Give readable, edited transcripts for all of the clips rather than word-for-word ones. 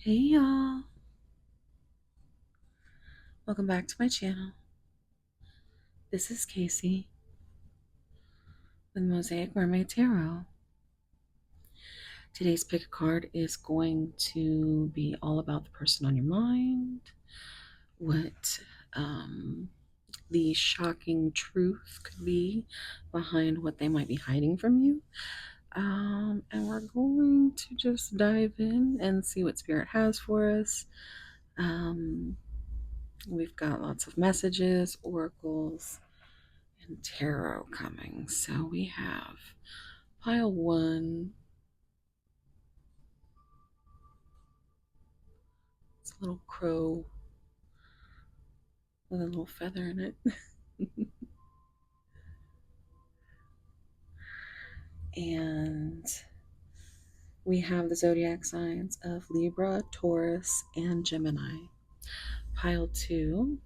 Hey y'all, welcome back to my channel. This is Casey with Mosaic Mermaid Tarot. Today's pick a card is going to be all about the person on your mind, what the shocking truth could be behind what they might be hiding from you. And we're going to just dive in and see what Spirit has for us. We've got lots of messages, oracles, and tarot coming. So we have pile one. It's a little crow with a little feather in it. And we have the zodiac signs of Libra, Taurus, and Gemini. Pile two,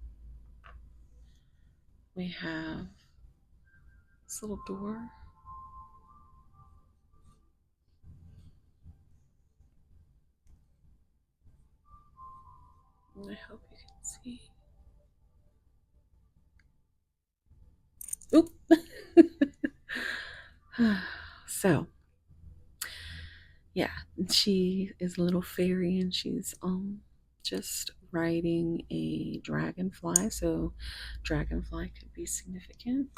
we have this little door. I hope you can see. Oop! So, yeah, she is a little fairy and she's just riding a dragonfly. So, dragonfly could be significant.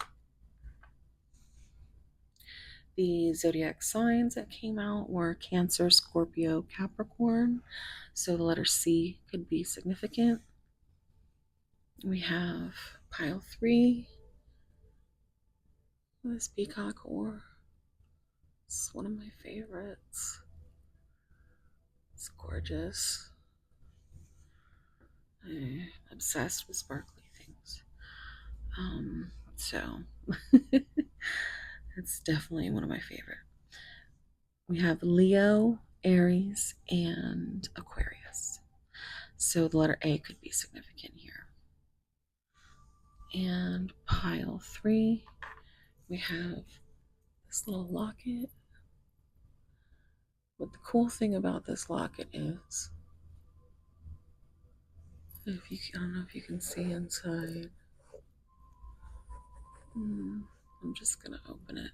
The zodiac signs that came out were Cancer, Scorpio, Capricorn. So the letter C could be significant. We have pile three. This Peacock or it's one of my favorites. It's gorgeous. I'm obsessed with sparkly things. So it's definitely one of my favorite. We have Leo, Aries, and Aquarius. So the letter A could be significant here. And pile three, we have this little locket. But the cool thing about this locket is, I don't know if you can see inside. I'm just gonna open it.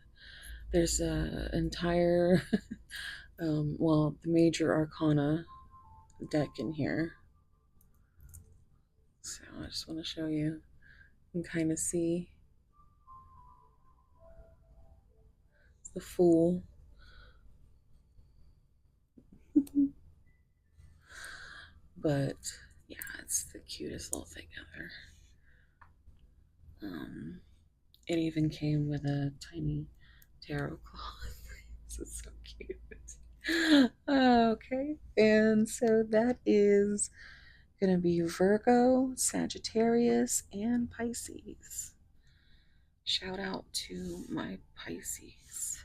There's an entire, well, the major arcana deck in here. So I just want to show you. You can kind of see the Fool. But yeah, it's the cutest little thing ever. It even came with a tiny tarot cloth. This is so cute. Okay, and so that is going to be Virgo, Sagittarius, and Pisces. Shout out to my Pisces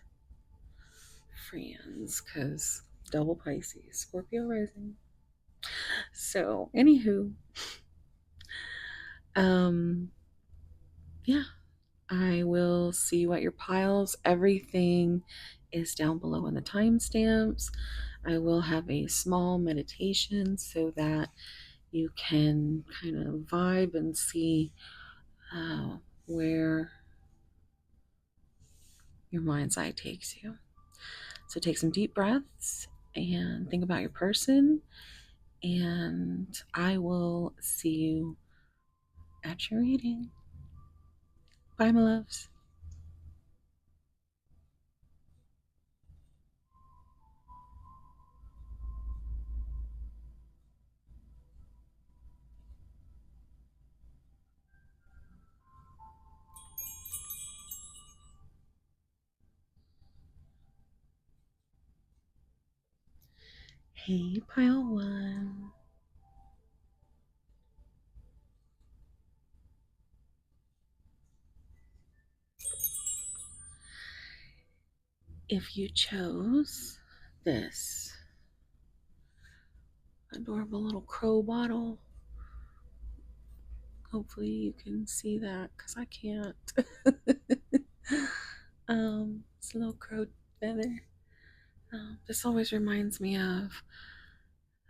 friends because double Pisces, Scorpio rising. So, anywho, yeah, I will see you at your piles. Everything is down below in the timestamps. I will have a small meditation so that you can kind of vibe and see where your mind's eye takes you. So take some deep breaths and think about your person. And I will see you at your reading. Bye, my loves. Hey, pile one. If you chose this adorable little crow bottle, hopefully you can see that because I can't. It's a little crow feather. This always reminds me of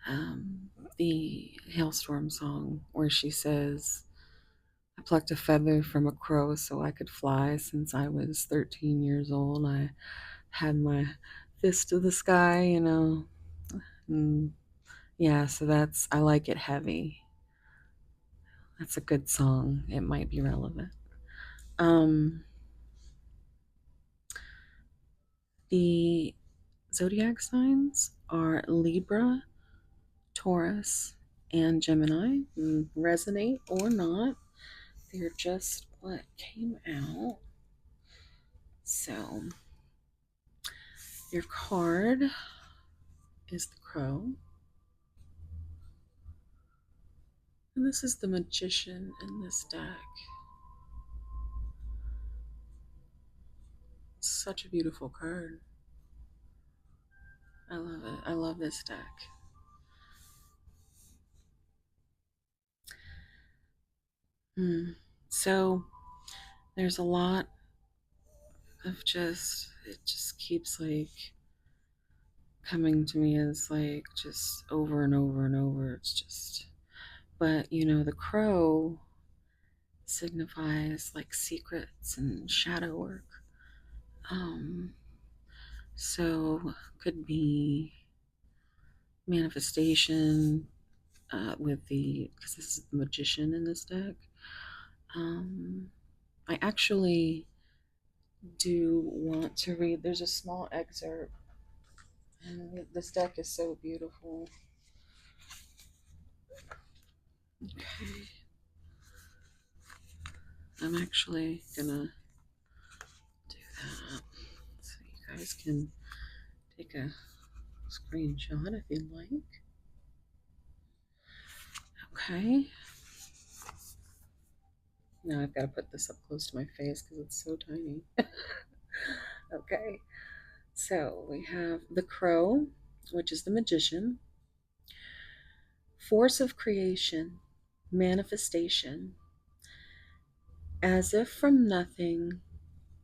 um, the Hailstorm song where she says, I plucked a feather from a crow so I could fly since I was 13 years old. I had my fist to the sky, you know. And yeah, so that's, I like it heavy. That's a good song. It might be relevant. Um, the zodiac signs are Libra, Taurus, and Gemini. Resonate or not, they're just what came out. So, your card is the Crow, and this is the Magician in this deck. Such a beautiful card. I love it. I love this deck. So, there's a lot of just, it just keeps like coming to me as like just over and over and over. It's just, but you know, the crow signifies like secrets and shadow work. Um, so could be manifestation with the, because this is the magician in this deck. Um, I actually do want to read. There's a small excerpt, and this deck is so beautiful. Okay, I'm actually gonna do that so you guys can take a screenshot if you'd like. Okay. Now I've got to put this up close to my face because it's so tiny. Okay. So we have the crow, which is the magician, force of creation, manifestation. As if from nothing,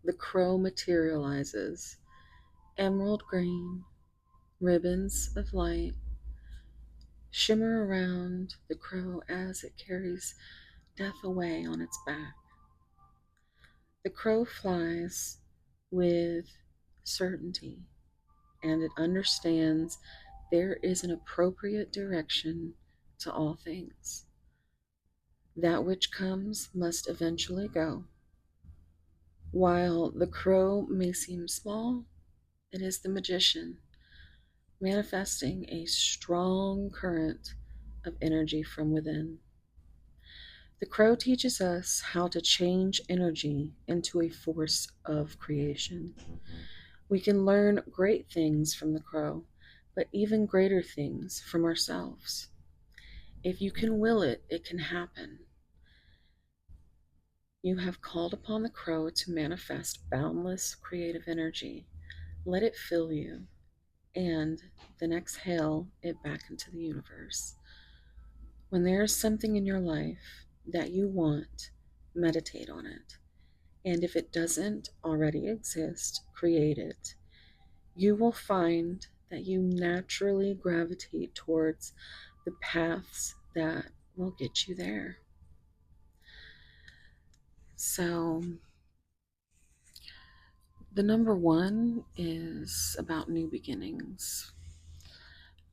the crow materializes. Emerald green, ribbons of light shimmer around the crow as it carries death away on its back. The crow flies with certainty, and it understands there is an appropriate direction to all things. That which comes must eventually go. While the crow may seem small, it is the magician manifesting a strong current of energy from within. The crow teaches us how to change energy into a force of creation. We can learn great things from the crow, but even greater things from ourselves. If you can will it, it can happen. You have called upon the crow to manifest boundless creative energy. Let it fill you, and then exhale it back into the universe. When there is something in your life that you want, meditate on it. And if it doesn't already exist, create it. You will find that you naturally gravitate towards the paths that will get you there. So, the number one is about new beginnings.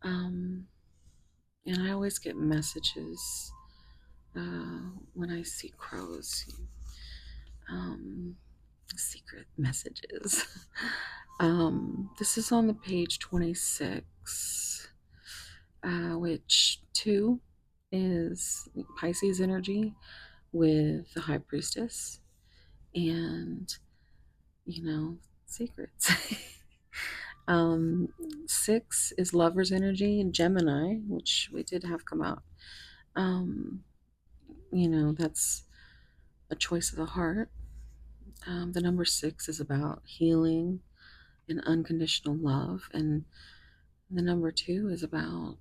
Um, and I always get messages when I see crows, um, secret messages. This is on the page 26, which two is Pisces energy with the High Priestess, and you know, secrets. um, six is Lover's energy and Gemini, which we did have come out. Um, you know, that's a choice of the heart. The number six is about healing and unconditional love, and the number two is about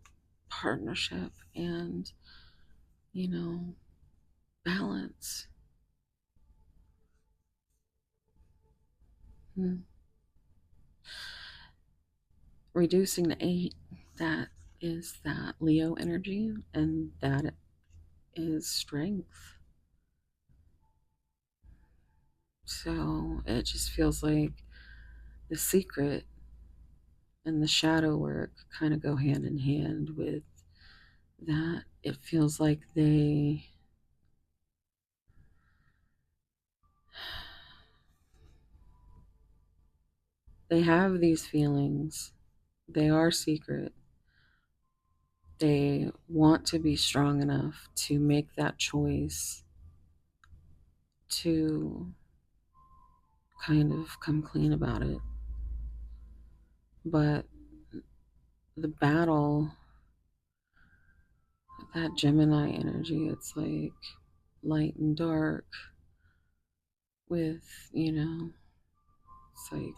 partnership and, you know, balance. Hmm. Reducing the eight, that is that Leo energy, and that is strength. So it just feels like the secret and the shadow work kind of go hand in hand with that. It feels like they have these feelings. They are secret. They want to be strong enough to make that choice to kind of come clean about it. But the battle, that Gemini energy, it's like light and dark with, it's like,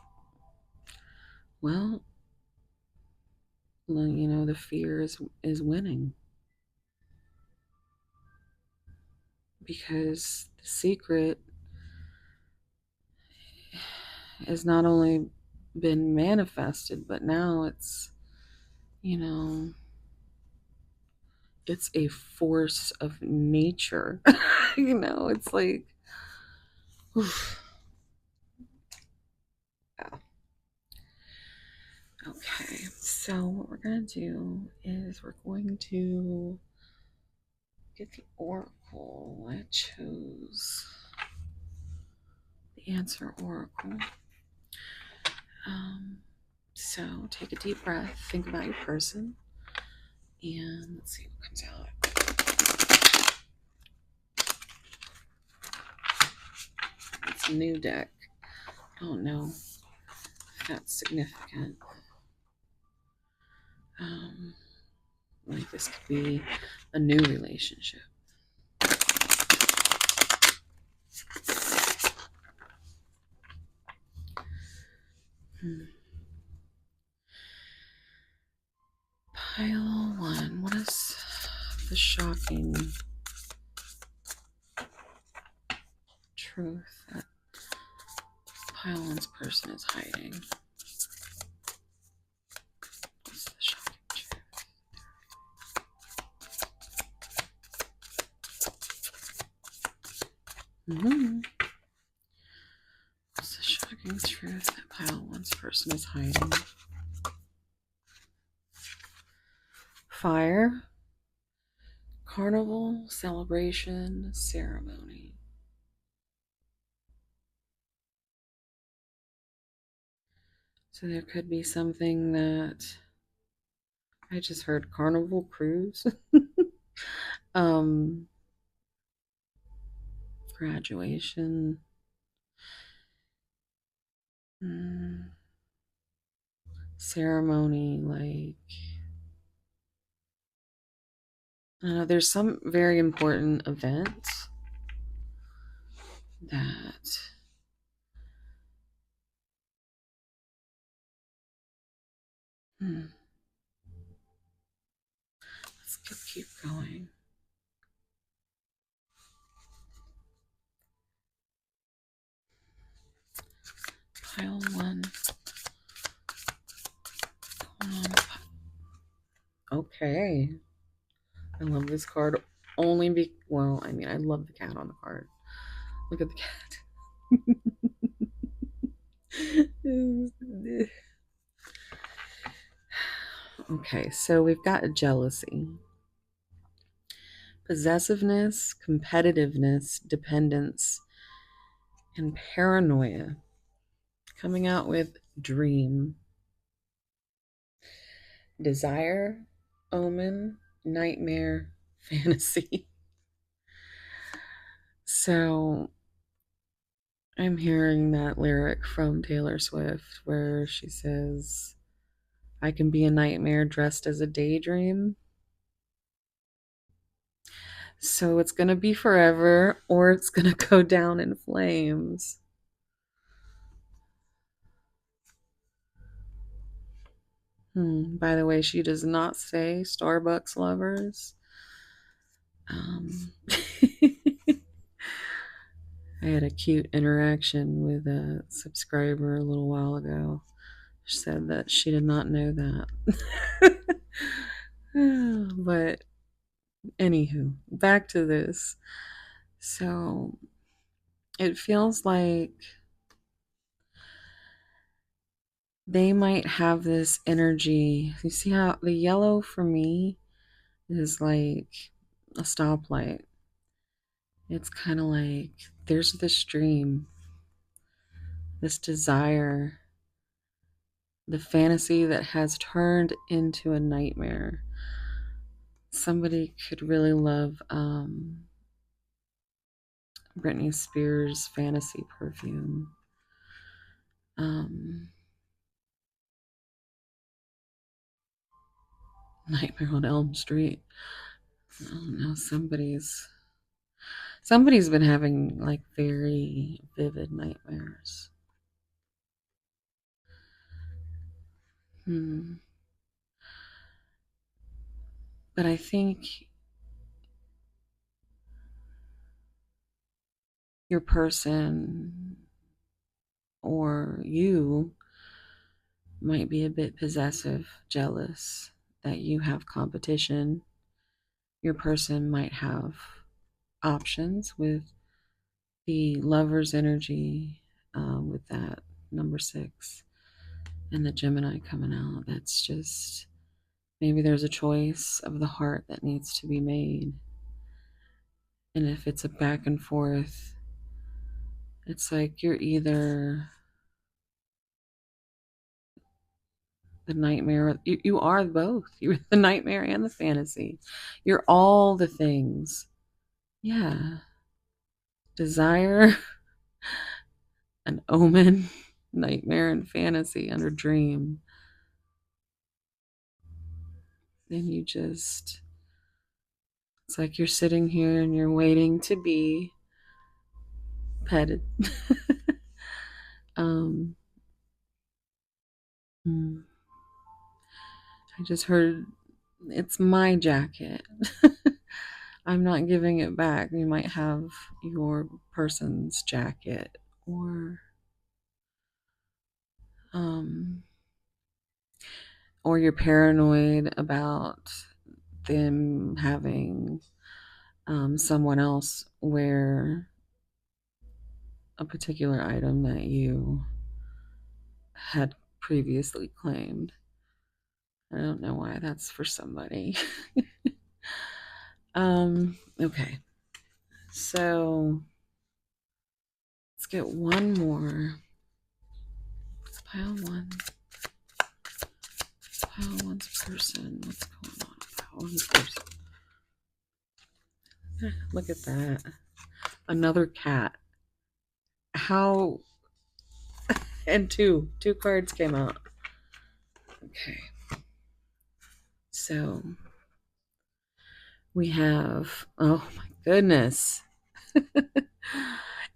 well, the fear is winning, because the secret has not only been manifested, but now you know, it's a force of nature. It's like, oof. Yeah. Okay, so what we're going to do is we're going to get the oracle. I chose the answer oracle. Um, so take a deep breath, think about your person, and let's see what comes out. It's a new deck. I don't know if that's significant. Like this could be a new relationship. Pile 1. What is the shocking truth that pile 1's person is hiding? What's the shocking truth? What's the shocking truth that pile 1's person is hiding? Fire, carnival, celebration, ceremony. So there could be something that I just heard, carnival cruise. Graduation. Ceremony, like, there's some very important event that let's keep going. Pile 1. Okay. I love this card only I love the cat on the card. Look at the cat. Okay, so we've got jealousy, possessiveness, competitiveness, dependence, and paranoia. Coming out with dream, desire, omen, nightmare, fantasy. So I'm hearing that lyric from Taylor Swift where she says, I can be a nightmare dressed as a daydream. So it's going to be forever, or it's going to go down in flames. By the way, she does not say Starbucks lovers. I had a cute interaction with a subscriber a little while ago. She said that she did not know that. But anywho, back to this. So it feels like they might have this energy. You see how the yellow for me is like a stoplight. It's kind of like there's this dream, this desire, the fantasy that has turned into a nightmare. Somebody could really love Britney Spears' fantasy perfume. Um, Nightmare on Elm Street. I don't know. Somebody's been having like very vivid nightmares. Hmm. But I think your person or you might be a bit possessive, jealous that you have competition. Your person might have options with the lover's energy, with that number 6 and the Gemini coming out. That's just maybe there's a choice of the heart that needs to be made. And if it's a back and forth, it's like you're either the nightmare, you are both. You're the nightmare and the fantasy. You're all the things. Yeah. Desire, an omen, nightmare, and fantasy under dream. Then it's like you're sitting here and you're waiting to be petted. um, hmm. I just heard it's my jacket. I'm not giving it back. You might have your person's jacket, or um or you're paranoid about them having someone else wear a particular item that you had previously claimed. I don't know why that's for somebody. Okay. So let's get one more. Let's pile one. Pile one's person. What's going on? Pile one's person. Look at that. Another cat. How? And two cards came out. Okay. So we have, oh my goodness.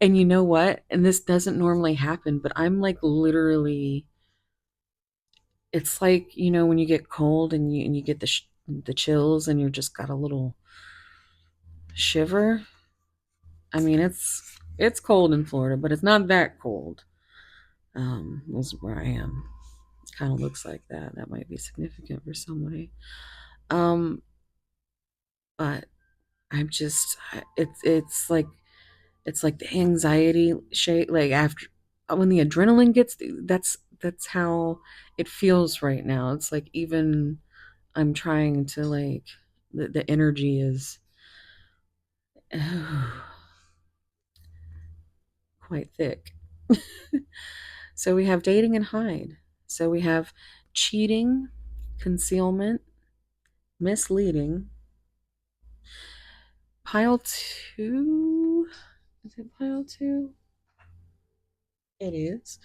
And you know what? And this doesn't normally happen, but I'm like literally, it's like, when you get cold and you get the chills and you're just got a little shiver. I mean, it's cold in Florida, but it's not that cold. This is where I am. It kind of looks like that. That might be significant for somebody. Um, but I'm just, it's like the anxiety shake, like after when the adrenaline gets, that's how it feels right now. It's like even I'm trying to like the energy is quite thick. So we have dating and hide. So we have cheating, concealment, misleading. Pile 2. Is it pile 2? It is.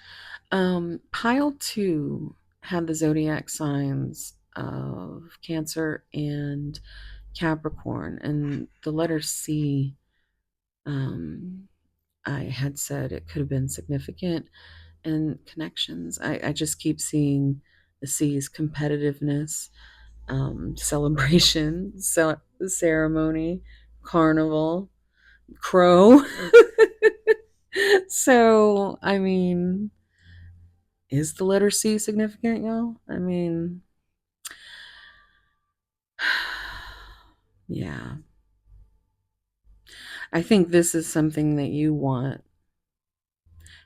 Pile 2 had the zodiac signs of Cancer and Capricorn, and the letter C. I had said it could have been significant and connections. I just keep seeing the C's: competitiveness, celebration, ceremony, carnival, crow. So, I mean, is the letter C significant, y'all? I mean, Yeah. I think this is something that you want.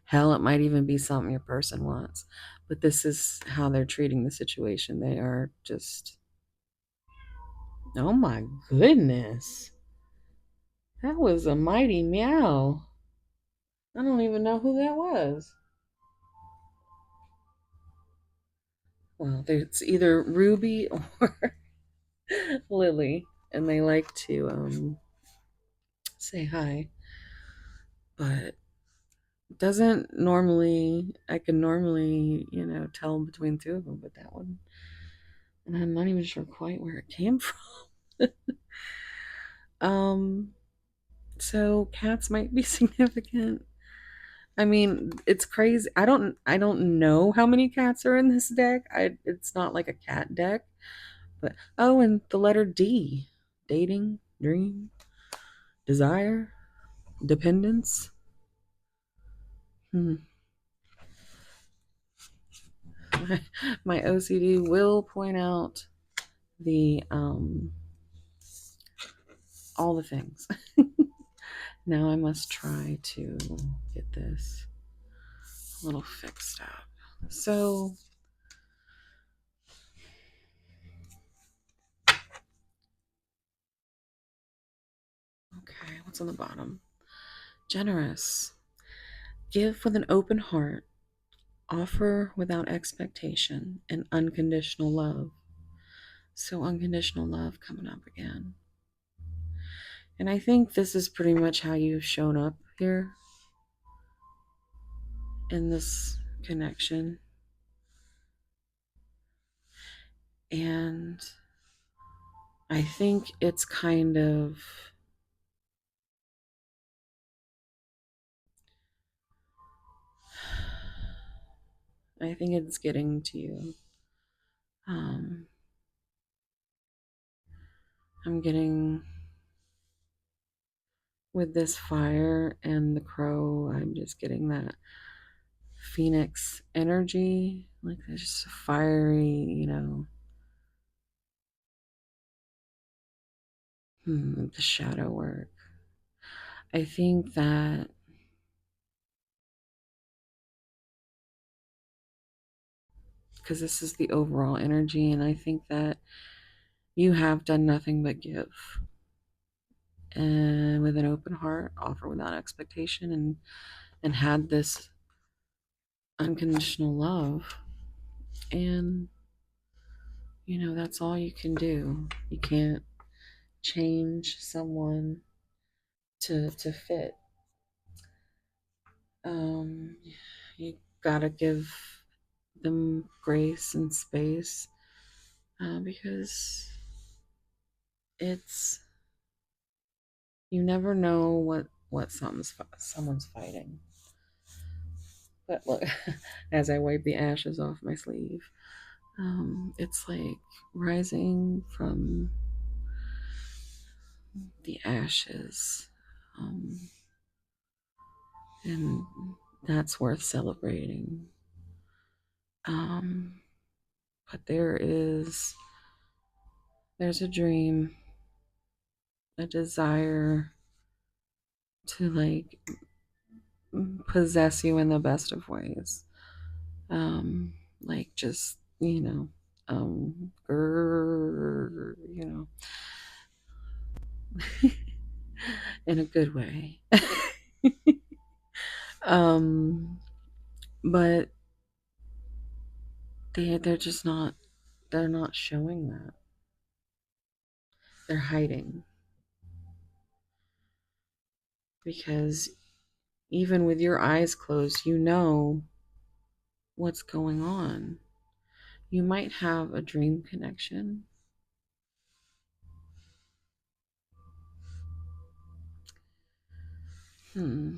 Hell, it might even be something your person wants. But this is how they're treating the situation. They are just, oh my goodness. That was a mighty meow. I don't even know who that was. Well, it's either Ruby or Lily, and they like to say hi, but doesn't normally. I can normally, tell between two of them, but that one, and I'm not even sure quite where it came from. um, so cats might be significant. I mean, it's crazy. I don't know how many cats are in this deck. It's not like a cat deck, but oh, and the letter D, dating, dream, desire, dependence. Hmm. My OCD will point out the all the things. Now I must try to get this a little fixed up. So, okay, what's on the bottom? Generous. Give with an open heart. Offer without expectation and unconditional love. So, unconditional love coming up again. And I think this is pretty much how you've shown up here in this connection. And I think it's kind of, I think it's getting to you. Um, I'm getting, with this fire and the crow, I'm just getting that phoenix energy. Like there's just a fiery, the shadow work. I think that because this is the overall energy, and I think that you have done nothing but give. And with an open heart, offer without expectation, and had this unconditional love. And that's all you can do. You can't change someone to fit. Um, you gotta give them grace and space because it's you never know what someone's fighting. But look, as I wipe the ashes off my sleeve, it's like rising from the ashes, um, and that's worth celebrating. Um, but there's a dream, a desire to like possess you in the best of ways. Like just, you know, in a good way. um, but they're just not, they're not showing that. They're hiding because even with your eyes closed, you know what's going on. You might have a dream connection. Hmm.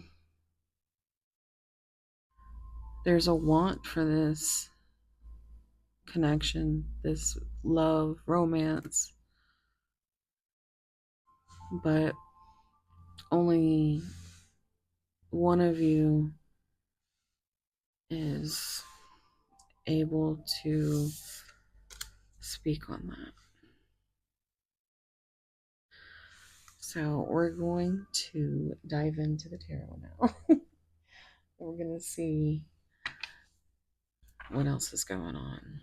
There's a want for this connection, this love, romance, but only one of you is able to speak on that. So we're going to dive into the tarot now. We're going to see what else is going on.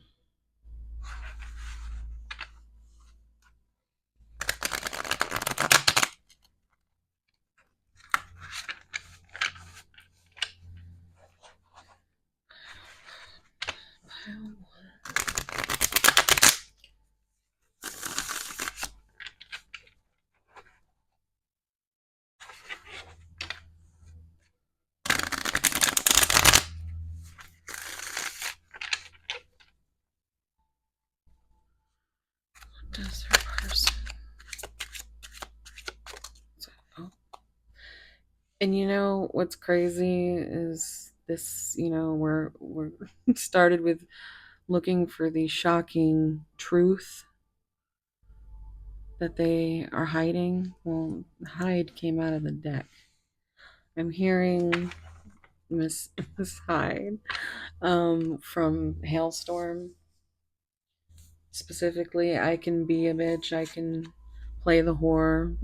What does her person? Oh. And you know what's crazy is this, we're started with looking for the shocking truth that they are hiding. Well, Hyde came out of the deck. I'm hearing Miss Hyde from Hailstorm. Specifically, I can be a bitch. I can play the whore.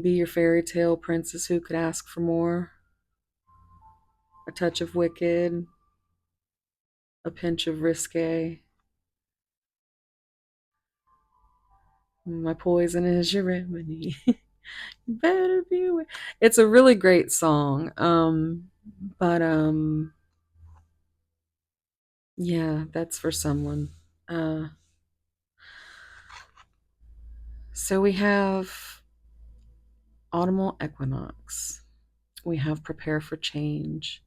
Be your fairy tale princess who could ask for more. A touch of wicked. A pinch of risque. My poison is your remedy. You better be aware. It's a really great song. But yeah, that's for someone. Uh so we have autumnal equinox. We have prepare for change,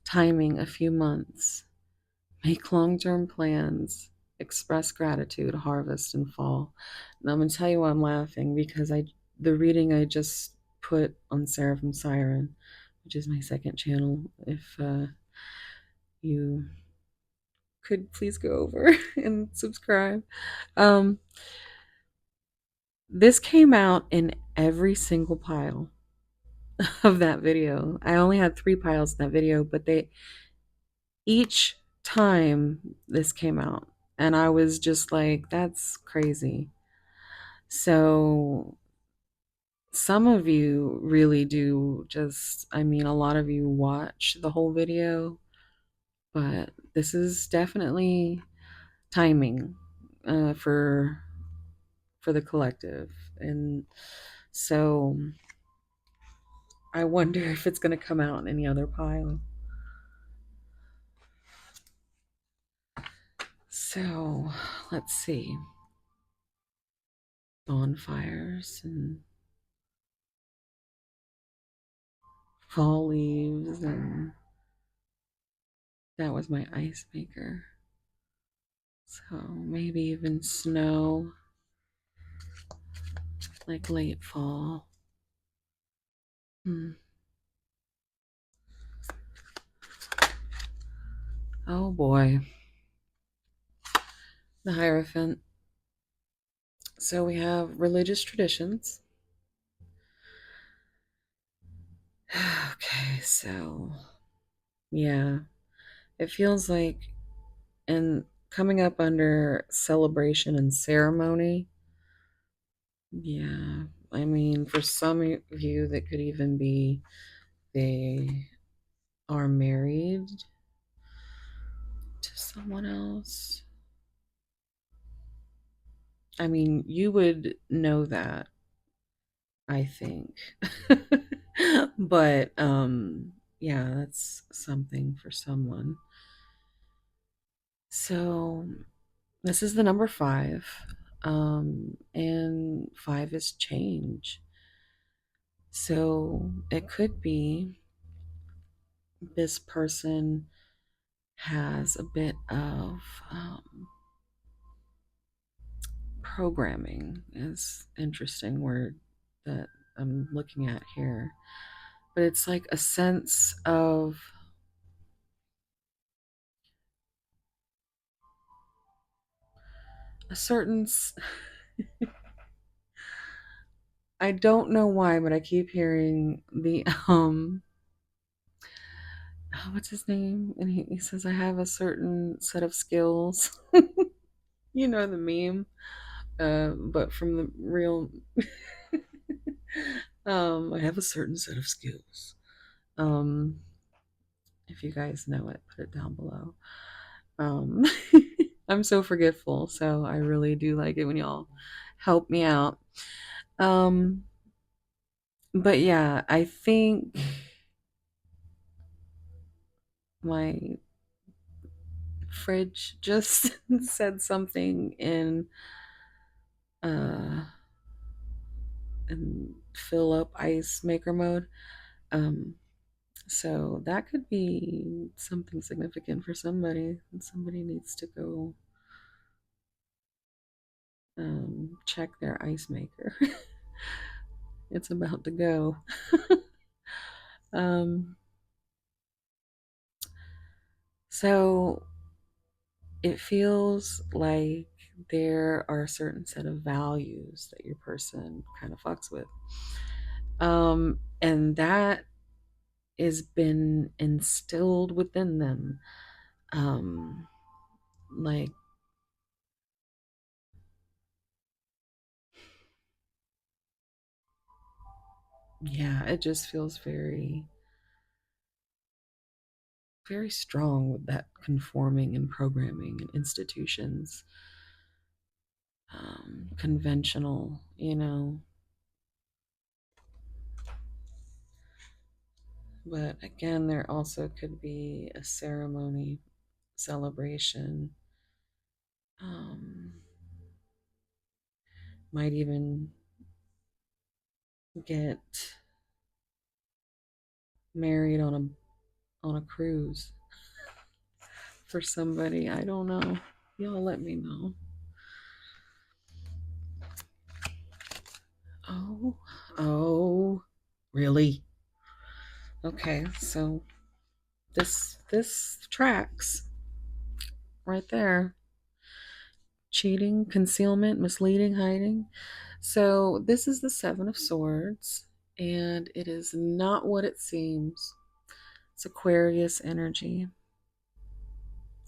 timing a few months, make long-term plans, express gratitude, harvest and fall. And I'm gonna tell you why I'm laughing because the reading I just put on Seraphim Siren, which is my second channel. If you could please go over and subscribe. Um, this came out in every single pile of that video. I only had 3 piles in that video, but they each time this came out, and I was just like, that's crazy. So some of you really do just, I mean, a lot of you watch the whole video, but this is definitely timing for the collective. And so I wonder if it's going to come out in any other pile. So let's see. Bonfires and fall leaves, and that was my ice maker. So maybe even snow, like late fall. Oh boy. The Hierophant. So we have religious traditions. Okay, so yeah, it feels like, and coming up under celebration and ceremony. Yeah, I mean, for some of you, that could even be they are married to someone else. I mean, you would know that, I think. But yeah, that's something for someone. So this is the number 5. And 5 is change. So it could be this person has a bit of programming, is interesting word that I'm looking at here. But it's like a sense of a certain I don't know why, but I keep hearing the what's his name? And he says I have a certain set of skills. You know the meme. But from the real, I have a certain set of skills. Um, if you guys know it, put it down below. Um, I'm so forgetful, so I really do like it when y'all help me out. Um, but yeah, I think my fridge just said something uh in fill up ice maker mode. Um, so that could be something significant for somebody, and somebody needs to go check their ice maker. It's about to go. um, so it feels like there are a certain set of values that your person kind of fucks with. And that has been instilled within them. Um, like, yeah, it just feels very, very strong with that conforming and programming and institutions, conventional, you know. But again, there also could be a ceremony, celebration, um, might even get married on a cruise for somebody. I don't know. Y'all let me know. Oh, oh, really? Okay, so this tracks right there. Cheating, concealment, misleading, hiding. So this is the Seven of Swords, and it is not what it seems. It's Aquarius energy.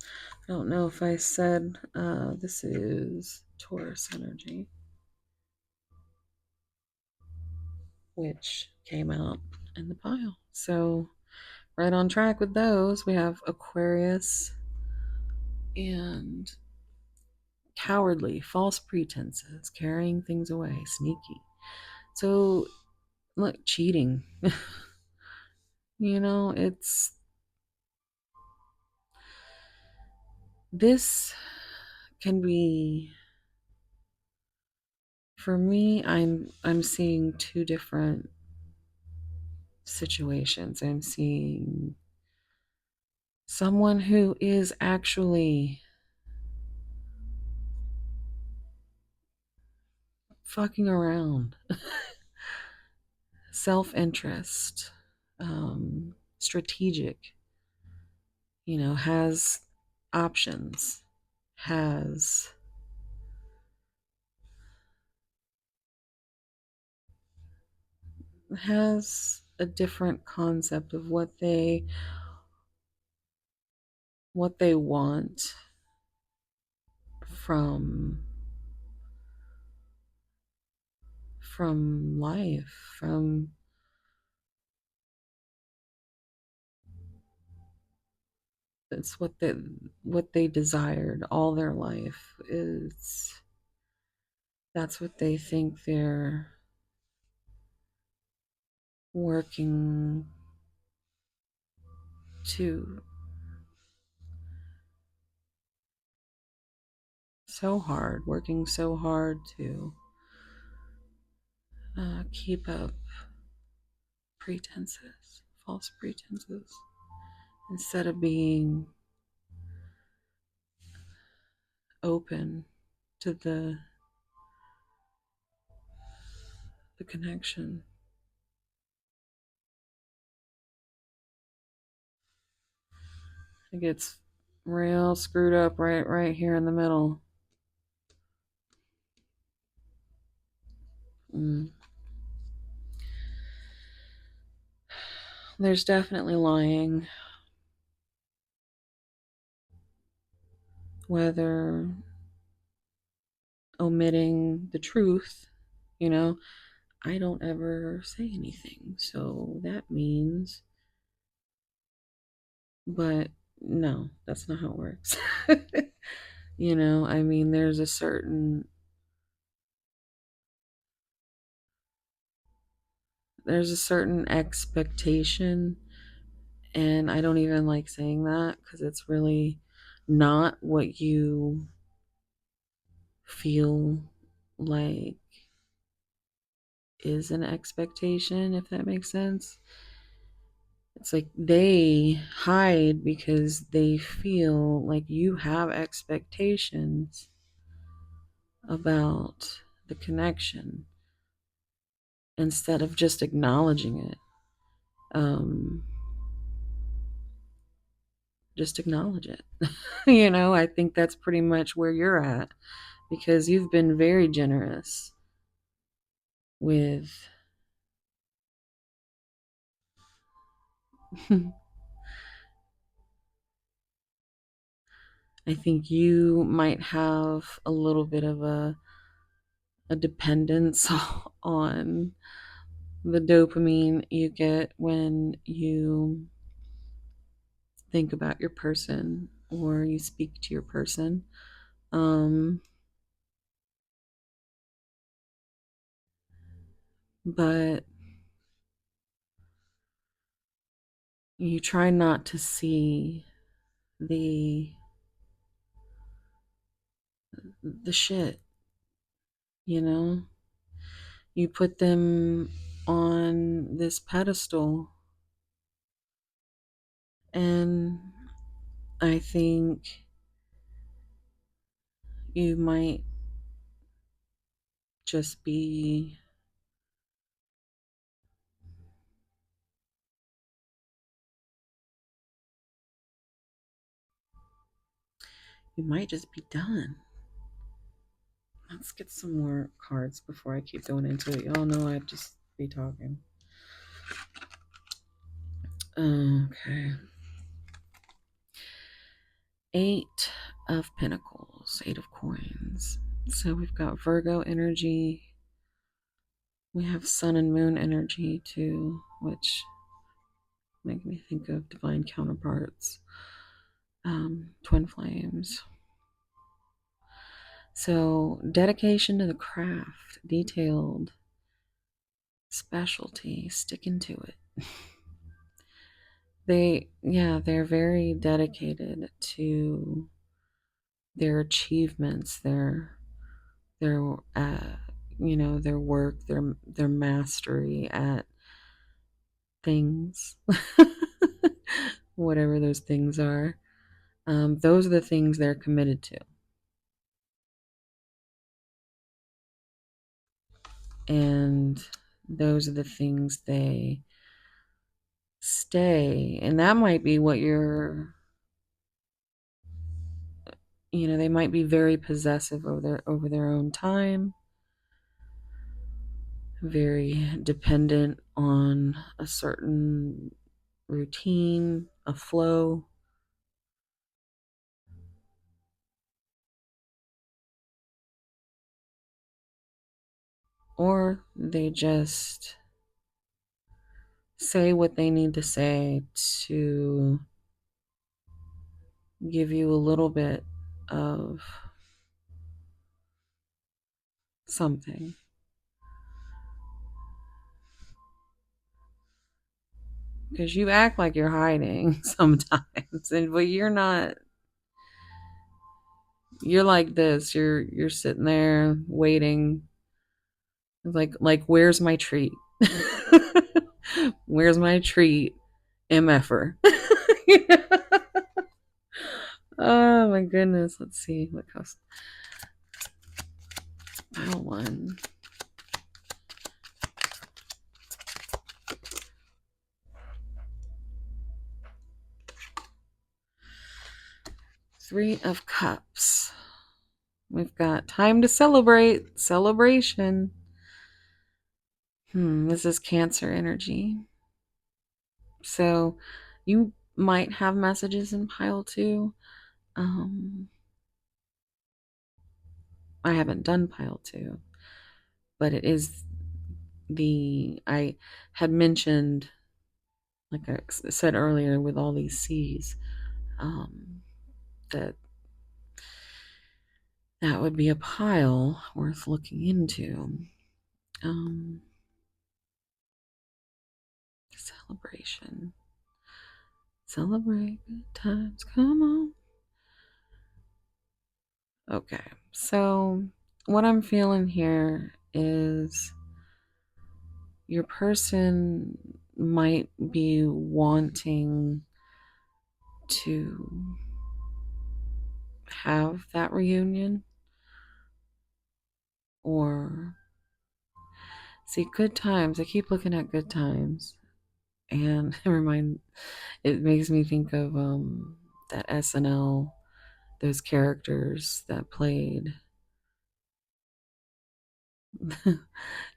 I don't know if I said this is Taurus energy, which came out in the pile. So right on track with those. We have Aquarius and cowardly, false pretenses, carrying things away, sneaky. So, look, cheating. You know, it's this can be for me. I'm seeing two different situations. I'm seeing someone who is actually fucking around, self-interest, strategic, you know, has options, has a different concept of what they want from life, from it's what they desired all their life is that's what they think they're working to working so hard to keep up pretenses, false pretenses, instead of being open to the connection. It gets real screwed up right here in the middle. Mm. There's definitely lying, whether omitting the truth, you know, I don't ever say anything. So that means, but no, that's not how it works. I mean, there's a certain expectation, and I don't even like saying that because it's really not what you feel like is an expectation, if that makes sense. It's like they hide because they feel like you have expectations about the connection instead of just acknowledging it. Um, just acknowledge it. I think that's pretty much where you're at because you've been very generous with I think you might have a little bit of a dependence on the dopamine you get when you think about your person or you speak to your person. Um, but you try not to see the the shit, you know? You put them on this pedestal, and I think you might just be you might just be done. Let's get some more cards before I keep going into it. Y'all know I'd just be talking. Okay. Eight of Pentacles, Eight of Coins. So we've got Virgo energy. We have Sun and Moon energy too, which make me think of divine counterparts. Twin flames. So dedication to the craft, detailed, specialty, sticking to it. They're very dedicated to their achievements, their their work, their mastery at things, whatever those things are. Those are the things they're committed to, and those are the things they stay. And that might be what they might be very possessive over their own time, very dependent on a certain routine, a flow, or they just say what they need to say to give you a little bit of something. Because you act like you're hiding sometimes, but you're not. You're like this. You're sitting there waiting. Like where's my treat? Where's my treat? MFer. Oh my goodness. Let's see what costs. Pile one. Three of Cups. We've got time to celebrate. Celebration. This is Cancer energy. So you might have messages in pile two. I haven't done pile two, but it is I had mentioned, like I said earlier, with all these C's, um, that that would be a pile worth looking into. Um, Celebration. Celebrate good times. Come on. Okay. So, what I'm feeling here is your person might be wanting to have that reunion, or see good times. I keep looking at good times, and it makes me think of that SNL, those characters that played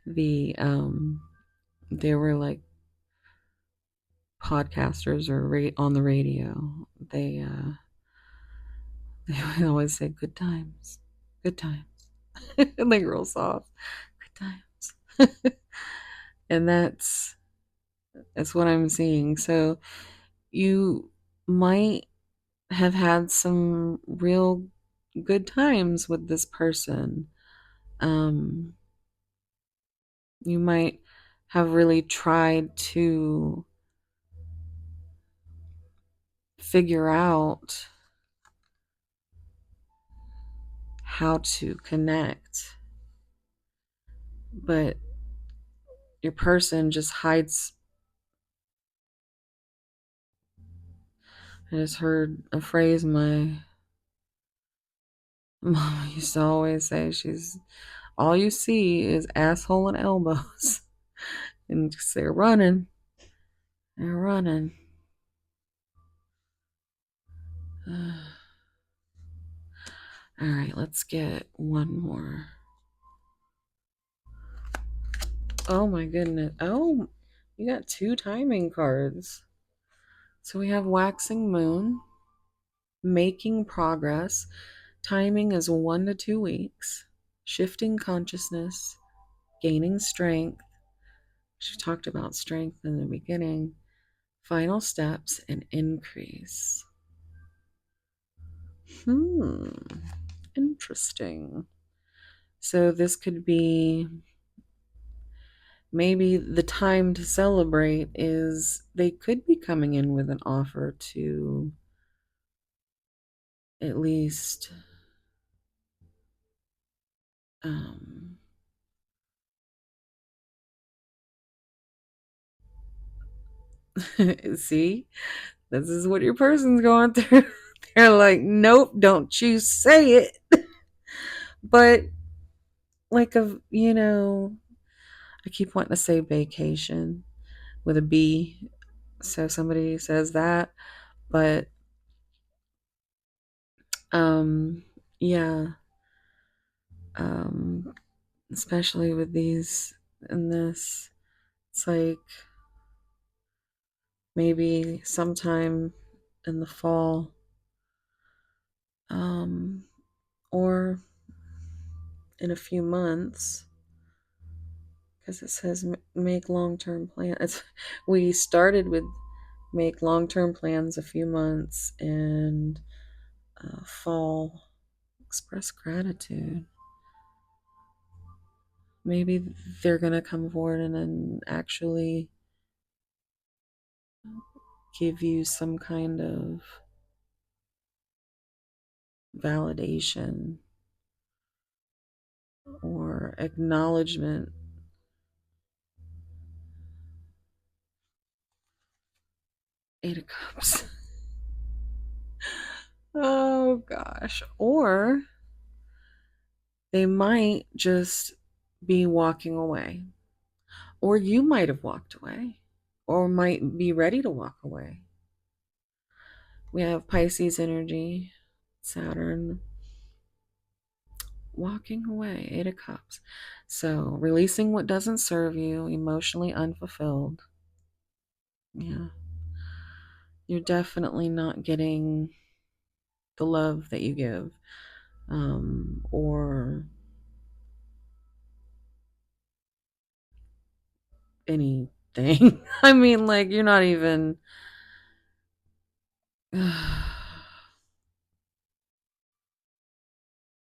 the they were like podcasters or on the radio. They would always say good times, good times. Like real soft, good times. And that's what I'm seeing. So you might have had some real good times with this person. Um, you might have really tried to figure out how to connect, but your person just hides. I just heard a phrase my mom used to always say. She's all you see is asshole and elbows. And just they're running. They're running. All right, let's get one more. Oh my goodness. Oh, you got two timing cards. So we have waxing moon, making progress. Timing is 1 to 2 weeks. Shifting consciousness, gaining strength. She talked about strength in the beginning. Final steps and increase. Interesting. So this could be maybe the time to celebrate is they could be coming in with an offer to at least um, see, this is what your person's going through. They're like, nope, don't you say it. But like I keep wanting to say vacation with a B. So somebody says that, but um yeah, um especially with these in this, it's like maybe sometime in the fall, um or in a few months, because it says make long-term plans. We started with make long-term plans a few months, and fall, express gratitude. Maybe they're gonna come forward and then actually give you some kind of validation or acknowledgement. 8 of Cups. Oh gosh. Or they might just be walking away. Or you might have walked away. Or might be ready to walk away. We have Pisces energy, Saturn, walking away, 8 of Cups. So releasing what doesn't serve you, emotionally unfulfilled. Yeah. You're definitely not getting the love that you give. or anything. I mean, like, you're not even.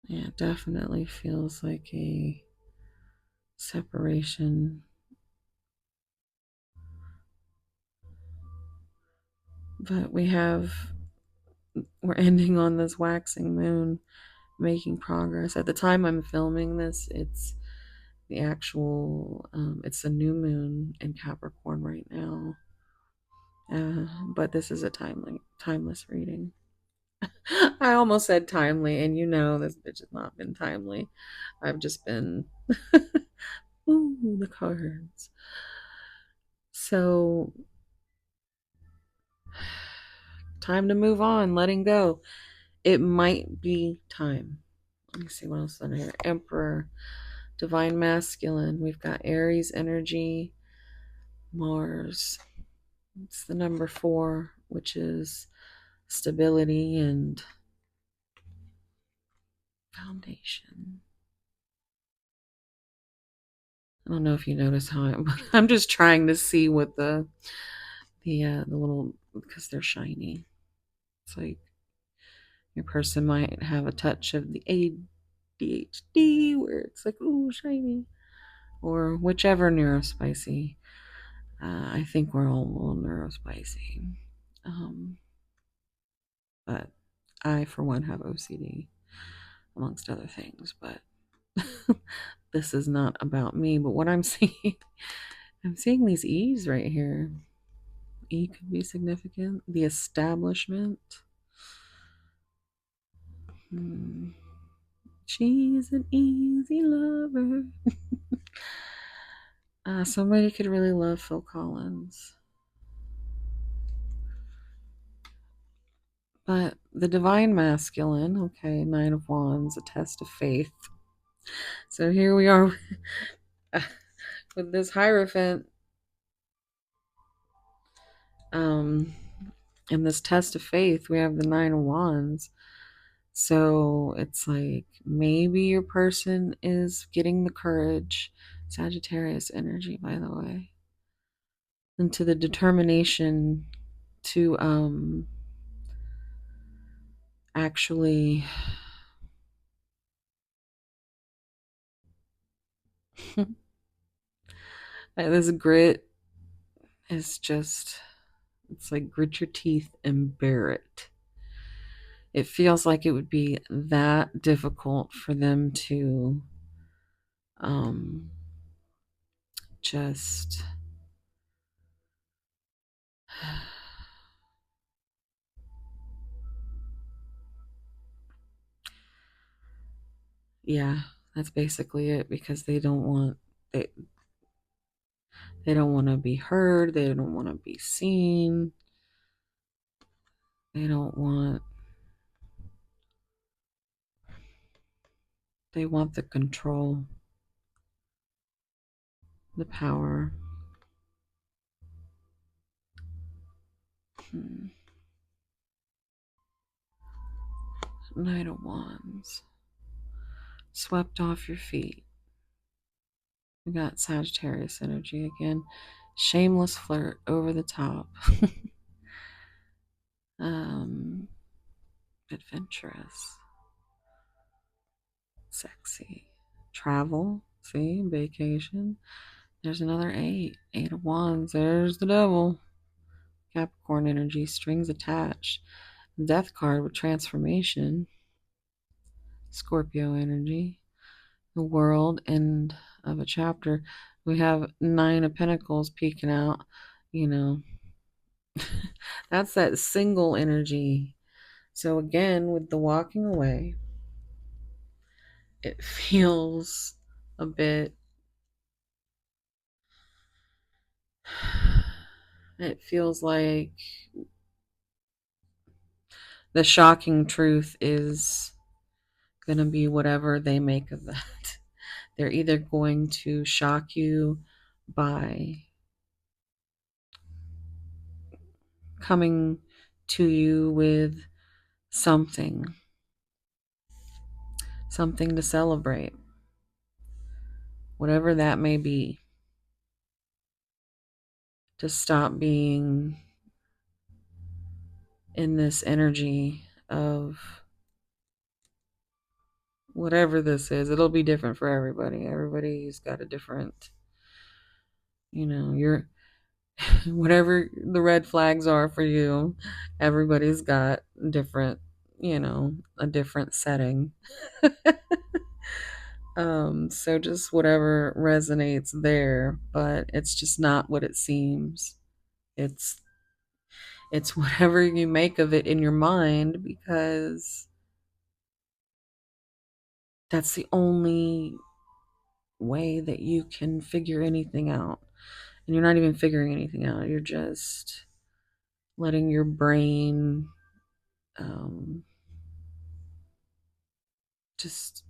Yeah, it definitely feels like a separation. But we're ending on this waxing moon, making progress. At the time I'm filming this, it's the actual, it's a new moon in Capricorn right now. But this is a timeless reading. I almost said timely, and this bitch has not been timely. I've just been, ooh, the cards. So, time to move on, letting go. It might be time. Let me see what else is under here. Emperor, divine masculine. We've got Aries energy, Mars. It's the number 4, which is stability and foundation. I don't know if you notice how I'm just trying to see what the little, because they're shiny. It's like your person might have a touch of the ADHD where it's like, ooh, shiny, or whichever neurospicy. I think we're all a little neurospicy. But I, for one, have OCD, amongst other things. But this is not about me. But what I'm seeing, I'm seeing these E's right here. E could be significant. The establishment. She's an easy lover. Somebody could really love Phil Collins. But the divine masculine, okay, Nine of Wands, a test of faith. So here we are with this Hierophant, in this test of faith. We have the Nine of Wands. So it's like maybe your person is getting the courage, Sagittarius energy, by the way, into the determination to actually this grit is just, it's like grit your teeth and bear it. It feels like it would be that difficult for them to just yeah, that's basically it, because they they don't want to be heard, they don't want to be seen, they don't want they want the control, the power. Knight of Wands. Swept off your feet. We got Sagittarius energy again. Shameless flirt, over the top. Adventurous. Sexy. Travel. See, vacation. There's another 8. 8 of Wands. There's the devil. Capricorn energy, strings attached. Death card with transformation. Scorpio energy. The world, end of a chapter. We have 9 of Pentacles peeking out. You know, that's that single energy. So again, with the walking away, it feels a bit, it feels like the shocking truth is going to be whatever they make of that. They're either going to shock you by coming to you with something something to celebrate, whatever that may be, to stop being in this energy of whatever this is. It'll be different for everybody. Everybody's got a different, you're whatever the red flags are for you, everybody's got different, a different setting. So just whatever resonates there, but it's just not what it seems. It's it's whatever you make of it in your mind, because that's the only way that you can figure anything out. And you're not even figuring anything out. You're just letting your brain just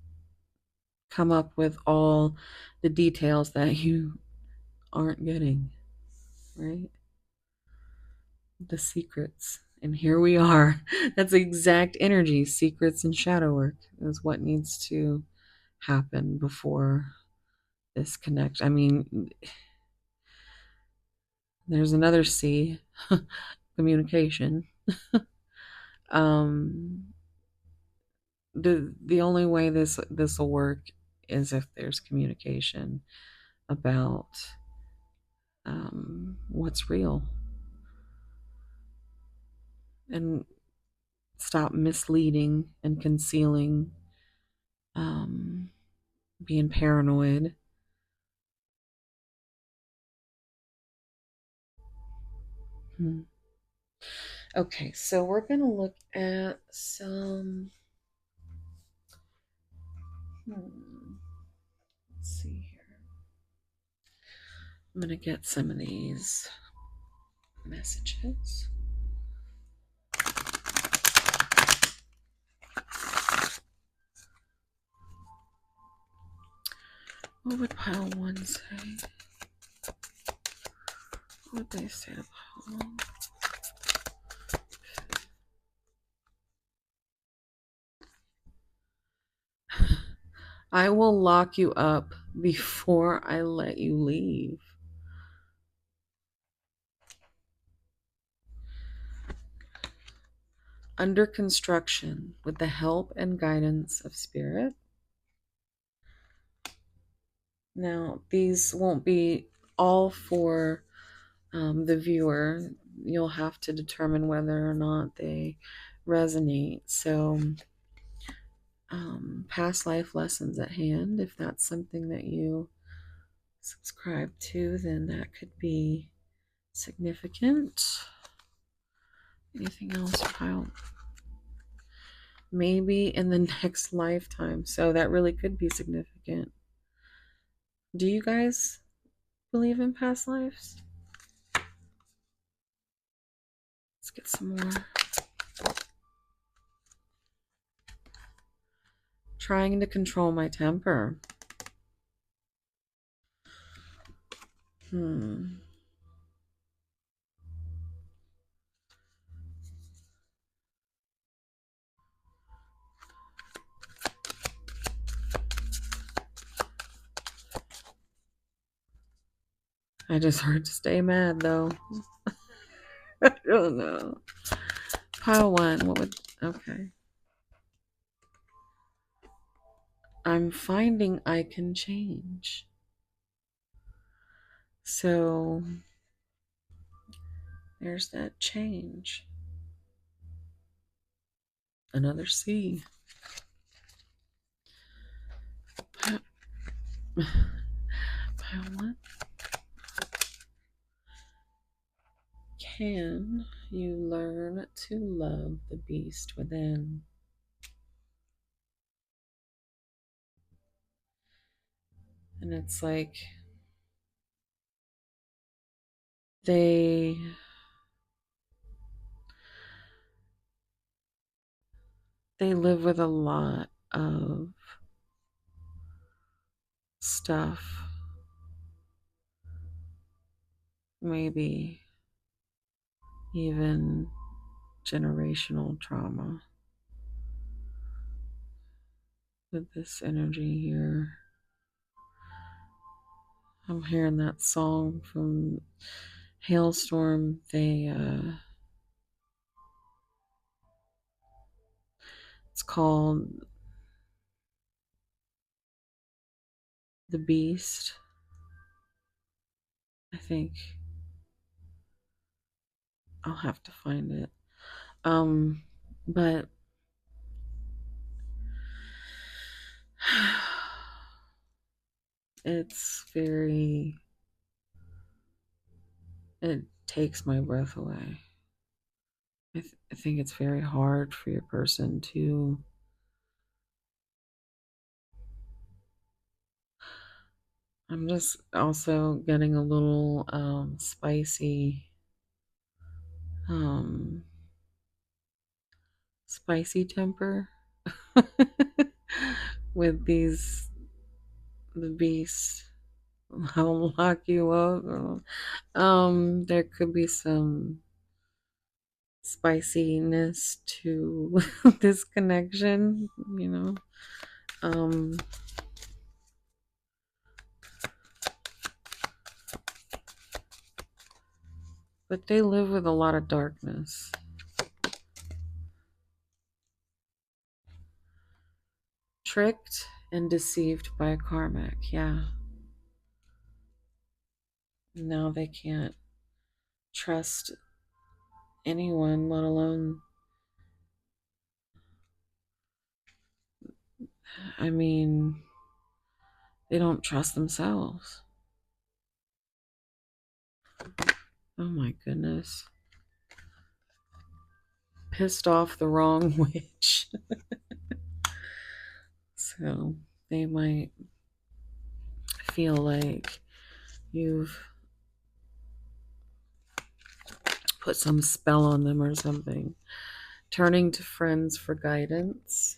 come up with all the details that you aren't getting, right? The secrets. And here we are. That's the exact energy. Secrets and shadow work is what needs to happen before this connect. I mean, there's another C, communication. um, the only way this will work is if there's communication about what's real, and stop misleading and concealing, um, being paranoid. Hmm. Okay, so we're gonna look at some. Let's see here. I'm gonna get some of these messages. What would pile one say? What would they say to pile one? I will lock you up before I let you leave. Under construction with the help and guidance of Spirit. Now, these won't be all for the viewer. You'll have to determine whether or not they resonate. So, past life lessons at hand, if that's something that you subscribe to, then that could be significant. Anything else, Kyle? Maybe in the next lifetime. So that really could be significant. Do you guys believe in past lives? Let's get some more. Trying to control my temper. I just heard to stay mad though. I don't know. Pile one. What would. Okay. I'm finding I can change. So there's that change. Another C. Pile one. Can you learn to love the beast within? And it's like they live with a lot of stuff, maybe even generational trauma, with this energy here. I'm hearing that song from Hailstorm. It's called The Beast, I think. I'll have to find it. But it's very, it takes my breath away. I think it's very hard for your person to, I'm just also getting a little um, spicy temper with the beast. I'll lock you up. There could be some spiciness to this connection, you know. Um, but they live with a lot of darkness. Tricked and deceived by a karmic, yeah. Now they can't trust anyone, let alone, I mean, they don't trust themselves. Oh my goodness. Pissed off the wrong witch. So they might feel like you've put some spell on them or something. Turning to friends for guidance.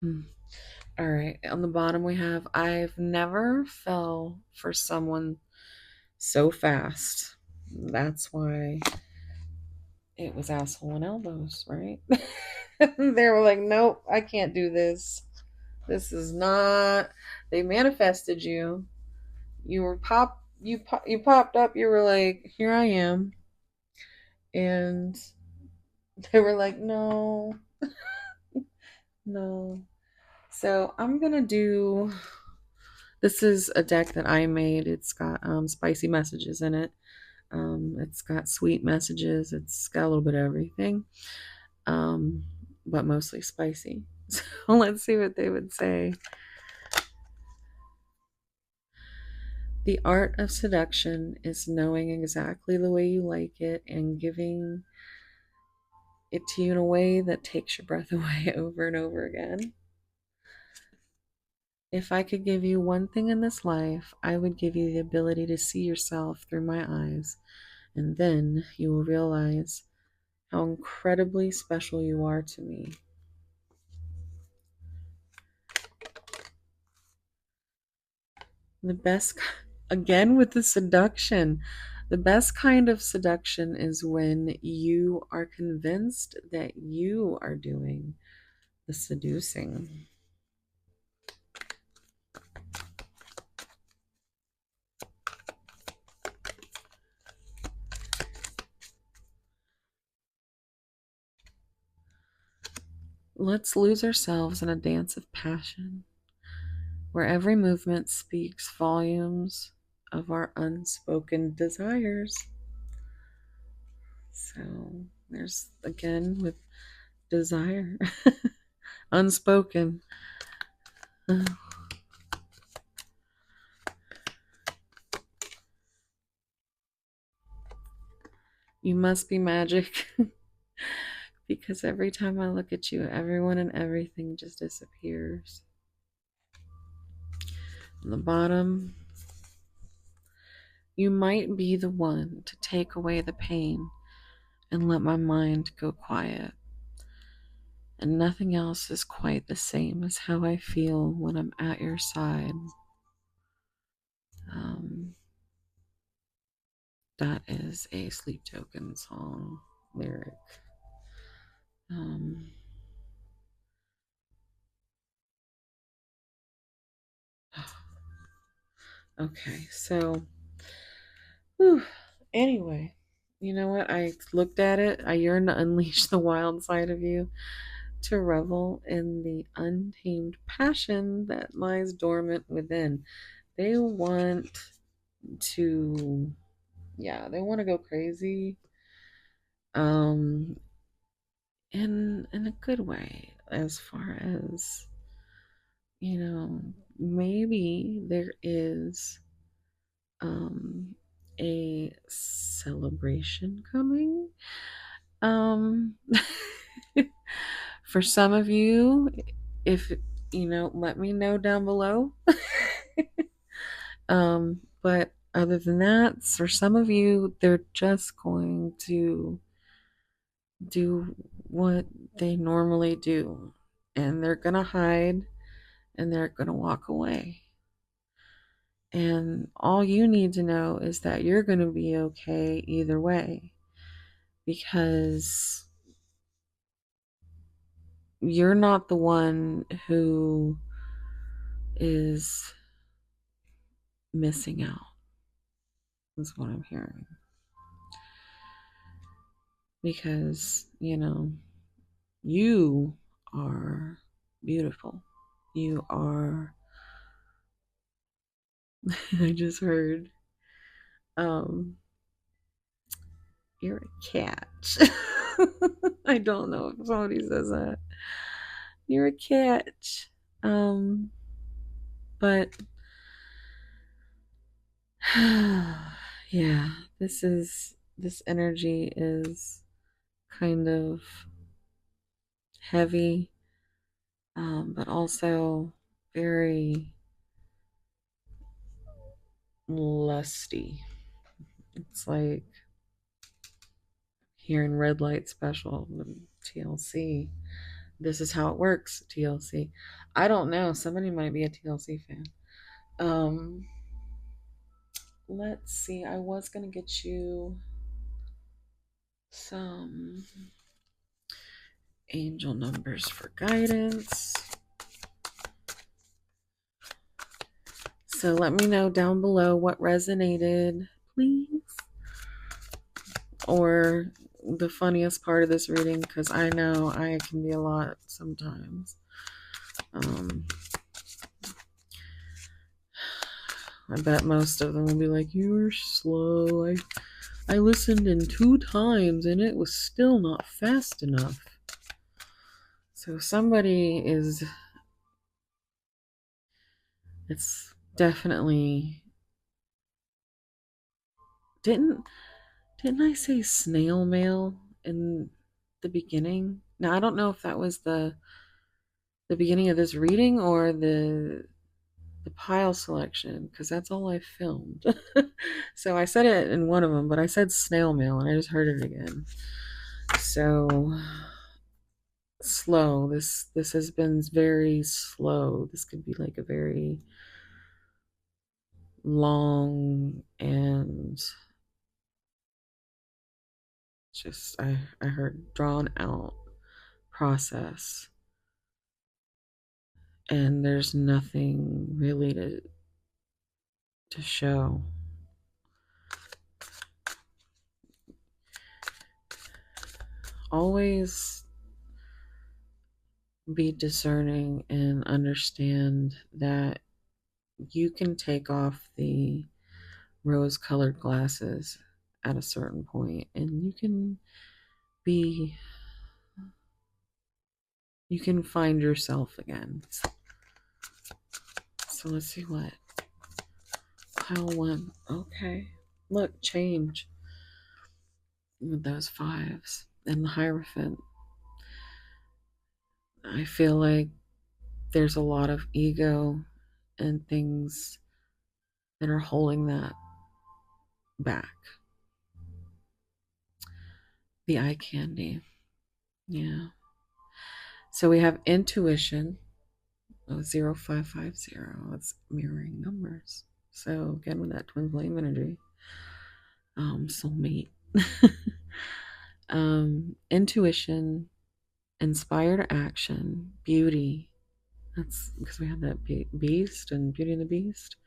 All right. On the bottom, we have I've never fell for someone so fast. That's why it was asshole and elbows, right? They were like, nope, I can't do this. This is not. They manifested you. You were you popped up. You were like, here I am, and they were like, no, no. So I'm gonna do. This is a deck that I made. It's got spicy messages in it. It's got sweet messages. It's got a little bit of everything, um, but mostly spicy. So let's see what they would say. The art of seduction is knowing exactly the way you like it and giving it to you in a way that takes your breath away over and over again. If I could give you one thing in this life, I would give you the ability to see yourself through my eyes, and then you will realize how incredibly special you are to me. The best, again with the seduction, the best kind of seduction is when you are convinced that you are doing the seducing. Let's lose ourselves in a dance of passion, where every movement speaks volumes of our unspoken desires. So there's again with desire, unspoken. You must be magic. Because every time I look at you, everyone and everything just disappears. On the bottom, you might be the one to take away the pain and let my mind go quiet. And nothing else is quite the same as how I feel when I'm at your side. Um, that is a Sleep Token song lyric. Um, okay, so whew, anyway, you know what? I looked at it. I yearn to unleash the wild side of you, to revel in the untamed passion that lies dormant within. They want to, yeah, they want to go crazy, um, in a good way, as far as, you know, maybe there is um a celebration coming. Um for some of you, if let me know down below. But other than that, for some of you, they're just going to do what they normally do, and they're gonna hide and they're gonna walk away. And all you need to know is that you're gonna be okay either way, because you're not the one who is missing out, is what I'm hearing. Because, you are beautiful. You are, I just heard, um, you're a cat. I don't know if somebody says that. You're a cat. Um, but yeah, this energy is kind of heavy, but also very lusty. It's like hearing Red Light Special, TLC. This is how it works, TLC. I don't know. Somebody might be a TLC fan. Um, let's see. I was gonna get you some angel numbers for guidance. So let me know down below what resonated, please. Or the funniest part of this reading, because I know I can be a lot sometimes. I bet most of them will be like, "You were slow. I listened in 2 times and it was still not fast enough." So somebody is, it's definitely, didn't I say snail mail in the beginning? Now I don't know if that was the beginning of this reading or the pile selection, because that's all I filmed. So I said it in one of them, but I said snail mail and I just heard it again. So slow. This has been very slow. This could be like a very long and just I heard drawn out process, and there's nothing really to show. Always be discerning and understand that you can take off the rose colored glasses at a certain point and be you can find yourself again. So let's see what pile one. Okay, look, change with those fives and the Hierophant. I feel like there's a lot of ego and things that are holding that back. The eye candy. Yeah. So we have intuition. 0550. It's mirroring numbers. So again, with that twin flame energy, soulmate. Intuition, inspired action, beauty. That's because we have that beast and Beauty and the Beast.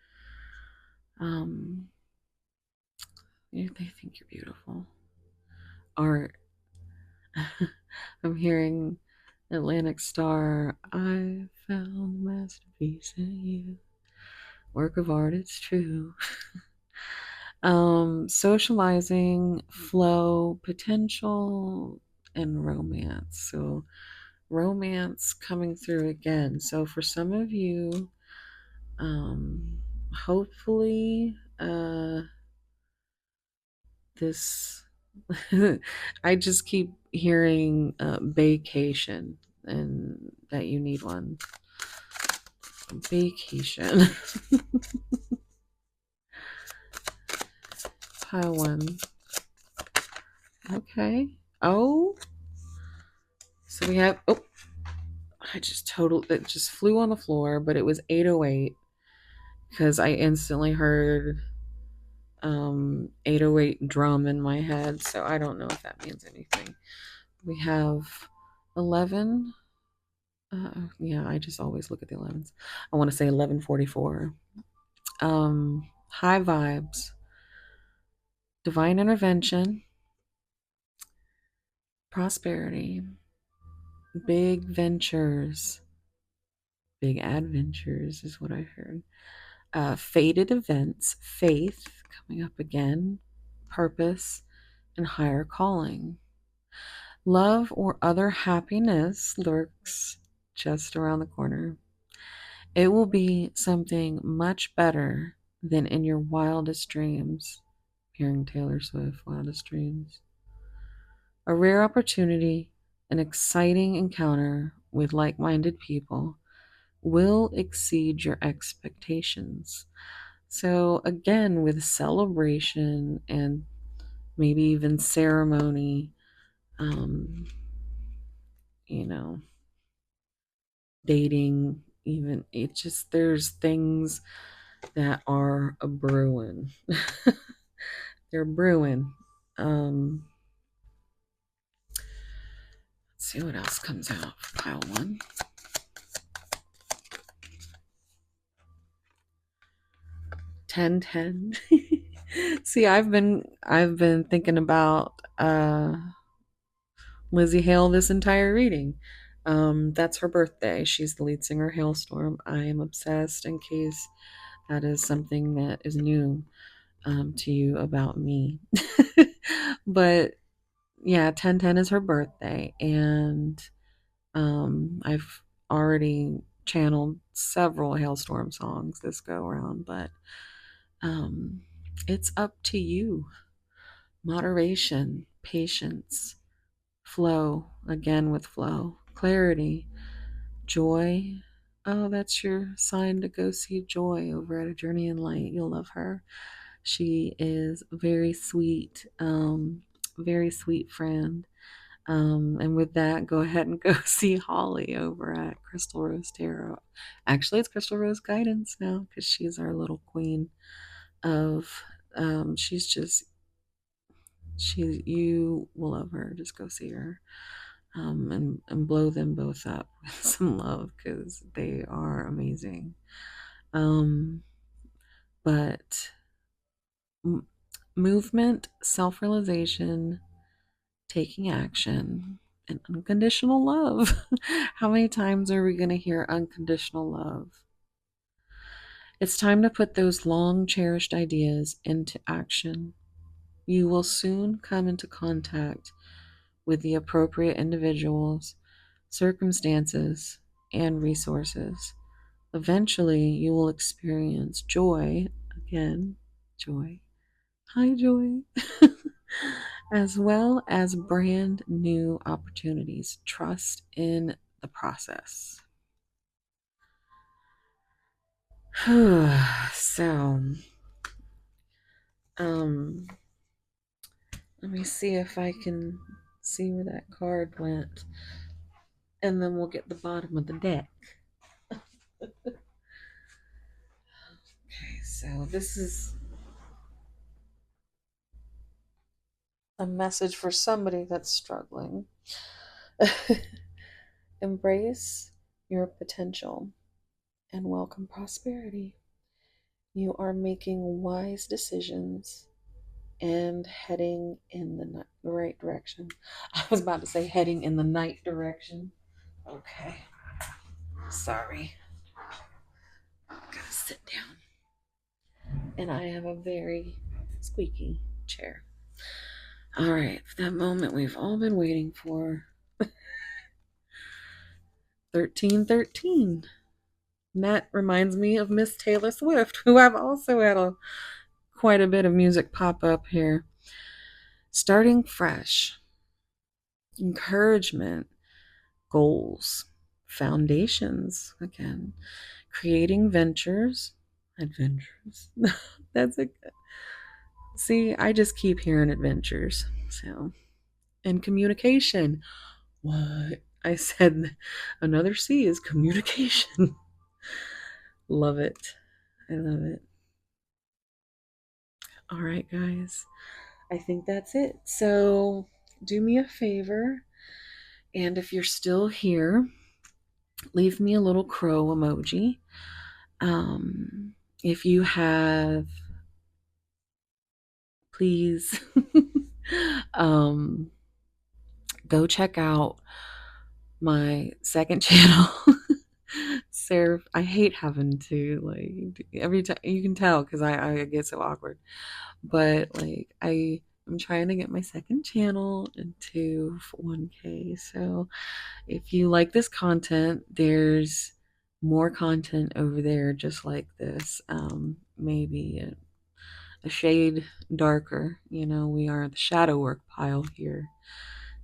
Um, they think you're beautiful. Art. I'm hearing Atlantic Star. I found a masterpiece in you. Work of art, it's true. Socializing, flow, potential, and romance. So romance coming through again. So for some of you, hopefully, this I just keep hearing vacation and that you need one. Vacation. Pile one. Okay. Oh, so we have. Oh, it just flew on the floor, but it was 808 because I instantly heard 808 drum in my head. So I don't know if that means anything. We have 11. Yeah, I just always look at the 11s. I want to say 1144. High vibes, divine intervention, prosperity, big ventures, big adventures is what I heard. Fated events, faith coming up again, purpose, and higher calling. Love or other happiness lurks just around the corner. It will be something much better than in your wildest dreams. Hearing Taylor Swift, Wildest Dreams. A rare opportunity, an exciting encounter with like minded people will exceed your expectations. So, again, with celebration and maybe even ceremony, um, you know, dating, even it just there's things that are a brewing. They're brewing. Let's see what else comes out for pile one. 1010. See, I've been thinking about Lizzie Hale this entire reading. That's her birthday. She's the lead singer of Hailstorm. I am obsessed, in case that is something that is new to you about me. But yeah, 1010 is her birthday, and I've already channeled several Hailstorm songs this go around, but um, it's up to you. Moderation, patience, flow, again with flow, clarity, joy. Oh, that's your sign to go see Joy over at A Journey in Light. You'll love her. She is very sweet friend. And with that, go ahead and go see Holly over at Crystal Rose Tarot. Actually, it's Crystal Rose Guidance now because she's our little queen of. She's just you will love her. Just go see her, and blow them both up with some love because they are amazing. Um, but movement, self realization, taking action, and unconditional love. How many times are we going to hear unconditional love? It's time to put those long cherished ideas into action. You will soon come into contact with the appropriate individuals, circumstances, and resources. Eventually, you will experience joy again, joy. Hi, joy. As well as brand new opportunities. Trust in the process. So, um, let me see if I can see where that card went, and then we'll get the bottom of the deck. Okay, so this is a message for somebody that's struggling. Embrace your potential and welcome prosperity. You are making wise decisions and heading in the right direction. I was about to say heading in the night direction. Okay. Sorry. Gotta sit down. And I have a very squeaky chair. All right, that moment we've all been waiting for. 1313. And that reminds me of Miss Taylor Swift, who I've also had quite a bit of music pop up here. Starting fresh, encouragement, goals, foundations, again, creating ventures, adventures. That's a see, I just keep hearing adventures. So, and communication. What? I said another C is communication. Love it. I love it. All right, guys. I think that's it. So, do me a favor. And if you're still here, leave me a little crow emoji. Um, if you have, please um, go check out my second channel. Sarah, I hate having to like every time you can tell because I get so awkward. But like I'm trying to get my second channel into 1K. So if you like this content, there's more content over there just like this. Maybe a shade darker. You know, we are the shadow work pile here.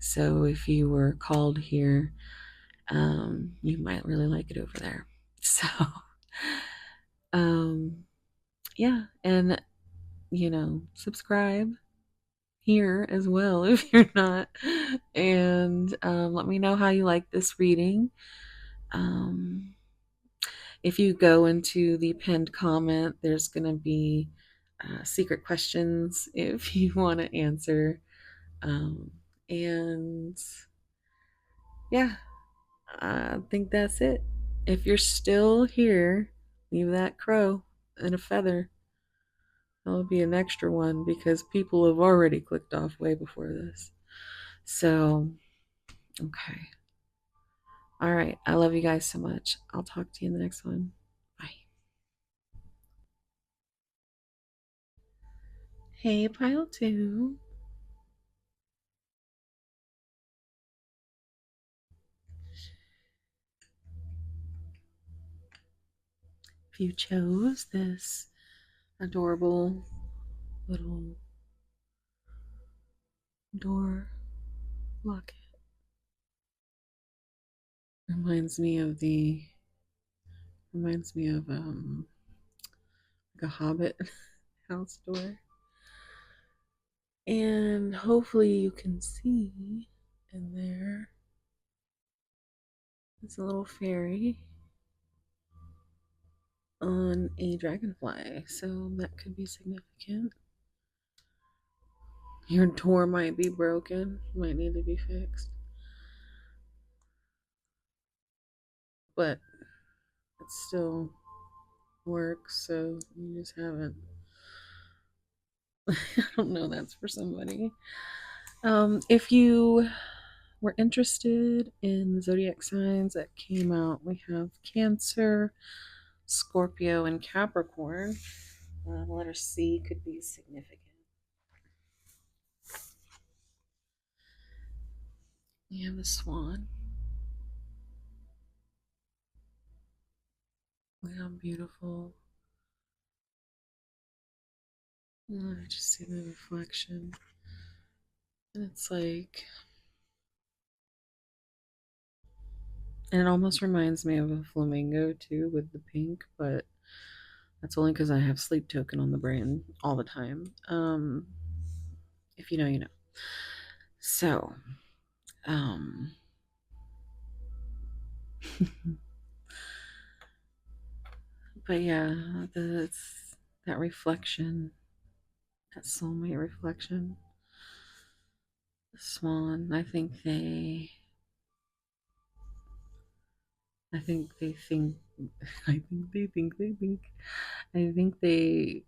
So if you were called here, you might really like it over there. So, um, yeah, and subscribe here as well if you're not, and let me know how you like this reading. Um, if you go into the pinned comment, there's gonna be secret questions if you want to answer, and yeah, I think that's it. If you're still here, leave that crow and a feather. That'll be an extra one because people have already clicked off way before this. So, okay. All right. I love you guys so much. I'll talk to you in the next one. Bye. Hey, Pile 2. If you chose this adorable little door locket, reminds me of like a hobbit house door. And hopefully you can see in there is a little fairy on a dragonfly. So that could be significant. Your door might be broken, might need to be fixed. But it still works, so you just haven't. I don't know, that's for somebody. If you were interested in the zodiac signs that came out, we have Cancer, Scorpio, and Capricorn. The letter C could be significant. You have the Swan. Look how beautiful. Oh, I just see the reflection. And it's like, and it almost reminds me of a flamingo too with the pink, but that's only because I have sleep token on the brain all the time. If you know, you know. So, um, but yeah, that reflection, that soulmate reflection, the Swan. I think I think they think, I think they think, they think, I think they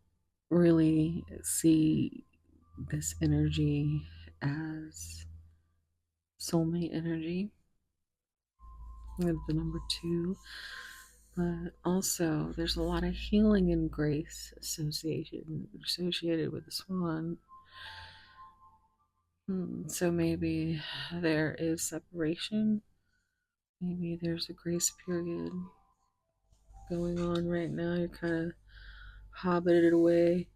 really see this energy as soulmate energy with the number two. But also, there's a lot of healing and grace associated with the swan. So maybe there is separation. Maybe there's a grace period going on right now. You're kind of hobbited away.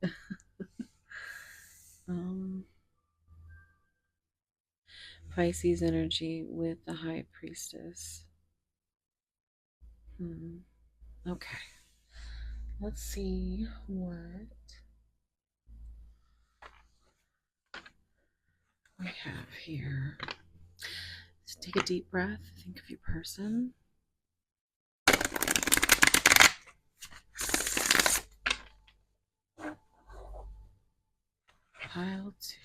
um, Pisces energy with the high priestess. Okay, let's see what we have here. Just take a deep breath. Think of your person. Pile two.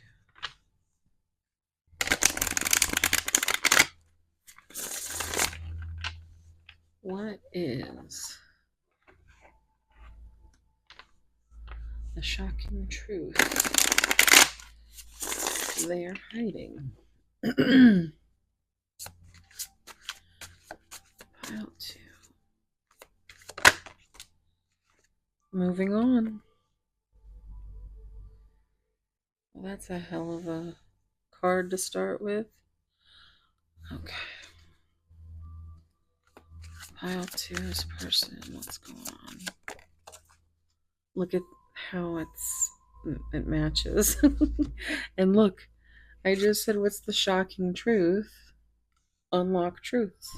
What is the shocking truth they are hiding? Pile two. Moving on. Well, that's a hell of a card to start with. Okay. Pile two is person. What's going on? Look at how it matches. And look, I just said, what's the shocking truth? Unlock truths.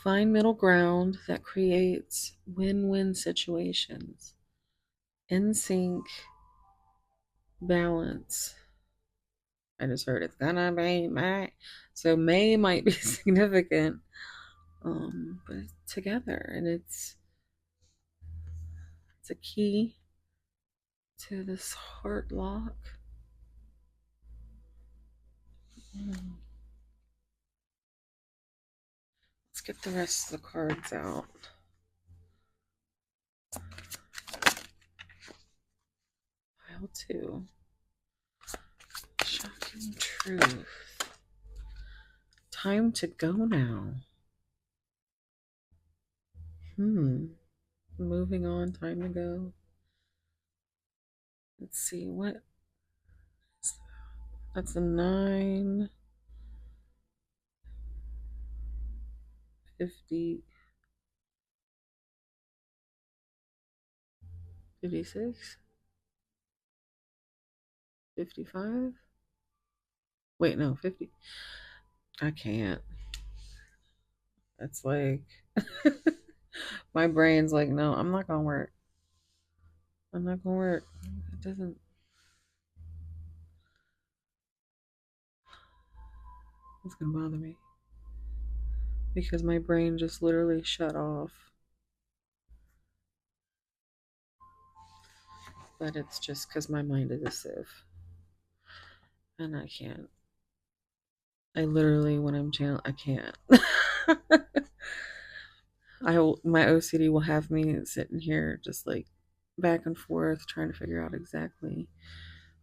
Find middle ground that creates win-win situations. In sync, balance. I just heard it's gonna be May. So May might be significant. But it's together, and it's a key to this heart lock. Let's get the rest of the cards out. Pile two. Shocking truth. Time to go now. Moving on, time to go. Let's see, what? That's a 9. 50. 56. 55. Wait, no, 50. I can't. That's like, my brain's like, no, I'm not gonna work. I'm not gonna work. It doesn't. It's gonna bother me. Because my brain just literally shut off. But it's just because my mind is a sieve. And I can't. I literally, when I'm channeling, I can't. My OCD will have me sitting here just like back and forth trying to figure out exactly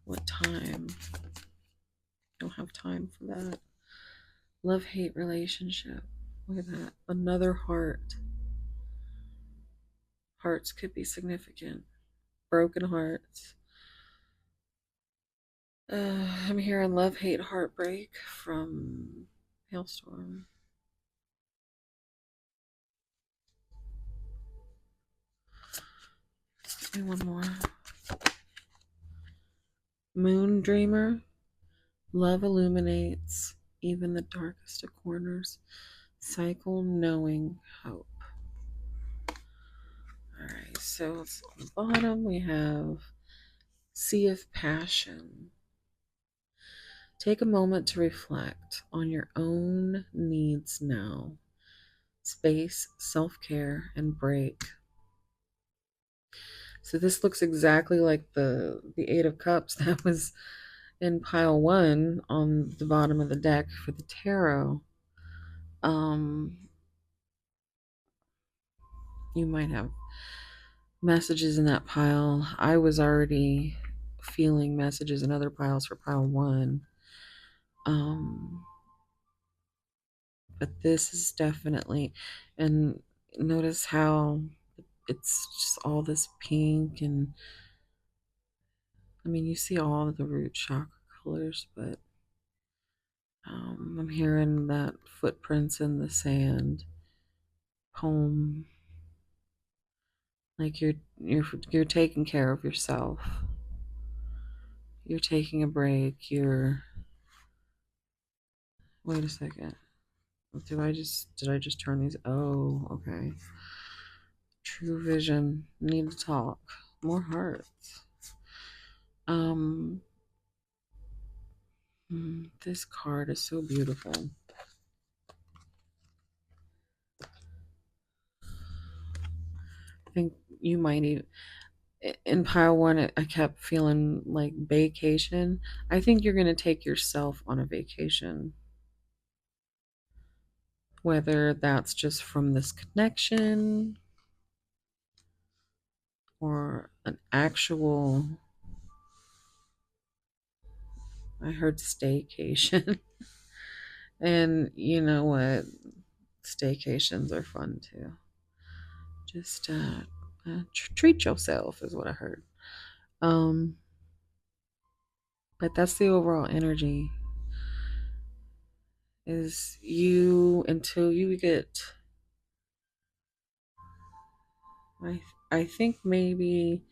what time. I don't have time for that. Love-hate relationship. Look at that. Another heart. Hearts could be significant. Broken hearts. I'm hearing love, hate, heartbreak from Hailstorm. Give me one more. Moon Dreamer. Love illuminates even the darkest of corners. Cycle knowing hope. Alright, so on the bottom we have Sea of Passion. Take a moment to reflect on your own needs now. Space, self-care, and break. So this looks exactly like the Eight of Cups that was in pile 1 on the bottom of the deck for the tarot. You might have messages in that pile. I was already feeling messages in other piles for pile one. Um, but this is definitely, and notice how it's just all this pink, and I mean, you see all of the root chakra colors, but I'm hearing that footprints in the sand poem, like you're taking care of yourself. You're taking a break. You're Wait a second. Did I just turn these? Oh, okay. True vision. Need to talk. More hearts. Um, this card is so beautiful. I think you might even in pile one. I kept feeling like vacation. I think you're gonna take yourself on a vacation, whether that's just from this connection or an actual. I heard staycation. And you know what? Staycations are fun too. Just treat yourself is what I heard. Um, but that's the overall energy. Is you until you get. I I think maybe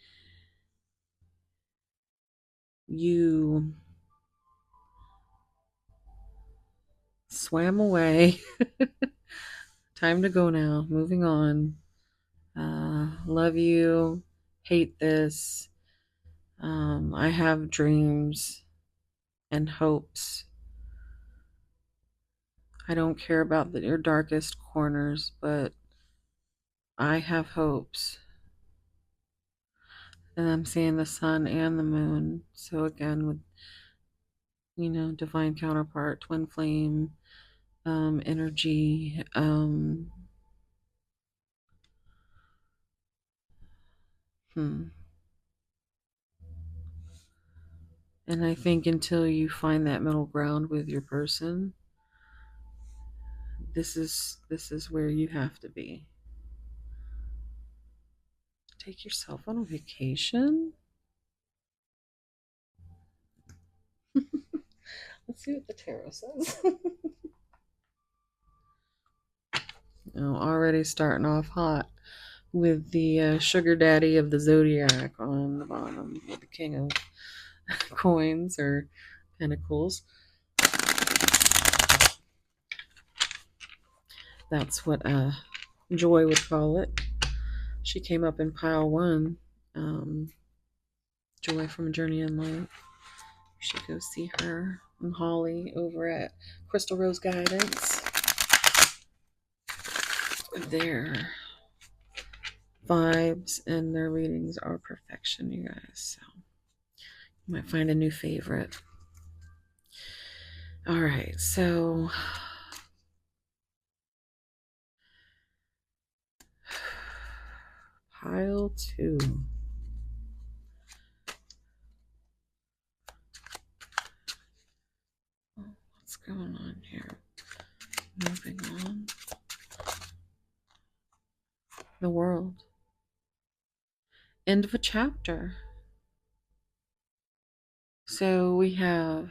you swam away. Time to go now. Moving on. Love you. Hate this. I have dreams and hopes. I don't care about your darkest corners, but I have hopes. And I'm seeing the sun and the moon. So again, with divine counterpart, twin flame, energy. Hmm. And I think until you find that middle ground with your person, this is where you have to be. Take yourself on a vacation. Let's see what the tarot says. Already starting off hot with the sugar daddy of the zodiac on the bottom, with the king of coins or pentacles. That's what Joy would call it. She came up in pile one. Um, Joy from Journey in Light. You should go see her and Holly over at Crystal Rose Guidance. Their vibes and their readings are perfection, you guys. So you might find a new favorite. All right, so pile two. What's going on here? Moving on. The world. End of a chapter. So we have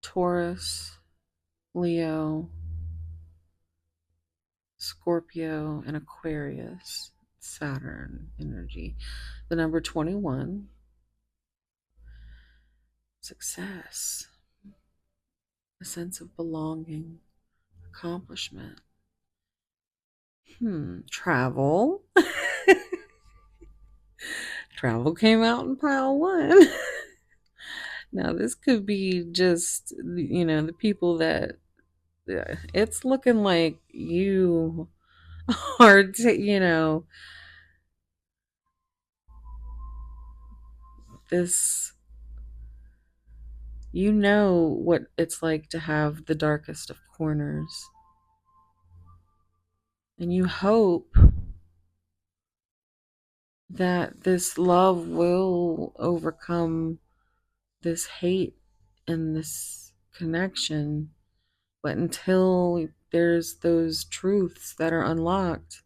Taurus, Leo, Scorpio, and Aquarius. Saturn energy. The number 21. Success. A sense of belonging. Accomplishment. Travel. Travel came out in pile one. Now, this could be just, the people that it's looking like you are, this, what it's like to have the darkest of corners. And you hope that this love will overcome this hate and this connection. But until there's those truths that are unlocked,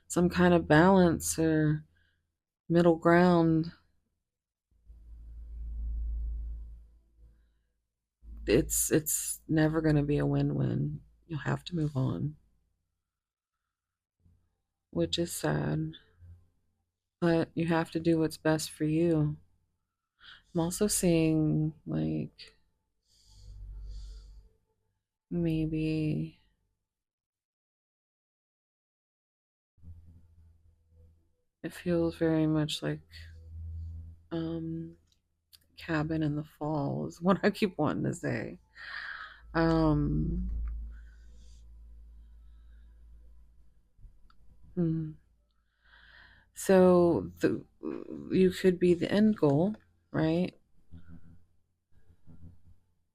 some kind of balance or middle ground, it's never going to be a win-win. You'll have to move on, which is sad, but you have to do what's best for you. I'm also seeing like maybe it feels very much like um cabin in the fall is what I keep wanting to say. Um hmm. So you could be the end goal, right?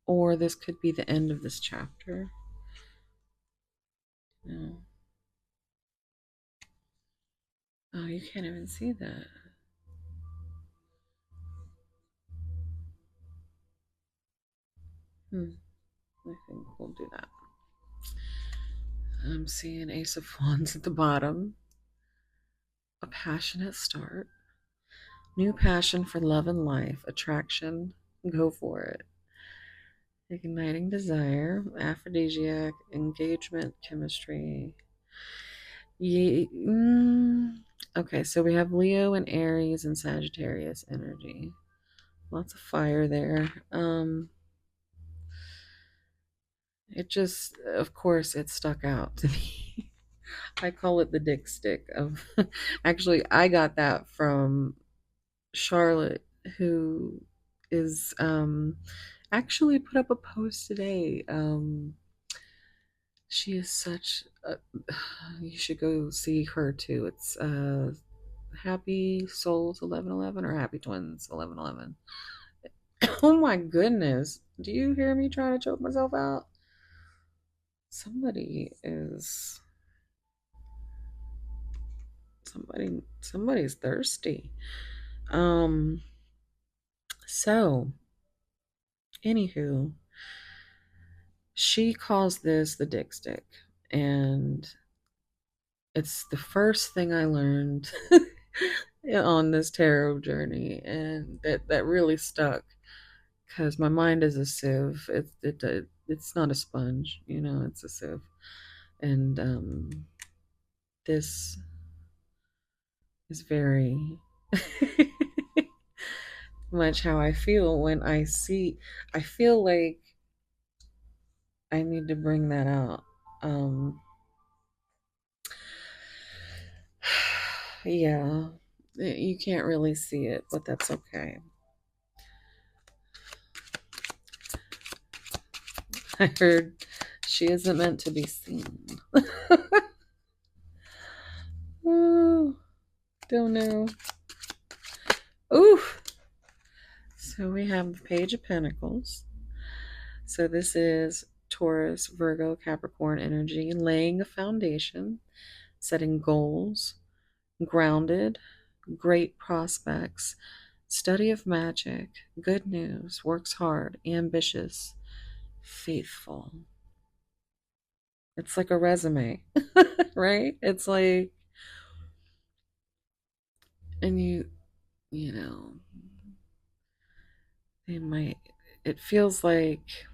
Or this could be the end of this chapter. Yeah. Oh, you can't even see that. Hmm. I think we'll do that. I'm seeing Ace of Wands at the bottom. A passionate start. New passion for love and life. Attraction. Go for it. Igniting desire. Aphrodisiac. Engagement. Chemistry. Ye- mm, okay, so we have Leo and Aries and Sagittarius energy. Lots of fire there. It just, of course, it stuck out to me. I call it the dick stick of. Actually, I got that from Charlotte, who is actually put up a post today. She is such a, you should go see her too. It's Happy Souls 1111 or Happy Twins 1111. Oh my goodness. Do you hear me trying to choke myself out? Somebody is somebody's thirsty. Um so anywho, she calls this the dick stick, and it's the first thing I learned on this tarot journey, and that really stuck because my mind is a sieve. It's not a sponge, it's a sieve, and this is very much how I feel when I see. I feel like I need to bring that out. Um, yeah, you can't really see it, but that's okay. I heard she isn't meant to be seen. Oh, don't know. Ooh. So we have the Page of Pentacles. So this is Taurus, Virgo, Capricorn energy, laying a foundation, setting goals, grounded, great prospects, study of magic, good news, works hard, ambitious, faithful. It's like a resume, right? It's like, and you know, they might, it feels like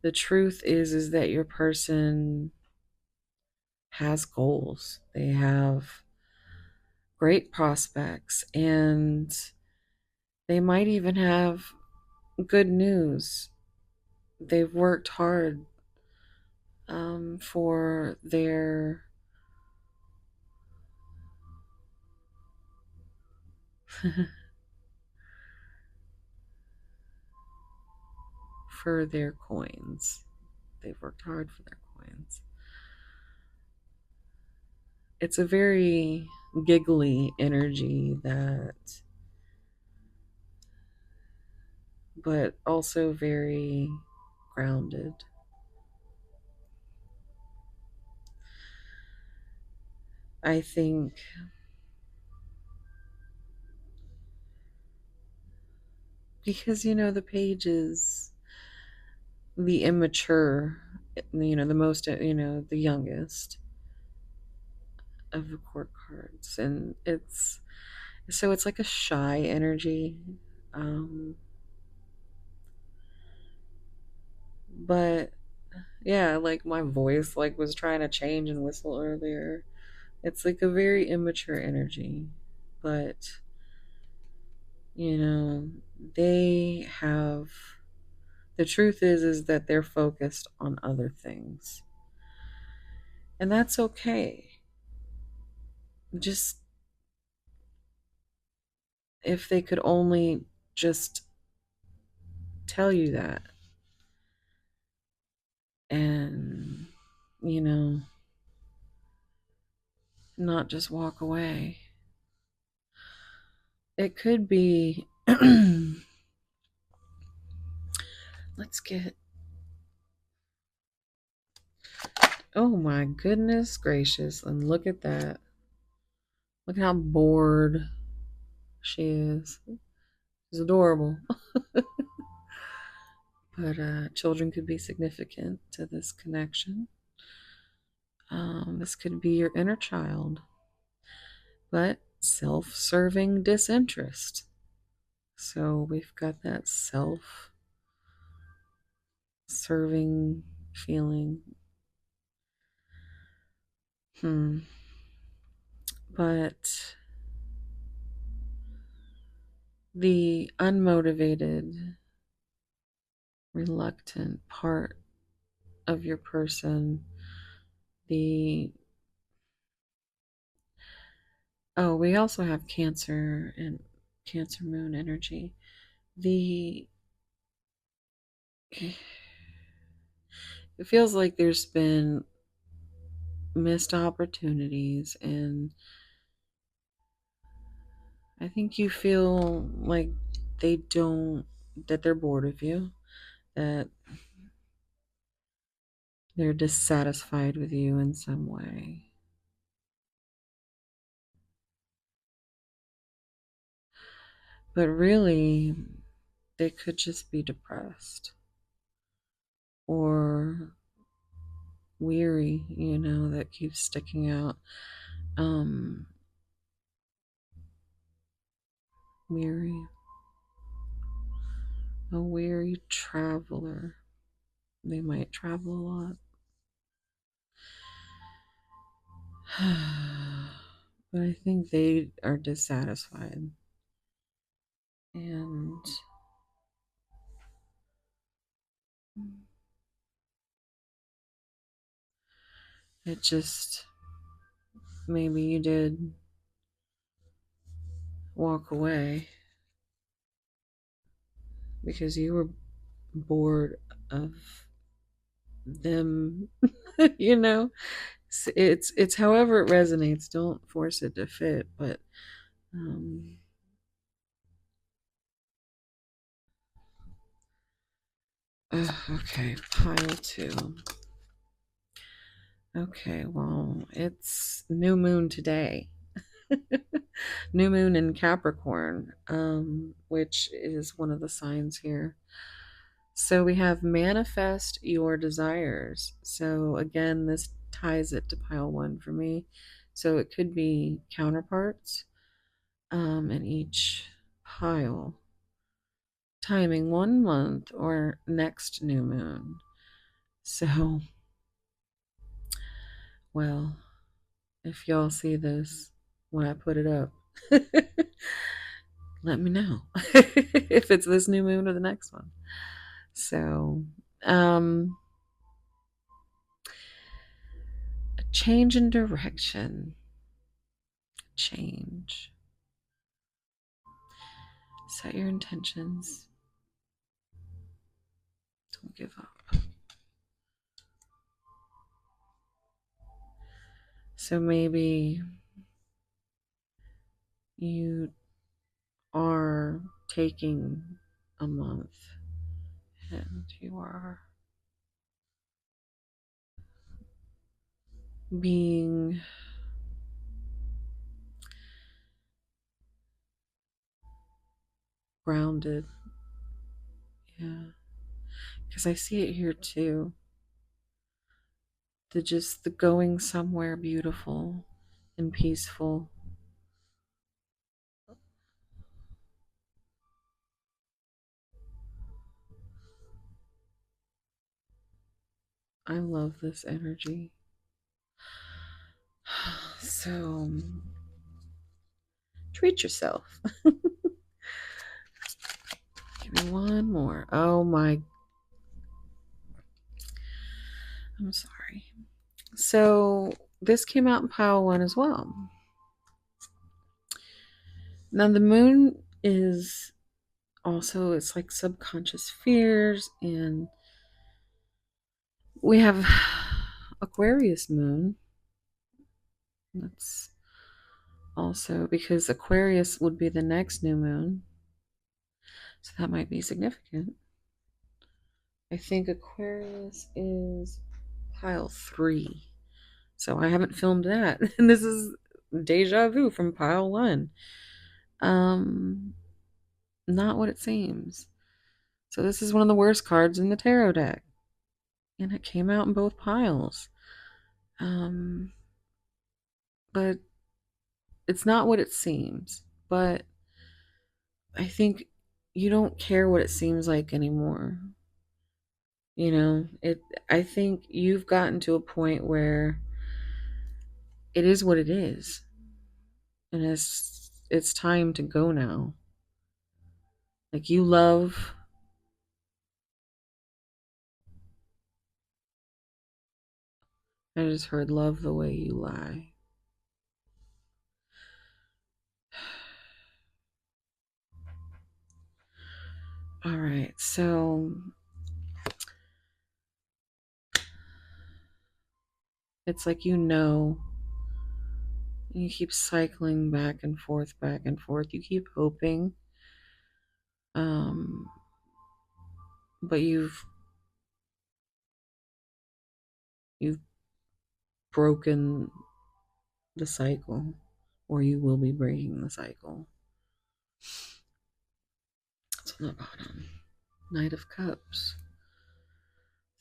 the truth is that your person has goals. They have great prospects, and they might even have good news. They've worked hard for for their coins. They've worked hard for their coins. It's a very giggly energy but also very grounded. I think because, the page is the immature, the most, the youngest of the court cards. And it's like a shy energy. Um, but yeah, like my voice like was trying to change and whistle earlier. It's like a very immature energy. But, you know, they have the truth is that they're focused on other things. And that's okay. Just if they could only just tell you that and, you know, not just walk away. It could be, let's get, oh my goodness gracious, and look at that. Look how bored she is. She's adorable. But children could be significant to this connection. This could be your inner child, but self serving disinterest. So we've got that self serving feeling. Hmm. But the unmotivated, reluctant part of your person, the oh, we also have Cancer and Cancer moon energy. The it feels like there's been missed opportunities, and I think you feel like they don't that they're bored of you, that they're dissatisfied with you in some way. But really, they could just be depressed or weary, that keeps sticking out. Um, weary, a weary traveler. They might travel a lot. But I think they are dissatisfied. And it just, maybe you did walk away because you were bored of them, you know? It's however it resonates. Don't force it to fit, but um okay, pile two. Okay, well, it's new moon today. New moon in Capricorn, which is one of the signs here. So we have manifest your desires. So again, this ties it to pile one for me. So it could be counterparts in each pile. Timing 1 month or next new moon. So, well, if y'all see this when I put it up, let me know if it's this new moon or the next one. So, um, a change in direction. Change. Set your intentions. Don't give up. So maybe you are taking a month and you are being grounded. Yeah. Because I see it here too. The going somewhere beautiful and peaceful. I love this energy. So treat yourself. Give me one more. Oh my, I'm sorry. So this came out in pile one as well. Now the moon is also, it's like subconscious fears, and we have Aquarius moon. That's also because Aquarius would be the next new moon. So that might be significant. I think Aquarius is pile three. So I haven't filmed that. And this is deja vu from pile one. Um, Not what it seems. So this is one of the worst cards in the tarot deck. And it came out in both piles. Um, but it's not what it seems. But I think you don't care what it seems like anymore. You know, I think you've gotten to a point where it is what it is. And it's time to go now. Like you love, I just heard love the way you lie. All right, so it's like you keep cycling back and forth, back and forth. You keep hoping, um, but you've broken the cycle, or you will be breaking the cycle. That's on the bottom. Knight of Cups.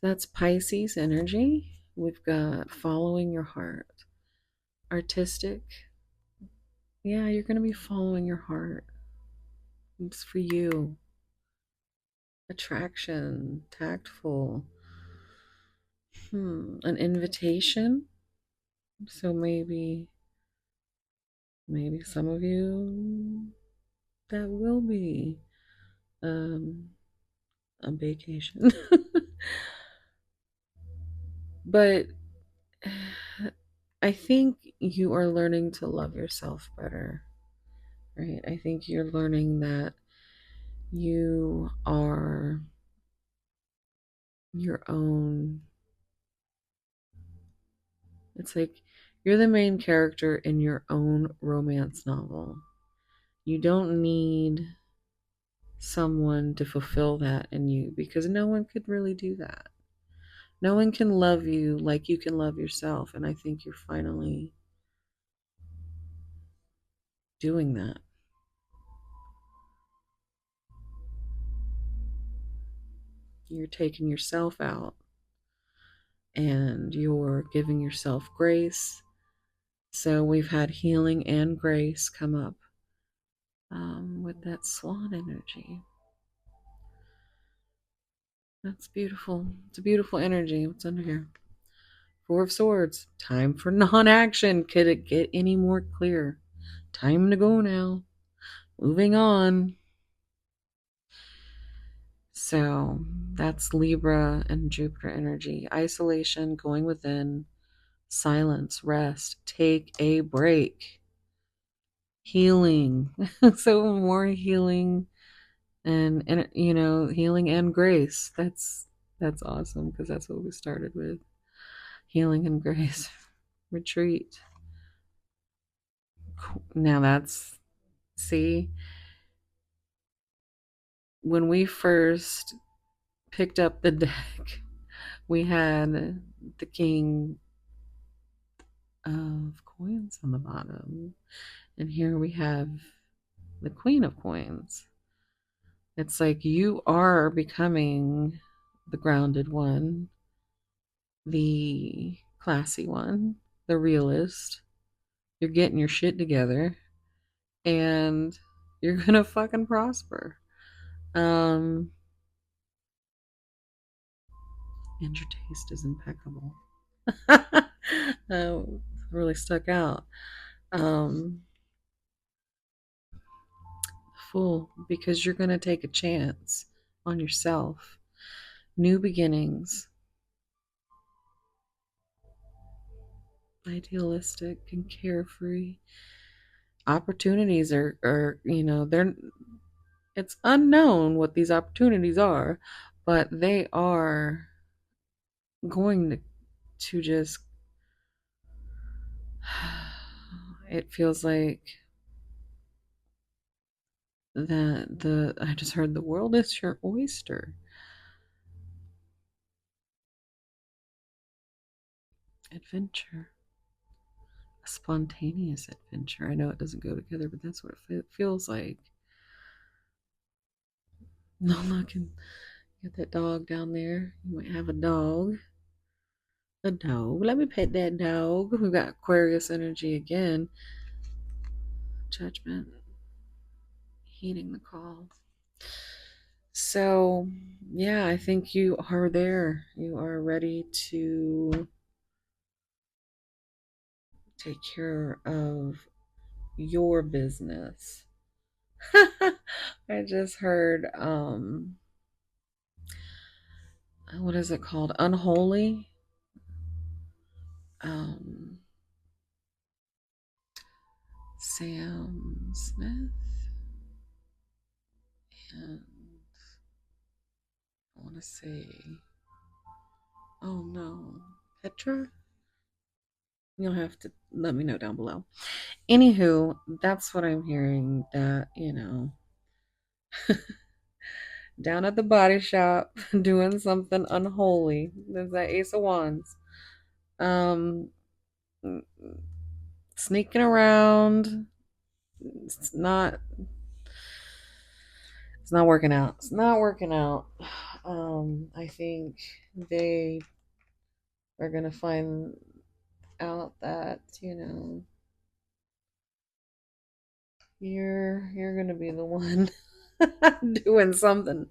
That's Pisces energy. We've got following your heart. Artistic. Yeah, you're going to be following your heart. It's for you. Attraction, tactful. An invitation. So maybe some of you that will be um, a vacation. But I think you are learning to love yourself better, right? I think you're learning that you are your own. It's like you're the main character in your own romance novel. You don't need someone to fulfill that in you because no one could really do that. No one can love you like you can love yourself. And I think you're finally doing that. You're taking yourself out and you're giving yourself grace. So we've had healing and grace come up with that swan energy. That's beautiful. It's a beautiful energy. What's under here? Four of Swords. Time for non-action. Could it get any more clear? Time to go now. Moving on. So that's Libra and Jupiter energy. Isolation, going within, silence, rest, take a break, healing. So more healing and healing and grace. That's awesome because that's what we started with. Healing and grace. Retreat. Now see, when we first picked up the deck, we had the King of Coins on the bottom. And here we have the Queen of Coins. It's like you are becoming the grounded one, the classy one, the realist. You're getting your shit together and you're gonna fucking prosper. Um, and your taste is impeccable. Really stuck out. Um, Fool, because you're gonna take a chance on yourself. New beginnings, idealistic and carefree. Opportunities are they're it's unknown what these opportunities are, but they are going to just it feels like that the I just heard the world is your oyster. Adventure. A spontaneous adventure. I know it doesn't go together, but that's what it feels like. No looking. Get that dog down there. You might have a dog. A dog. Let me pet that dog. We've got Aquarius energy again. Judgment. Heeding the call. So, yeah, I think you are there. You are ready to take care of your business. I just heard what is it called? Unholy. Um Sam Smith and I want to say, oh no, Petra? You'll have to let me know down below. Anywho, that's what I'm hearing. That, down at the body shop doing something unholy. There's that Ace of Wands. Um, Sneaking around. It's not. It's not working out. It's not working out. I think they are gonna find out that you're gonna be the one doing something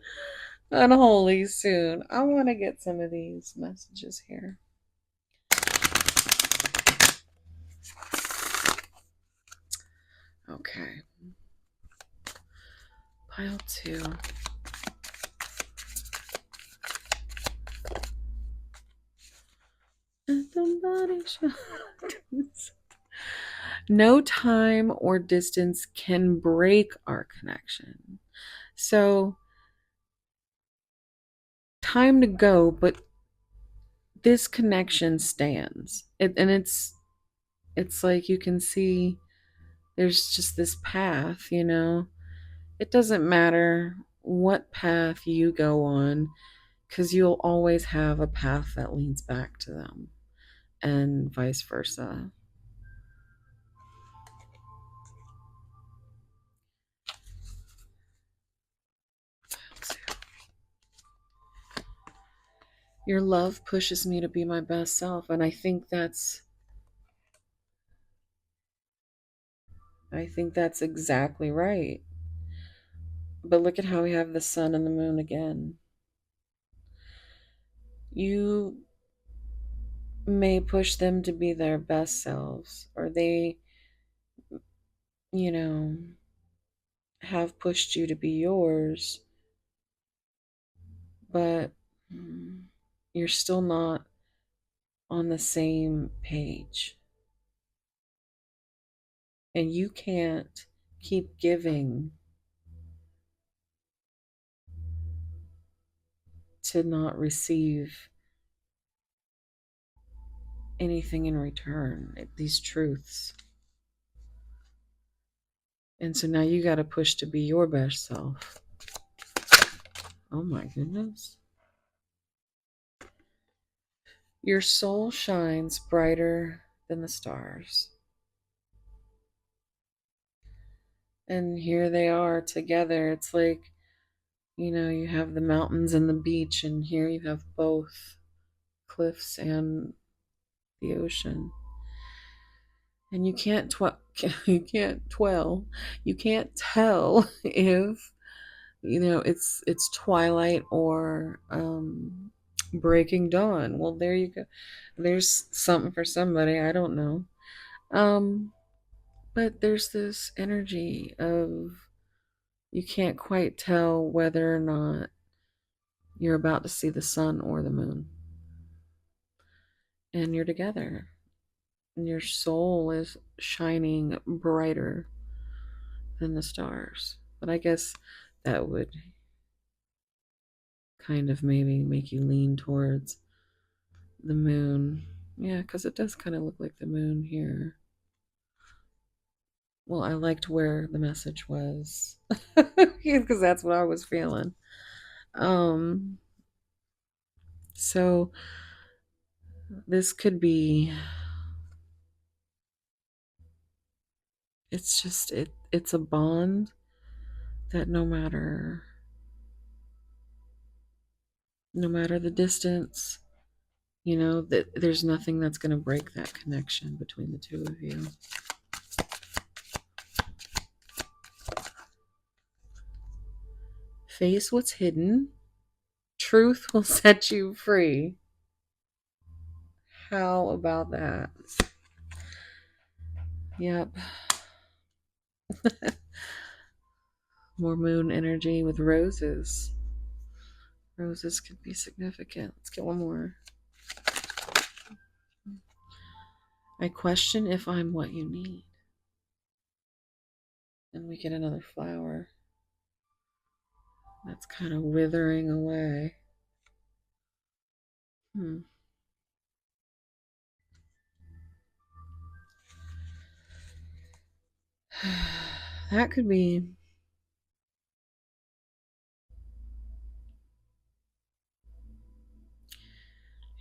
unholy soon. I want to get some of these messages here. Okay. Pile 2. At the body shop. No time or distance can break our connection. So, time to go, but this connection stands. It's like you can see there's just this path. It doesn't matter what path you go on because you'll always have a path that leads back to them and vice versa. Your love pushes me to be my best self, and I think that's exactly right. But look at how we have the sun and the moon again. You may push them to be their best selves, or they, you know, have pushed you to be yours, but you're still not on the same page. And you can't keep giving to not receive anything in return, these truths. And so now you got to push to be your best self. Oh my goodness. Your soul shines brighter than the stars. And here they are together. It's like You know, you have the mountains and the beach, and here you have both cliffs and the ocean. And you can't you can't you can't tell if it's twilight or breaking dawn. Well, there you go. There's something for somebody. I don't know. Um, but there's this energy of you can't quite tell whether or not you're about to see the sun or the moon, and you're together, and your soul is shining brighter than the stars. But I guess that would kind of maybe make you lean towards the moon. Yeah, because it does kind of look like the moon here. Well, I liked where the message was because that's what I was feeling. Um, so this could be. It's just it's a bond that no matter the distance, that there's nothing that's going to break that connection between the two of you. Face what's hidden. Truth will set you free. How about that? Yep. More moon energy with roses. Roses could be significant. Let's get one more. I question if I'm what you need. And we get another flower that's kind of withering away. That could be.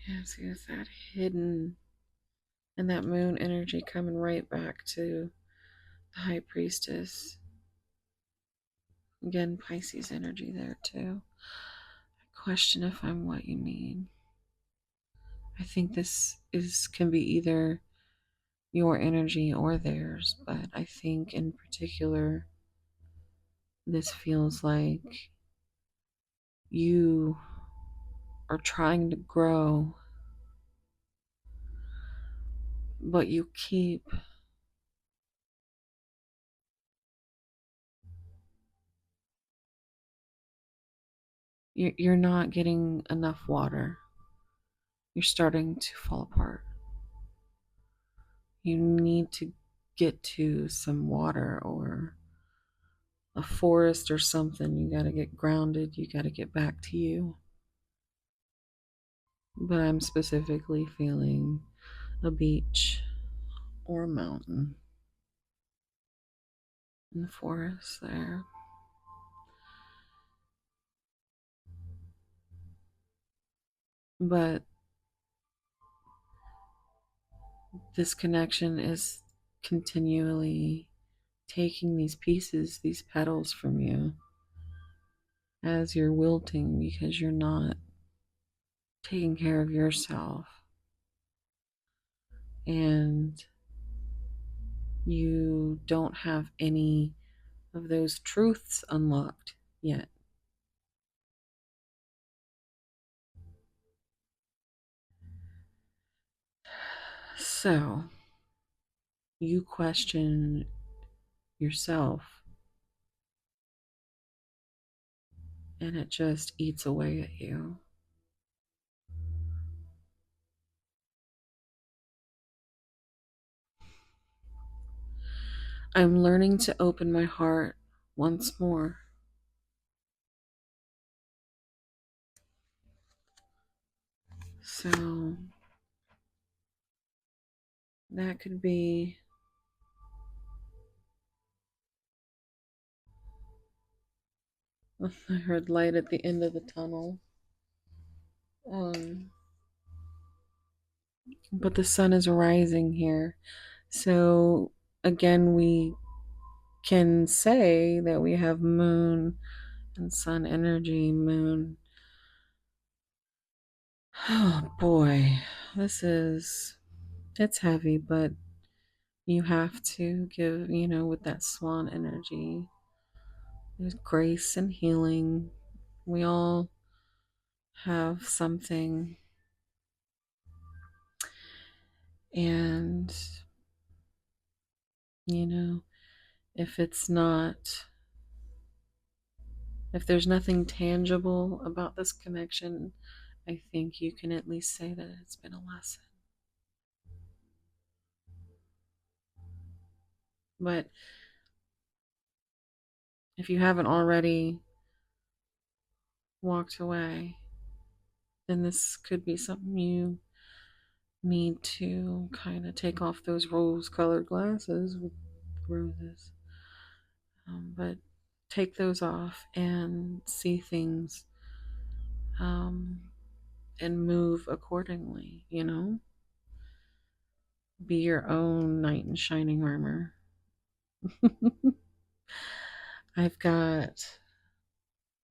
Yeah, see, it's that hidden and that moon energy coming right back to the high priestess. Again, Pisces energy there too. I question if I'm what you need. I think this can be either your energy or theirs, but I think in particular this feels like you are trying to grow, but you're not getting enough water. You're starting to fall apart. You need to get to some water or a forest or something. You got to get grounded. You got to get back to you. But I'm specifically feeling a beach or a mountain in the forest there. But this connection is continually taking these pieces, these petals from you as you're wilting because you're not taking care of yourself. And you don't have any of those truths unlocked yet. So you question yourself, and it just eats away at you. I'm learning to open my heart once more. So that could be I heard light at the end of the tunnel. Um, but the sun is rising here. So again, we can say that we have moon and sun energy, moon. Oh boy, it's heavy, but you have to give, with that swan energy, there's grace and healing. We all have something, and, you know, if it's not, if there's nothing tangible about this connection, I think you can at least say that it's been a lesson. But if you haven't already walked away, then this could be something you need to kind of take off those rose colored glasses with roses. But take those off and see things, um, and move accordingly, Be your own knight in shining armor. I've got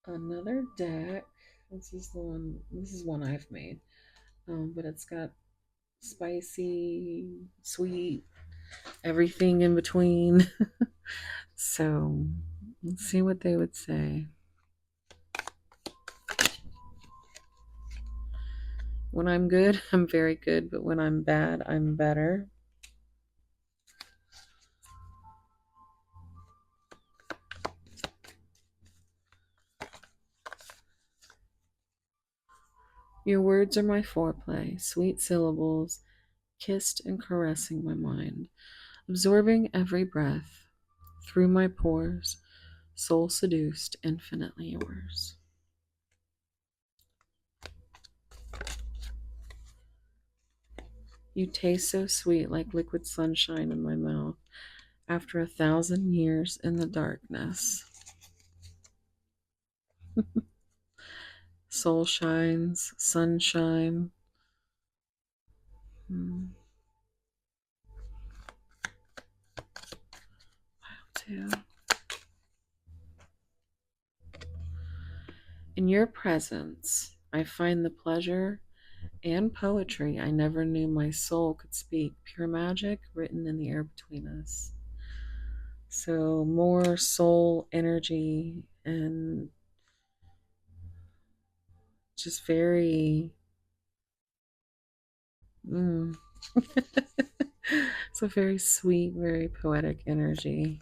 another deck. This is one I've made. But it's got spicy, sweet, everything in between. So let's see what they would say. When I'm good, I'm very good, but when I'm bad, I'm better. Your words are my foreplay, sweet syllables, kissed and caressing my mind, absorbing every breath through my pores, soul seduced, infinitely yours. You taste so sweet like liquid sunshine in my mouth after 1,000 years in the darkness. Soul shines, sunshine. Wow, too. In your presence, I find the pleasure and poetry I never knew my soul could speak. Pure magic written in the air between us. So, more soul energy and just very. Mm. It's a very sweet, very poetic energy.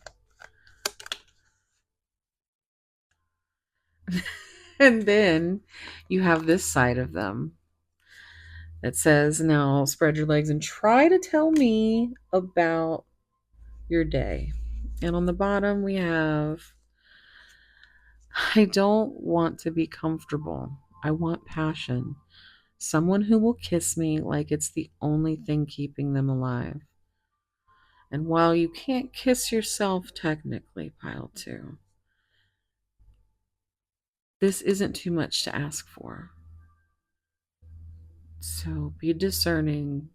And then you have this side of them that says, now spread your legs and try to tell me about your day. And on the bottom, we have, I don't want to be comfortable. I want passion. Someone who will kiss me like it's the only thing keeping them alive. And while you can't kiss yourself technically, pile two, this isn't too much to ask for. So be discerning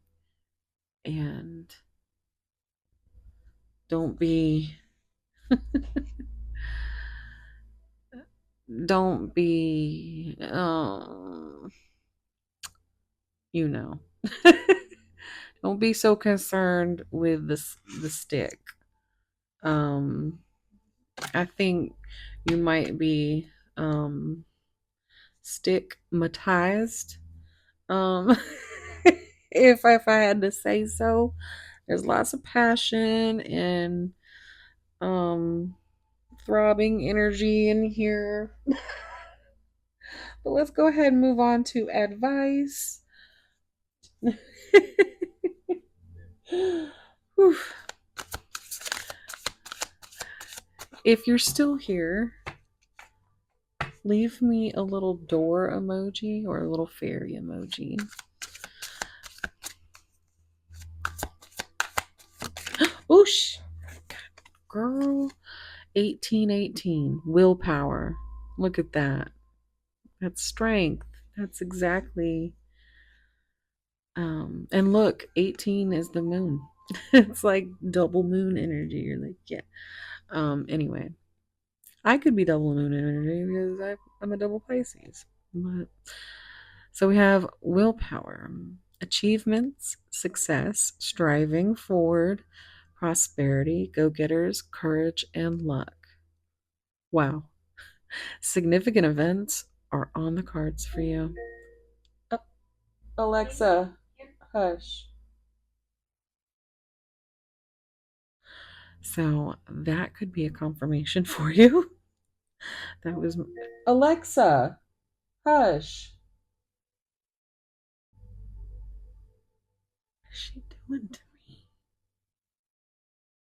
and don't be don't be you know don't be so concerned with the stick. I think you might be stigmatized, um if I had to say so. There's lots of passion and um throbbing energy in here. But let's go ahead and move on to advice. If you're still here, leave me a little door emoji or a little fairy emoji. Oosh! Girl, 1818. Willpower. Look at that. That's strength. That's exactly. And look, 18 is the moon. It's like double moon energy. You're like, yeah. Anyway, I could be double moon energy because I'm a double Pisces. But so we have willpower, achievements, success, striving forward, prosperity, go-getters, courage, and luck. Wow. Significant events are on the cards for you. Oh, Alexa, hush. So that could be a confirmation for you. That was Alexa, hush. What is she doing to me?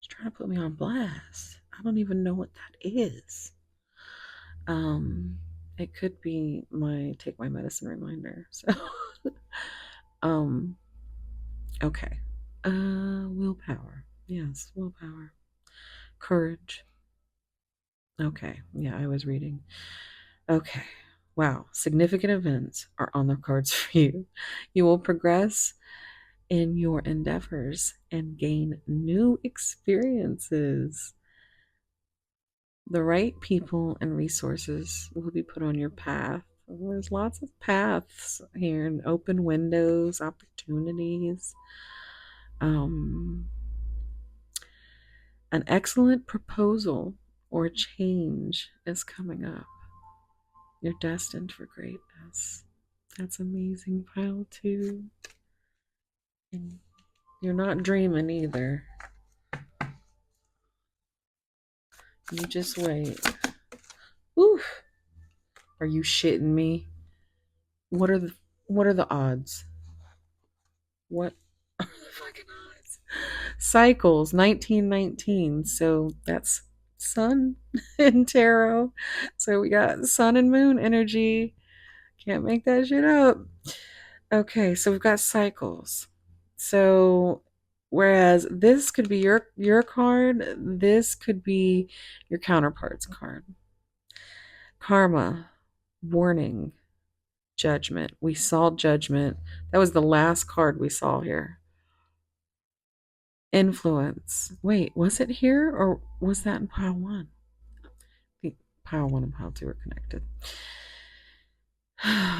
She's trying to put me on blast. I don't even know what that is. Um, it could be my take my medicine reminder. So, um, okay. Willpower. Yes, willpower. Courage. Okay. Yeah, I was reading. Okay. Wow. Significant events are on the cards for you. You will progress in your endeavors and gain new experiences. The right people and resources will be put on your path. There's lots of paths here and open windows, opportunities. Um, an excellent proposal or change is coming up. You're destined for greatness. That's amazing, pile two. And you're not dreaming either. You just wait. Oof. Are you shitting me? What are the odds? What are the fucking odds? Cycles 1919. So that's sun and tarot. So we got sun and moon energy. Can't make that shit up. Okay, so we've got cycles. So whereas this could be your card, this could be your counterpart's card. Karma, warning, judgment. We saw judgment. That was the last card we saw here. Influence. Wait, was it here or was that in pile one? The pile one and pile two are connected.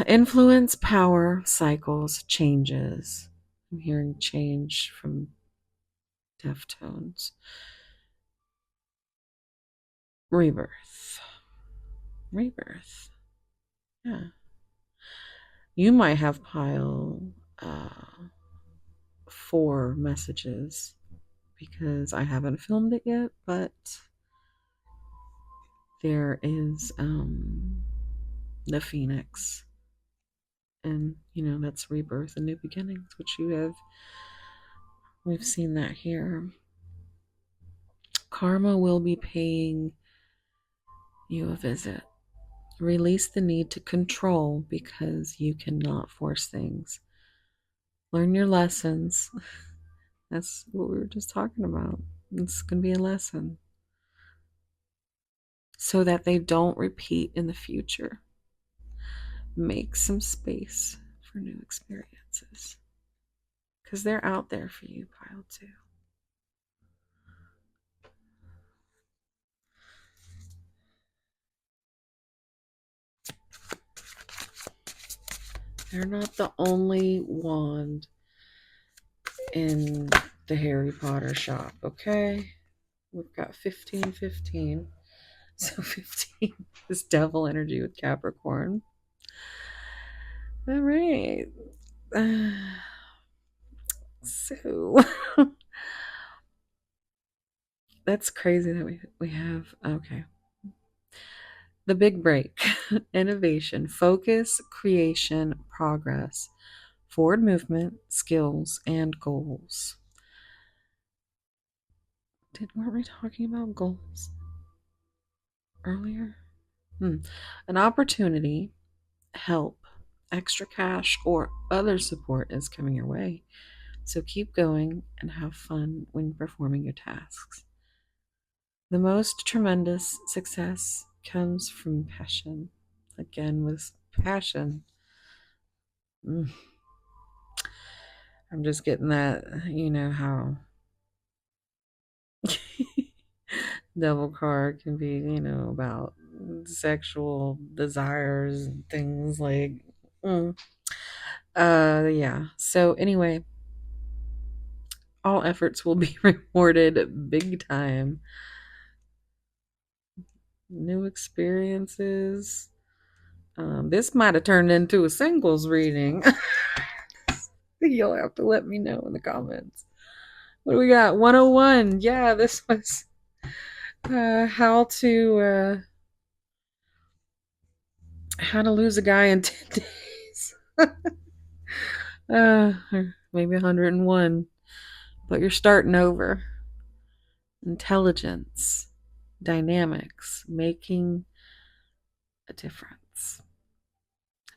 Influence, power, cycles, changes. I'm hearing change from Deftones. Rebirth. Rebirth. Yeah. You might have pile four messages because I haven't filmed it yet, but there is the Phoenix. And that's rebirth and new beginnings, which we've seen that here. Karma will be paying you a visit. Release the need to control because you cannot force things. Learn your lessons. That's what we were just talking about. It's going to be a lesson so that they don't repeat in the future. Make some space for new experiences because they're out there for you, pile two. They're not the only wand in the Harry Potter shop, okay? We've got 15. So 15 is devil energy with Capricorn. All right. So that's crazy that we have okay. The big break. Innovation, focus, creation, progress, forward movement, skills, and goals. Weren't we talking about goals earlier? An opportunity, help, extra cash, or other support is coming your way. So keep going and have fun when performing your tasks. The most tremendous success comes from passion. Again, with passion. I'm just getting that, how Devil card can be, about sexual desires and things like. Mm. Yeah. So anyway, all efforts will be rewarded big time. New experiences. This might have turned into a singles reading. You'll have to let me know in the comments. What do we got? 101. Yeah, this was how to lose a guy in 10 days. Or maybe 101. But you're starting over. Intelligence, dynamics, making a difference.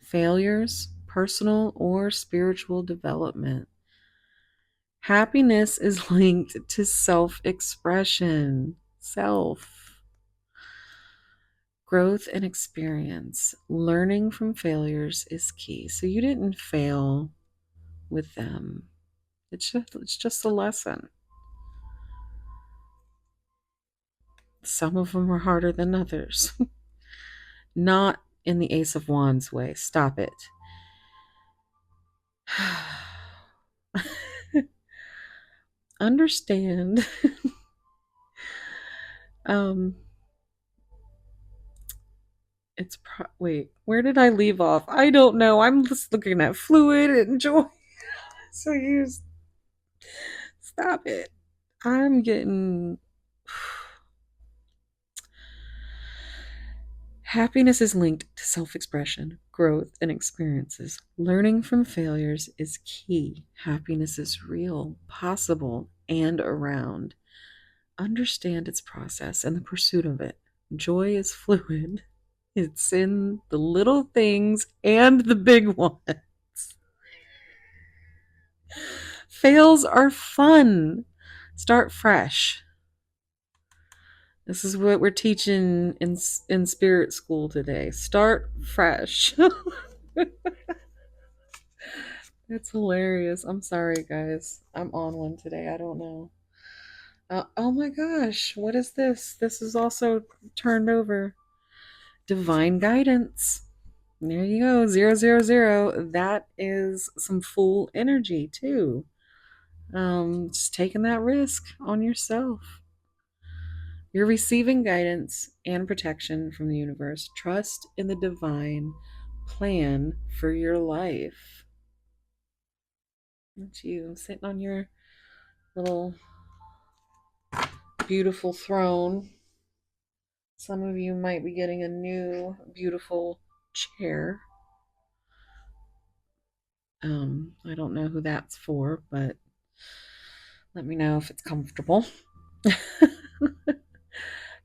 Failures, personal or spiritual development. Happiness is linked to self expression, self growth and experience. Learning from failures is key. So you didn't fail with them. It's just a lesson. Some of them are harder than others. Not in the Ace of Wands way. Stop it. Understand. um wait, where did I leave off? I don't know. I'm just looking at fluid and joy. So you stop it. I'm getting Happiness is linked to self expression, growth, and experiences. Learning from failures is key. Happiness is real, possible, and around. Understand its process and the pursuit of it. Joy is fluid, it's in the little things and the big ones. Fails are fun. Start fresh. This is what we're teaching in spirit school today. Start fresh. It's hilarious. I'm sorry, guys. I'm on one today. I don't know. Oh my gosh. What is this? This is also turned over. Divine guidance. There you go. 000. That is some fool energy, too. Just taking that risk on yourself. You're receiving guidance and protection from the universe. Trust in the divine plan for your life. That's you sitting on your little beautiful throne. Some of you might be getting a new beautiful chair. I don't know who that's for, but let me know if it's comfortable.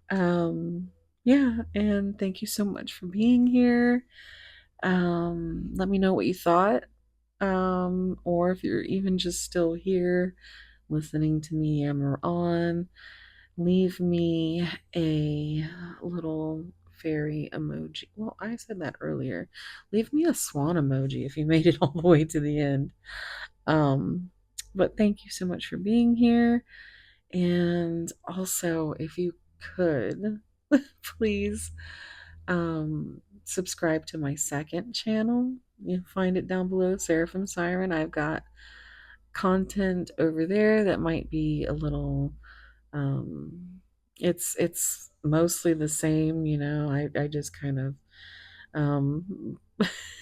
um, yeah, and thank you so much for being here. Let me know what you thought. Or if you're even just still here listening to me yammer on, leave me a little fairy emoji. Well, I said that earlier. Leave me a swan emoji if you made it all the way to the end. But thank you so much for being here. And also, if you could, please subscribe to my second channel. You'll find it down below, Seraphim Siren. I've got content over there that might be a little it's mostly the same, I just kind of um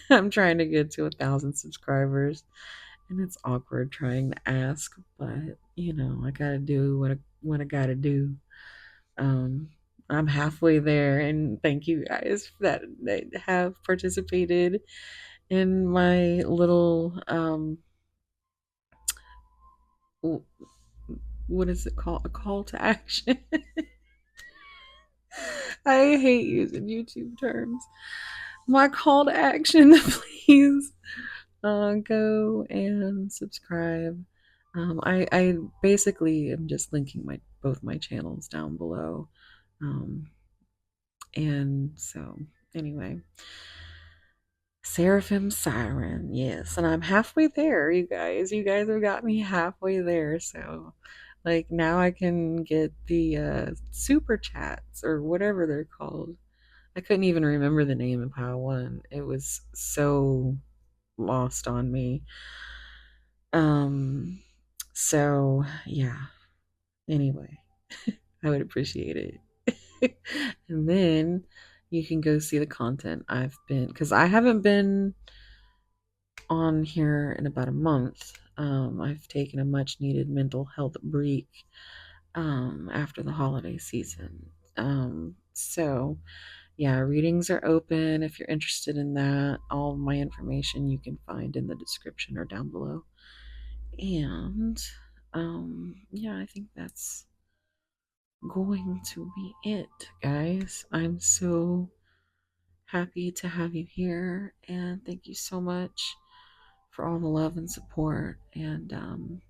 I'm trying to get to 1,000 subscribers, and it's awkward trying to ask, but I gotta do what I gotta do. um I'm halfway there, and thank you guys that have participated in my little what is it called? A call to action. I hate using YouTube terms. My call to action, please go and subscribe. I basically am just linking both my channels down below. And so anyway, Seraphim Siren, yes, and I'm halfway there, you guys. You guys have got me halfway there, so Like now I can get the super chats or whatever they're called. I couldn't even remember the name of Pile One. It was so lost on me. Um, so yeah. Anyway, I would appreciate it. And then you can go see the content I've been, because I haven't been on here in about a month. I've taken a much needed mental health break after the holiday season. So yeah, readings are open if you're interested in that. All of my information you can find in the description or down below. And yeah, I think that's going to be it, guys. I'm so happy to have you here, and thank you so much for all the love and support. And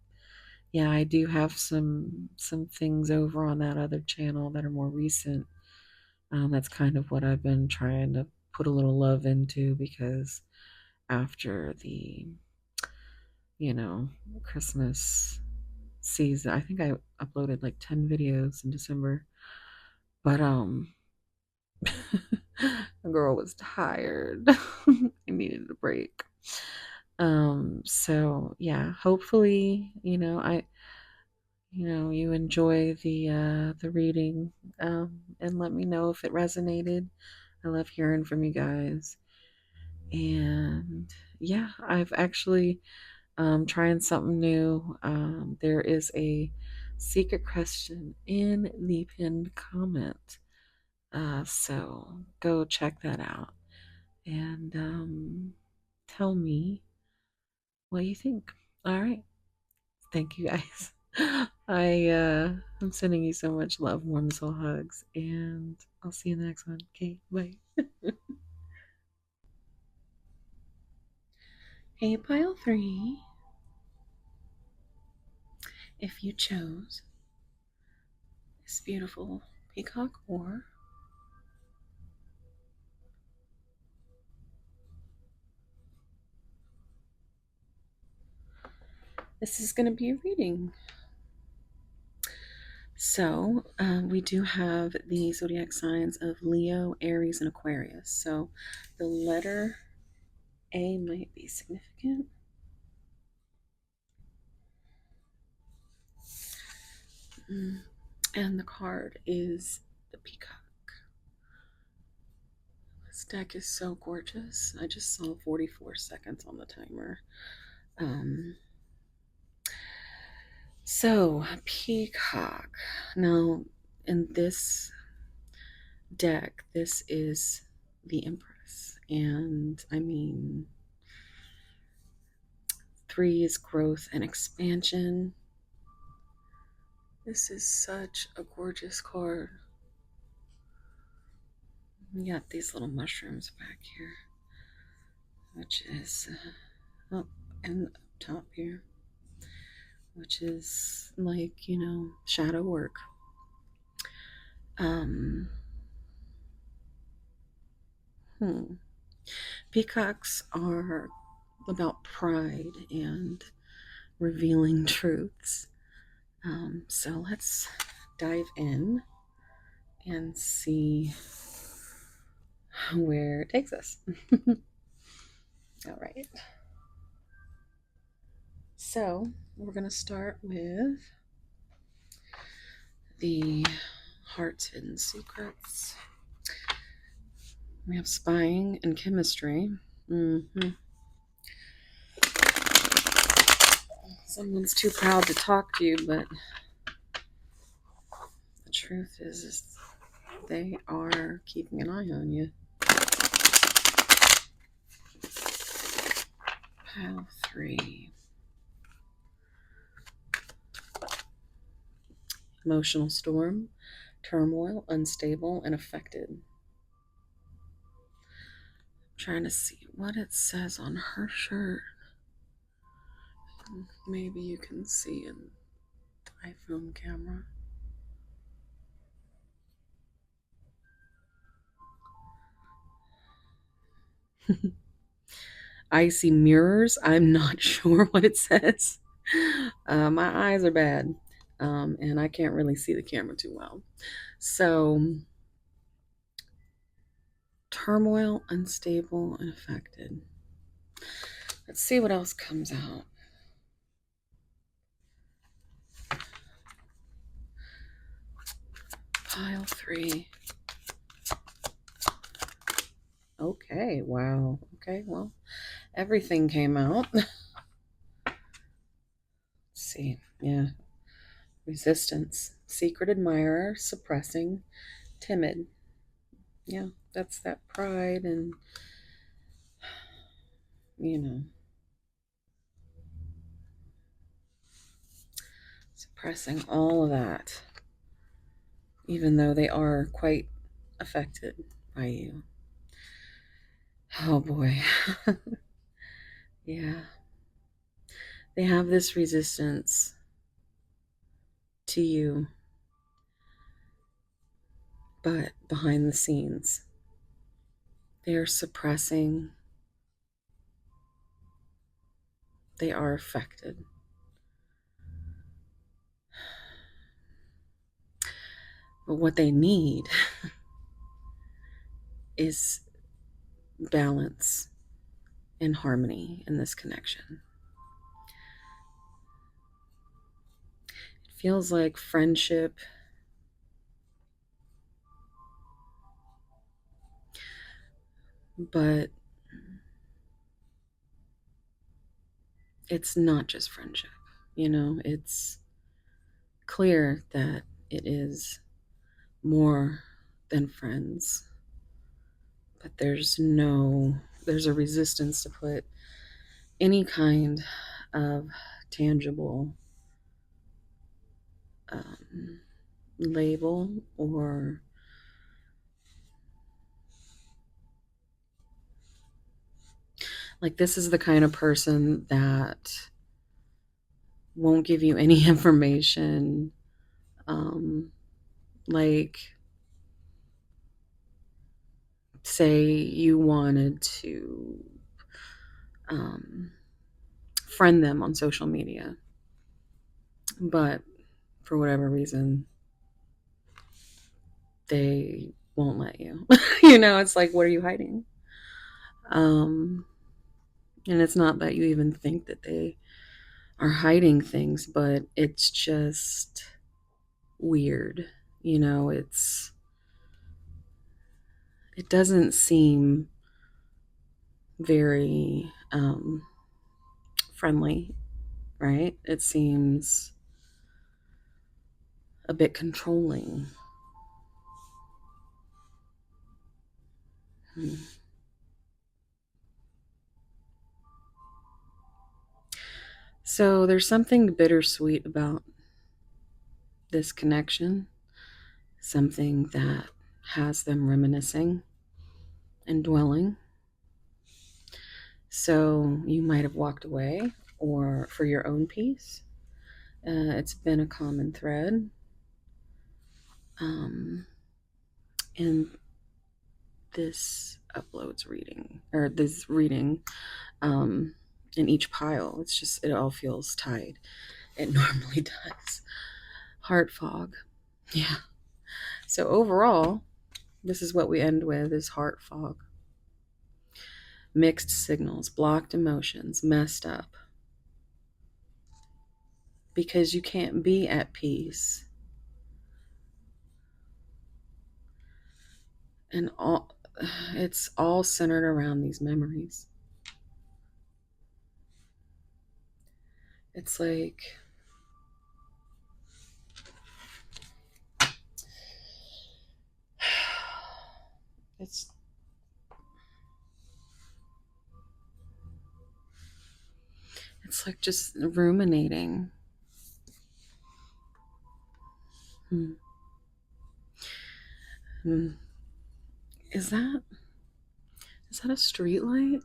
yeah, I do have some things over on that other channel that are more recent. That's kind of what I've been trying to put a little love into, because after the, Christmas season, I think I uploaded like 10 videos in December. But the girl was tired. I needed a break. So yeah, hopefully, you enjoy the reading, and let me know if it resonated. I love hearing from you guys. And yeah, I've actually trying something new. There is a secret question in the pinned comment. So go check that out and tell me what you think. All right. Thank you guys. I'm sending you so much love, warm soul hugs, and I'll see you in the next one. Okay, bye. Hey, pile three. If you chose this beautiful peacock or this is going to be a reading. So, we do have the zodiac signs of Leo, Aries, and Aquarius. So, the letter A might be significant. And the card is the Peacock. This deck is so gorgeous. I just saw 44 seconds on the timer. Um, so, Peacock. Now, in this deck, this is the Empress. And I mean, 3 is growth and expansion. This is such a gorgeous card. You got these little mushrooms back here, which is, oh, and up top here, which is like, shadow work. Um, Peacocks are about pride and revealing truths. So let's dive in and see where it takes us. All right. So we're going to start with the heart's hidden secrets. We have spying and chemistry. Someone's too proud to talk to you, but the truth is they are keeping an eye on you. Pile 3. Emotional storm, turmoil, unstable, and affected. I'm trying to see what it says on her shirt. Maybe you can see in the iPhone camera. Icy mirrors. I'm not sure what it says. My eyes are bad. And I can't really see the camera too well. So, turmoil, unstable, and affected. Let's see what else comes out. Pile 3. Okay, wow. Okay, well, everything came out. Let's see. Yeah. Resistance, secret admirer, suppressing, timid. Yeah, that's that pride and, you know, suppressing all of that, even though they are quite affected by you. Oh boy. Yeah. They have this resistance to you, but behind the scenes, they are suppressing, they are affected. But what they need is balance and harmony in this connection. It feels like friendship, but it's not just friendship. It's clear that it is more than friends, but there's a resistance to put any kind of tangible um, label, or like, this is the kind of person that won't give you any information. Like, say you wanted to um, friend them on social media, but for whatever reason, they won't let you. It's like, what are you hiding? Um, and it's not that you even think that they are hiding things, but it's just weird. It doesn't seem very friendly, right? It seems a bit controlling. Hmm. So there's something bittersweet about this connection, something that has them reminiscing and dwelling. So you might have walked away, or for your own peace. It's been a common thread. Um, in this uploads reading, or this reading, um, in each pile, it all feels tied. It normally does. Heart fog. Yeah. So overall, this is what we end with, is heart fog. Mixed signals, blocked emotions, messed up. Because you can't be at peace. And it's all centered around these memories. It's like, it's like just ruminating. Hmm. Hmm. Is that a street light?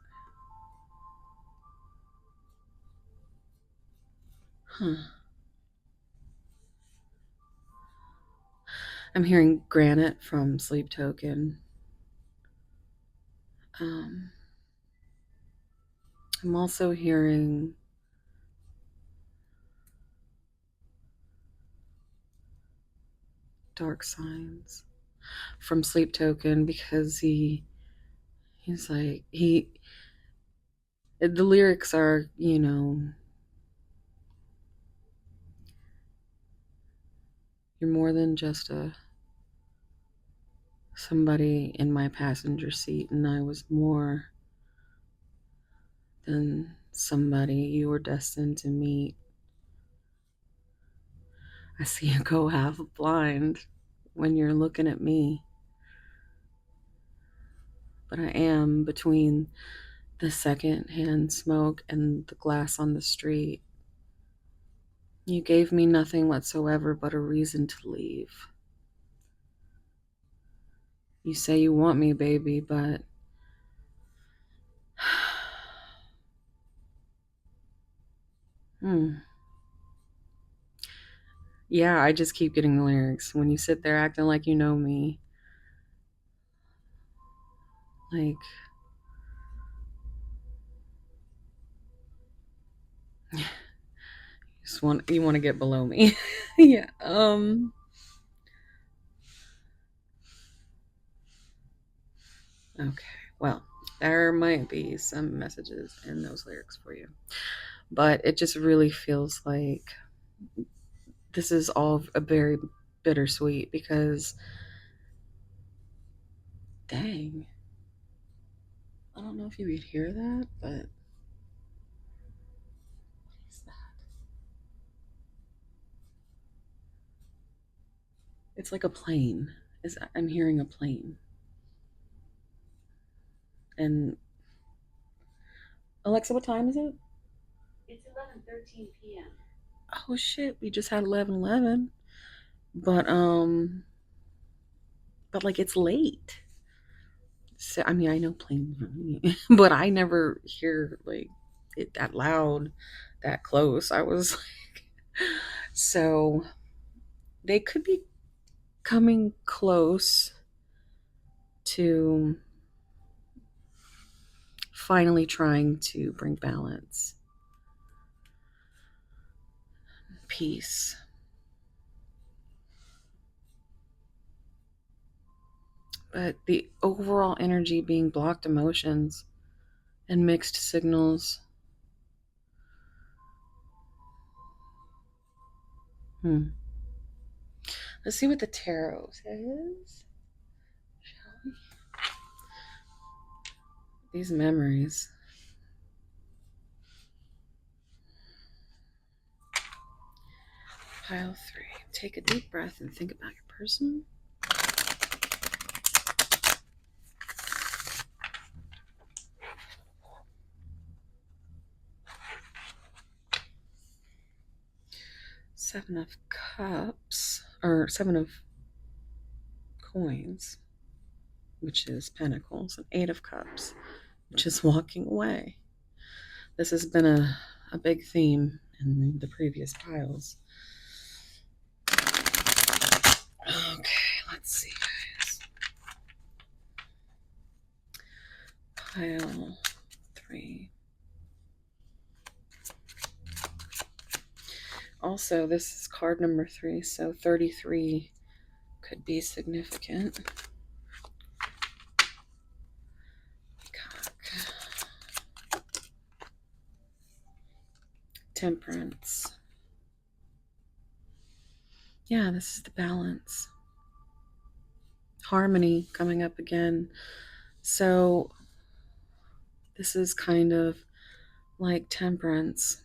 Huh. I'm hearing granite from Sleep Token. Um, I'm also hearing dark signs from Sleep Token, because he's like, the lyrics are, you're more than just somebody in my passenger seat, and I was more than somebody you were destined to meet. I see you go half blind when you're looking at me, but I am between the second-hand smoke and the glass on the street. You gave me nothing whatsoever but a reason to leave. You say you want me, baby, but yeah, I just keep getting the lyrics. When you sit there acting like you know me, like, you want to get below me. Yeah. Okay. Well, there might be some messages in those lyrics for you, but it just really feels like this is all a very bittersweet, because dang, I don't know if you could hear that, but what is that? It's like a plane. I'm hearing a plane. And Alexa, what time is it? It's 11:13 p.m. Oh shit, we just had 11:11. But like, it's late. So I mean, I know planes, but I never hear like it that loud, that close. I was like, so they could be coming close to finally trying to bring balance, peace. But the overall energy being blocked emotions and mixed signals. Let's see what the tarot says. Shall we? These memories. Pile 3. Take a deep breath and think about your person. Seven of Cups, or Seven of Coins, which is Pentacles, and Eight of Cups, which is walking away. This has been a big theme in the previous piles. Okay, let's see, guys. Pile 3. Also, this is card number 3, so 33 could be significant. Peacock. Temperance. Yeah, this is the balance. Harmony coming up again. So this is kind of like temperance.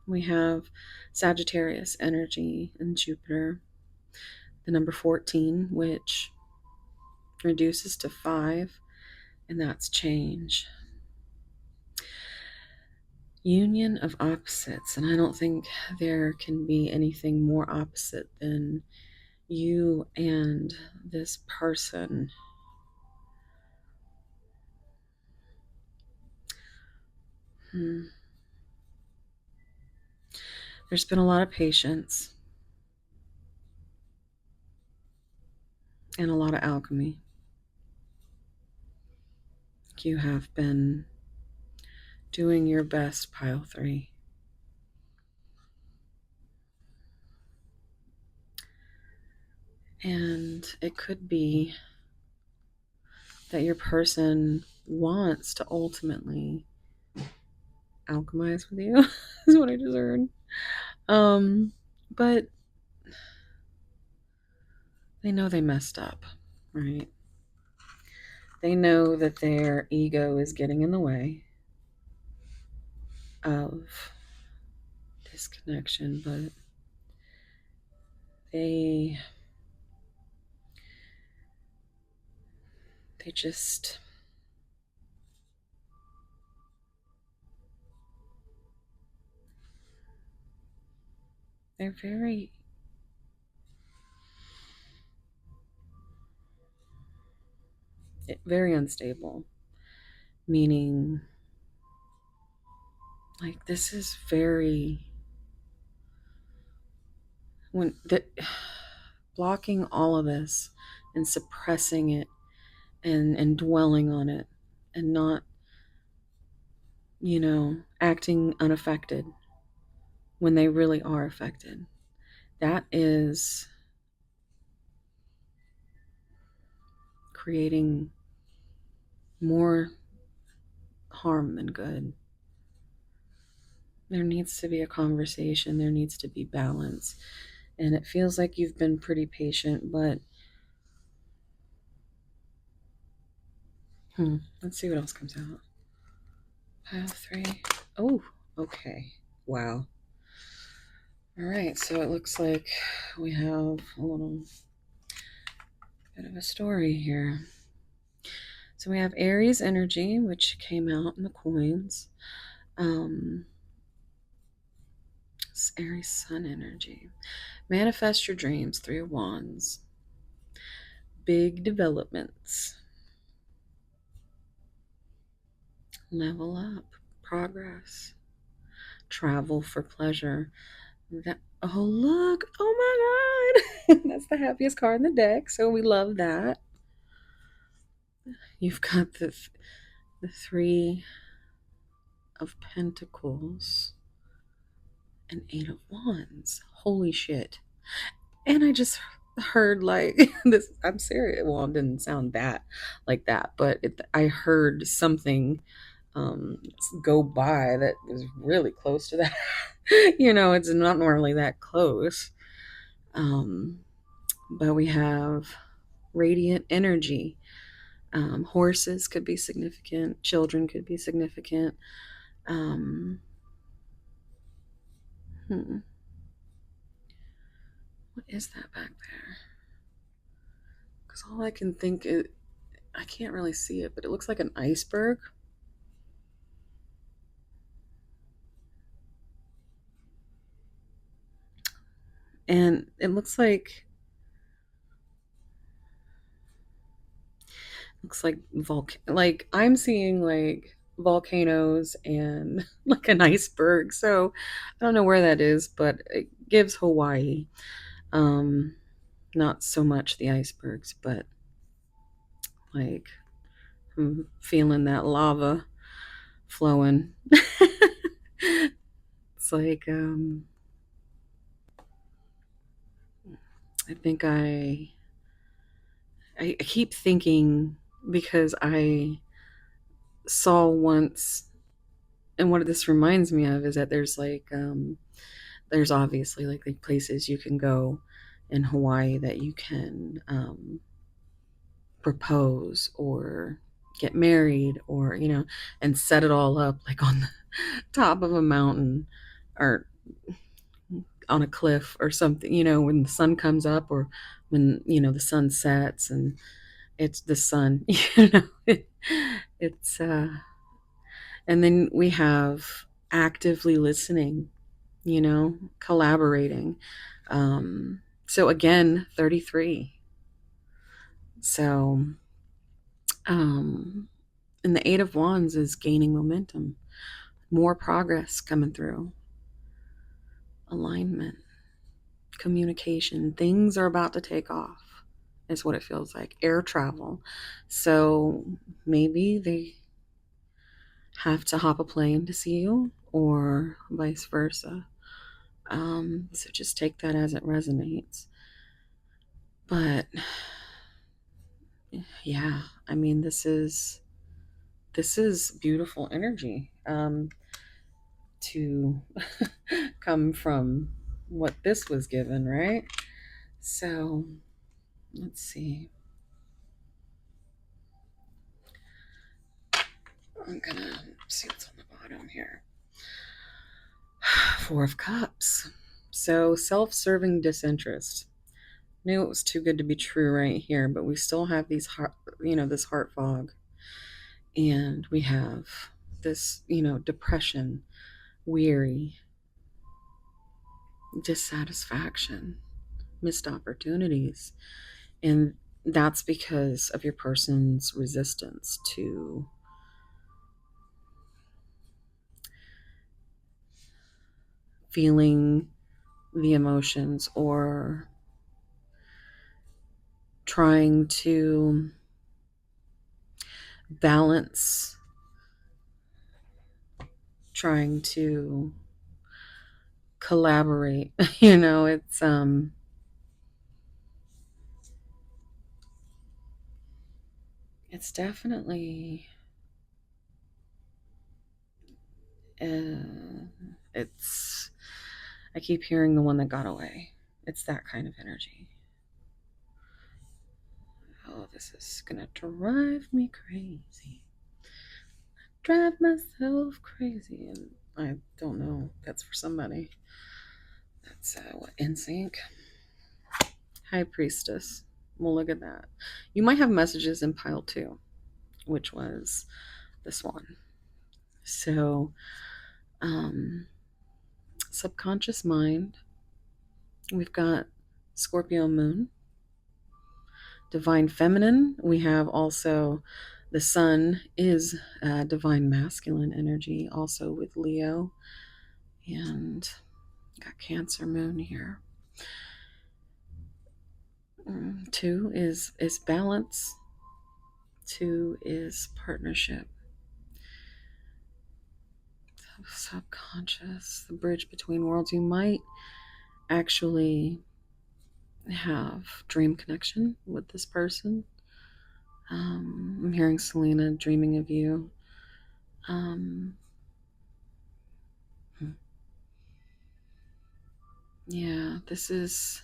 We have Sagittarius energy and Jupiter. The number 14, which reduces to 5, and that's change. Union of opposites, and I don't think there can be anything more opposite than you and this person. There's been a lot of patience and a lot of alchemy. You have been doing your best, pile 3. And it could be that your person wants to ultimately alchemize with you, is what I just heard. But they know they messed up, right? They know that their ego is getting in the way of this connection, but they they just they're very unstable, meaning like this is very when the blocking all of this and suppressing it and dwelling on it and not, acting unaffected when they really are affected. That is creating more harm than good. There needs to be a conversation, there needs to be balance. And it feels like you've been pretty patient, but let's see what else comes out. Pile three. Oh, okay. Wow. All right, so it looks like we have a little bit of a story here. So we have Aries energy, which came out in the coins. It's Aries sun energy. Manifest your dreams, 3 of Wands. Big developments. Level up. Progress. Travel for pleasure. Oh look, oh my god. That's the happiest card in the deck, so we love that. You've got the 3 of Pentacles and 8 of Wands. Holy shit. And I just heard like this. I'm serious. Well, it didn't sound that like that, but I heard something go by that was really close to that. It's not normally that close. Um, but we have radiant energy. Horses could be significant. Children could be significant. Um, hmm. What is that back there? Because all I can think is, I can't really see it, but it looks like an iceberg. And it looks like like I'm seeing like volcanoes and like an iceberg. So I don't know where that is, but it gives Hawaii. Um, Not so much the icebergs, but like I'm feeling that lava flowing. It's like I think I keep thinking because I saw once, and what this reminds me of is that there's obviously like places you can go in Hawaii that you can propose or get married or and set it all up like on the top of a mountain or on a cliff or something, when the sun comes up or when the sun sets and it's the sun. It's and then we have actively listening, collaborating. So again, 33. So and the 8 of Wands is gaining momentum, more progress coming through, alignment, communication. Things are about to take off, is what it feels like. Air travel. So maybe they have to hop a plane to see you, or vice versa. So just take that as it resonates. But yeah, I mean, this is beautiful energy to come from what this was given, right? So let's see. I'm gonna see what's on the bottom here. Four of Cups. So self-serving disinterest. Knew it was too good to be true right here, but we still have these heart, this heart fog, and we have this, depression, weary, dissatisfaction, missed opportunities. And that's because of your person's resistance to feeling the emotions or trying to balance, trying to collaborate. It's definitely uh, it's I keep hearing the one that got away. It's that kind of energy. Oh, this is gonna drive me crazy. Drive myself crazy. And I don't know. That's for somebody. That's what, in sync. High Priestess. Well, look at that. You might have messages in pile two, which was the Swan. So, um, subconscious mind. We've got Scorpio Moon, divine feminine. We have also the sun is divine masculine energy, also with Leo, and got Cancer Moon here. Two is balance. Two is partnership. Subconscious, the bridge between worlds. You might actually have dream connection with this person. I'm hearing Selena dreaming of you. Um, yeah, this is.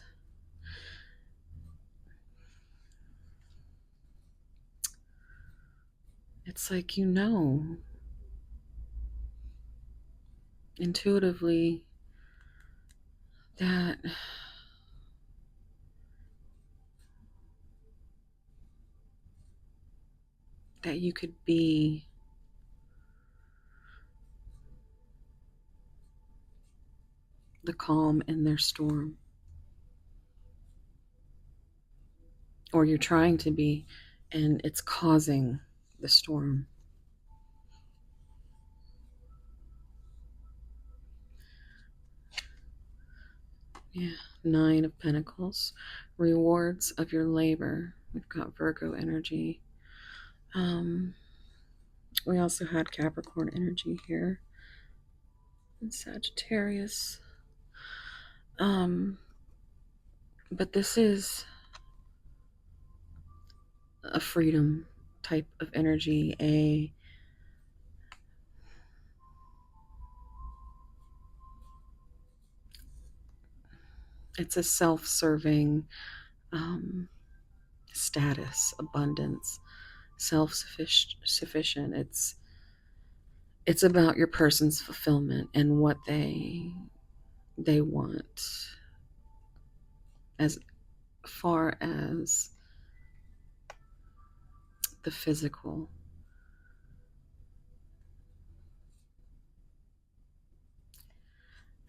It's like intuitively that you could be the calm in their storm, or you're trying to be, and it's causing the storm. Yeah, Nine of Pentacles, rewards of your labor. We've got Virgo energy. Um, we also had Capricorn energy here, and Sagittarius. Um, but this is a freedom type of energy, it's a self-serving status, abundance, self-sufficient. It's about your person's fulfillment and what they want as far as the physical.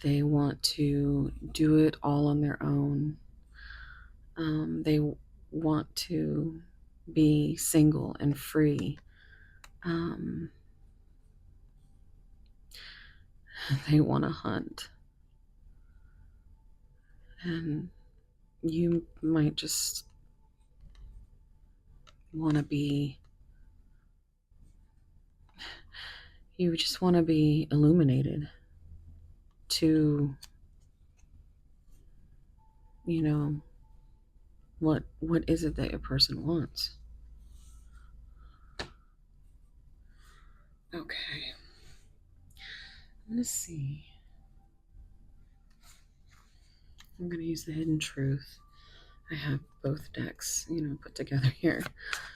They want to do it all on their own. They want to be single and free. Um, they want to hunt. And you might just want to be, you just want to be illuminated to, you know, What is it that your person wants? Okay. Let's see. I'm gonna use the hidden truth. I have both decks, put together here.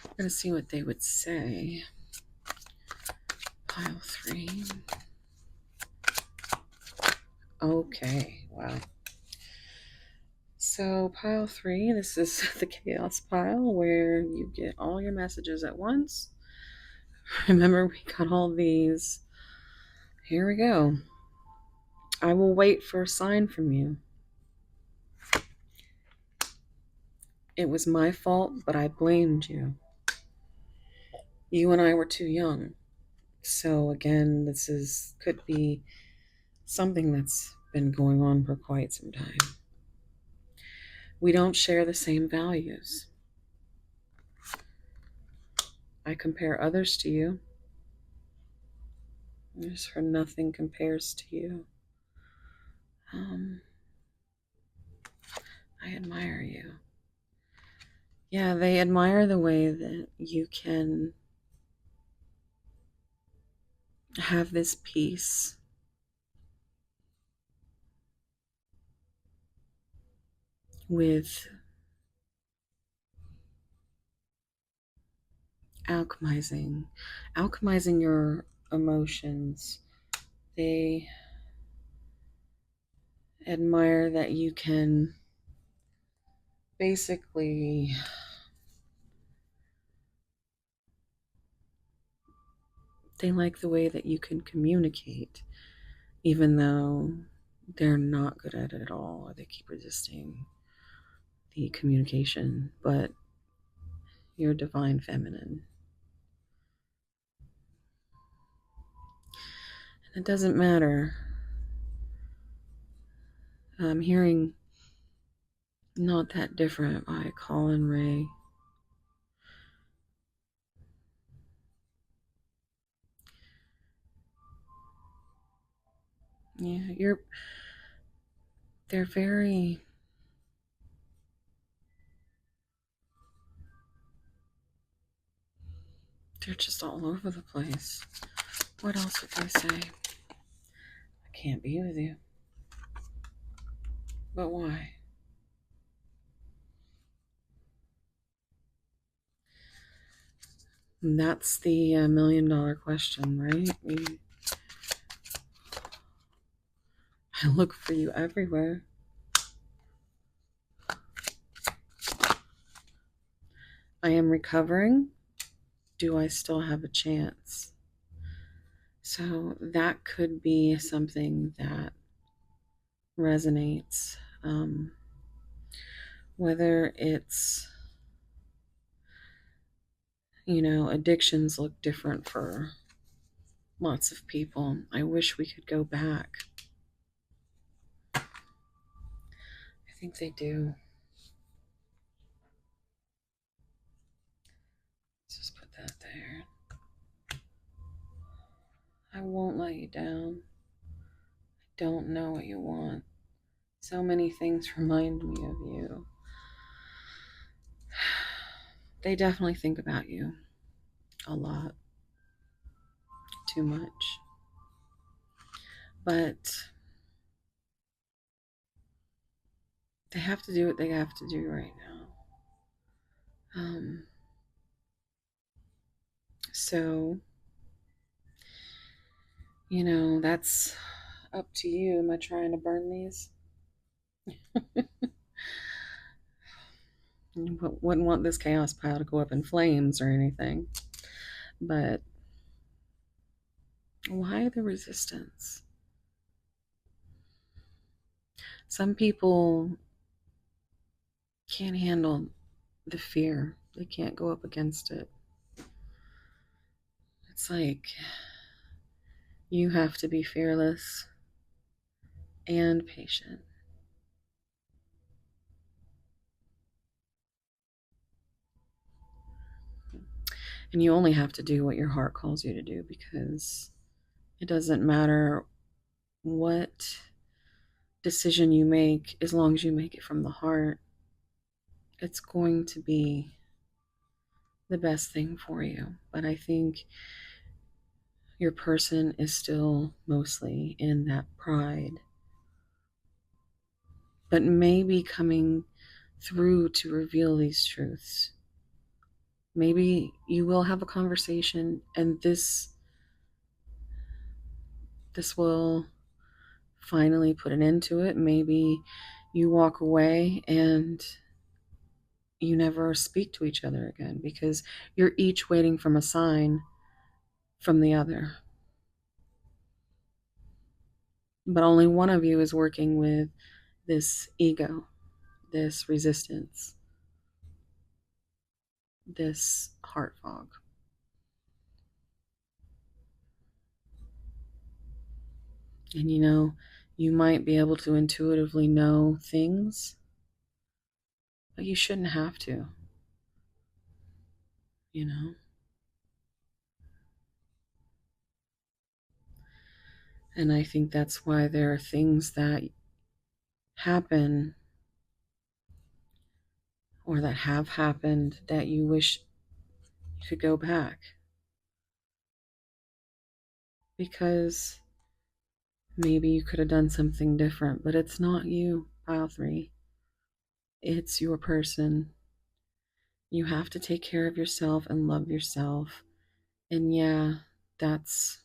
I'm gonna see what they would say. Pile 3. Okay, wow. So pile 3, this is the chaos pile where you get all your messages at once. Remember, we got all these. Here we go. I will wait for a sign from you. It was my fault, but I blamed you. You and I were too young. So again, could be something that's been going on for quite some time. We don't share the same values. I compare others to you. There's for nothing compares to you. I admire you. Yeah, they admire the way that you can have this peace with alchemizing your emotions. They admire that you can basically, they like the way that you can communicate, even though they're not good at it at all, or they keep resisting the communication. But you're divine feminine. And it doesn't matter. I'm hearing Not That Different by Colin Ray. Yeah, they're very, they're just all over the place. What else would they say? I can't be with you. But why? And that's the $1,000,000 question, right? I look for you everywhere. I am recovering. Do I still have a chance? So that could be something that resonates. Whether it's, addictions look different for lots of people. I wish we could go back. I think they do. Let's just put that there. I won't let you down. I don't know what you want. So many things remind me of you. They definitely think about you a lot. Too much. But they have to do what they have to do right now. So, that's up to you. Am I trying to burn these? Wouldn't want this chaos pile to go up in flames or anything. But why the resistance? Some people can't handle the fear, they can't go up against it. It's like you have to be fearless and patient. And you only have to do what your heart calls you to do, because it doesn't matter what decision you make as long as you make it from the heart. it's going to be the best thing for you. But I think your person is still mostly in that pride, but maybe coming through to reveal these truths. Maybe you will have a conversation and this will finally put an end to it. Maybe you walk away and you never speak to each other again because you're each waiting from a sign from the other. But only one of you is working with this ego, this resistance, this heart fog. And you might be able to intuitively know things, but you shouldn't have to, you know? And I think that's why there are things that happen or that have happened that you wish you could go back. Because maybe you could have done something different, but it's not you, pile three. It's your person. You have to take care of yourself and love yourself. And yeah, that's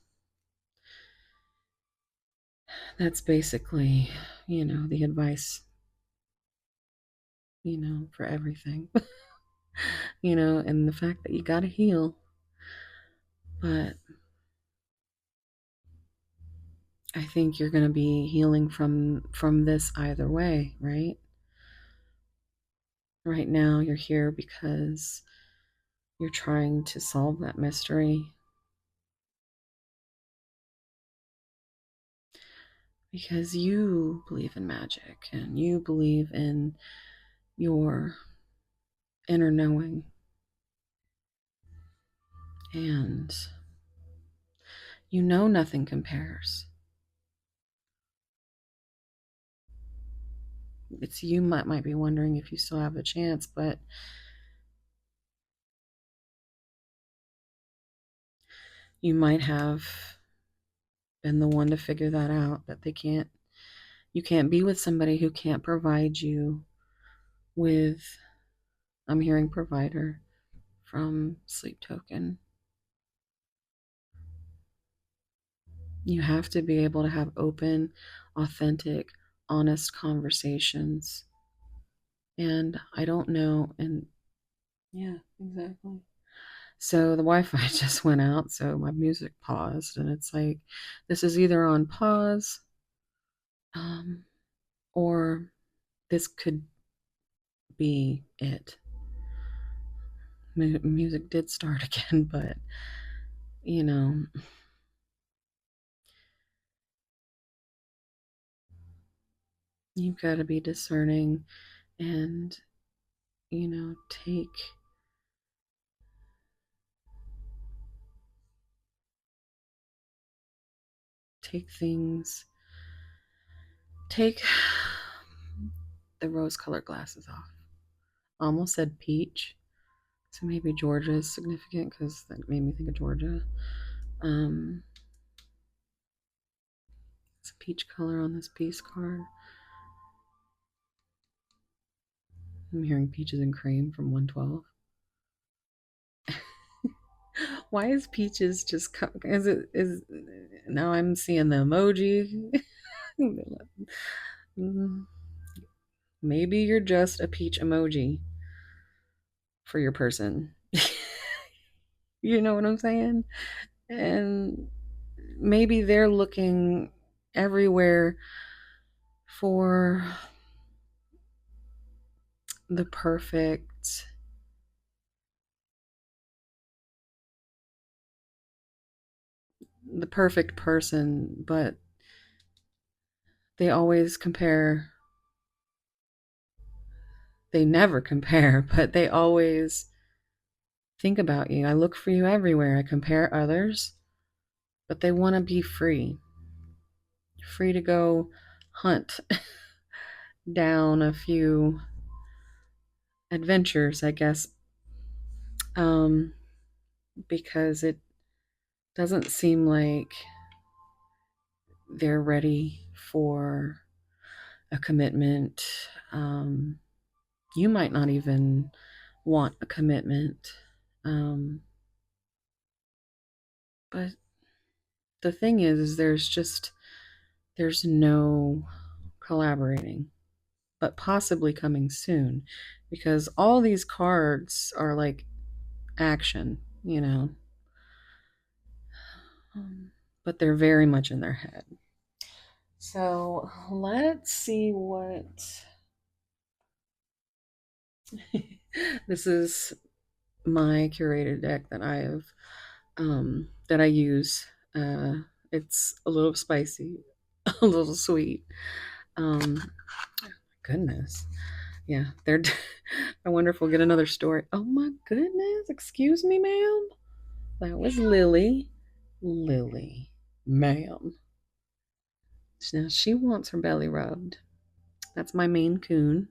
that's basically, the advice, for everything. And the fact that you got to heal. But I think you're going to be healing from this either way, right? Right now you're here because you're trying to solve that mystery, because you believe in magic and you believe in your inner knowing, and nothing compares. It's you might be wondering if you still have a chance, but you might have been the one to figure that out, that you can't be with somebody who can't provide you with, I'm hearing provider from sleep token. You have to be able to have open, authentic, honest conversations. And I don't know. And yeah, exactly. So the Wi Fi just went out. So my music paused. And it's like, this is either on pause, um, or this could be it. Music did start again, but you know, you've got to be discerning and, take things, take the rose colored glasses off. I almost said peach. So maybe Georgia is significant because that made me think of Georgia. Um, it's a peach color on this peace card. I'm hearing peaches and cream from 112. Why is peaches just is it is now I'm seeing the emoji. Maybe you're just a peach emoji for your person. You know what I'm saying? And maybe they're looking everywhere for the perfect person, but they always compare. They never compare, but they always think about you. I look for you everywhere. I compare others, but they want to be free. Free to go hunt down a few adventures, I guess, um, because it doesn't seem like they're ready for a commitment. Um, you might not even want a commitment. Um, but the thing is there's no collaborating, but possibly coming soon because all these cards are like action, you know, but they're very much in their head. So let's see what this is my curated deck that I use. Uh, it's a little spicy, a little sweet. Um, Goodness, yeah, they're. I wonder if we'll get another story. Oh my goodness! Excuse me, ma'am. That was Lily. Lily, ma'am. Now she wants her belly rubbed. That's my Maine Coon.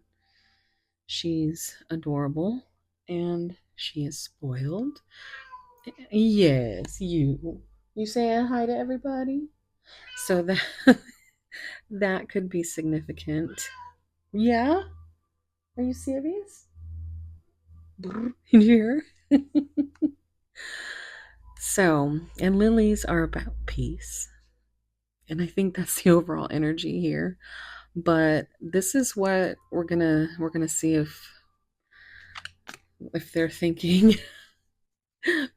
She's adorable and she is spoiled. Yes, you. You saying hi to everybody? So that that could be significant. Yeah? Are you serious? You hear? So, and lilies are about peace. And I think that's the overall energy here. But this is what we're gonna see if they're thinking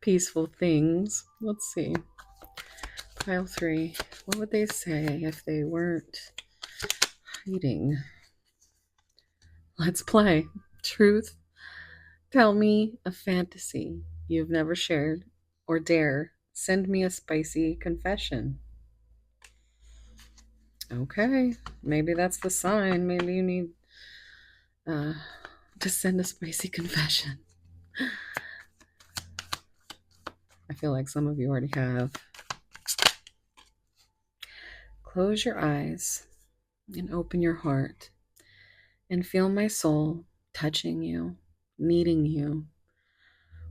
peaceful things. Let's see. Pile three. What would they say if they weren't hiding? Let's play. Truth. Tell me a fantasy you've never shared or dare send me a spicy confession. Okay. Maybe that's the sign. Maybe you need uh, to send a spicy confession. I feel like some of you already have. Close your eyes and open your heart and feel my soul touching you, needing you,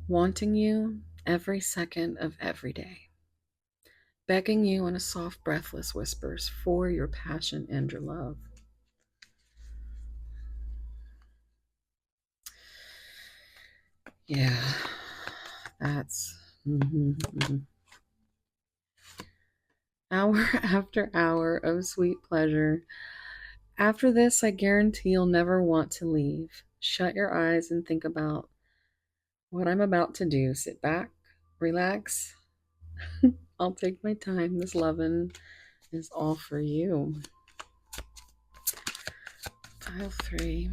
wanting you every second of every day, begging you in a soft, breathless whispers for your passion and your love. Yeah, that's hour after hour of sweet pleasure. After this, I guarantee you'll never want to leave. Shut your eyes and think about what I'm about to do. Sit back, relax. I'll take my time. This lovin' is all for you. Pile three.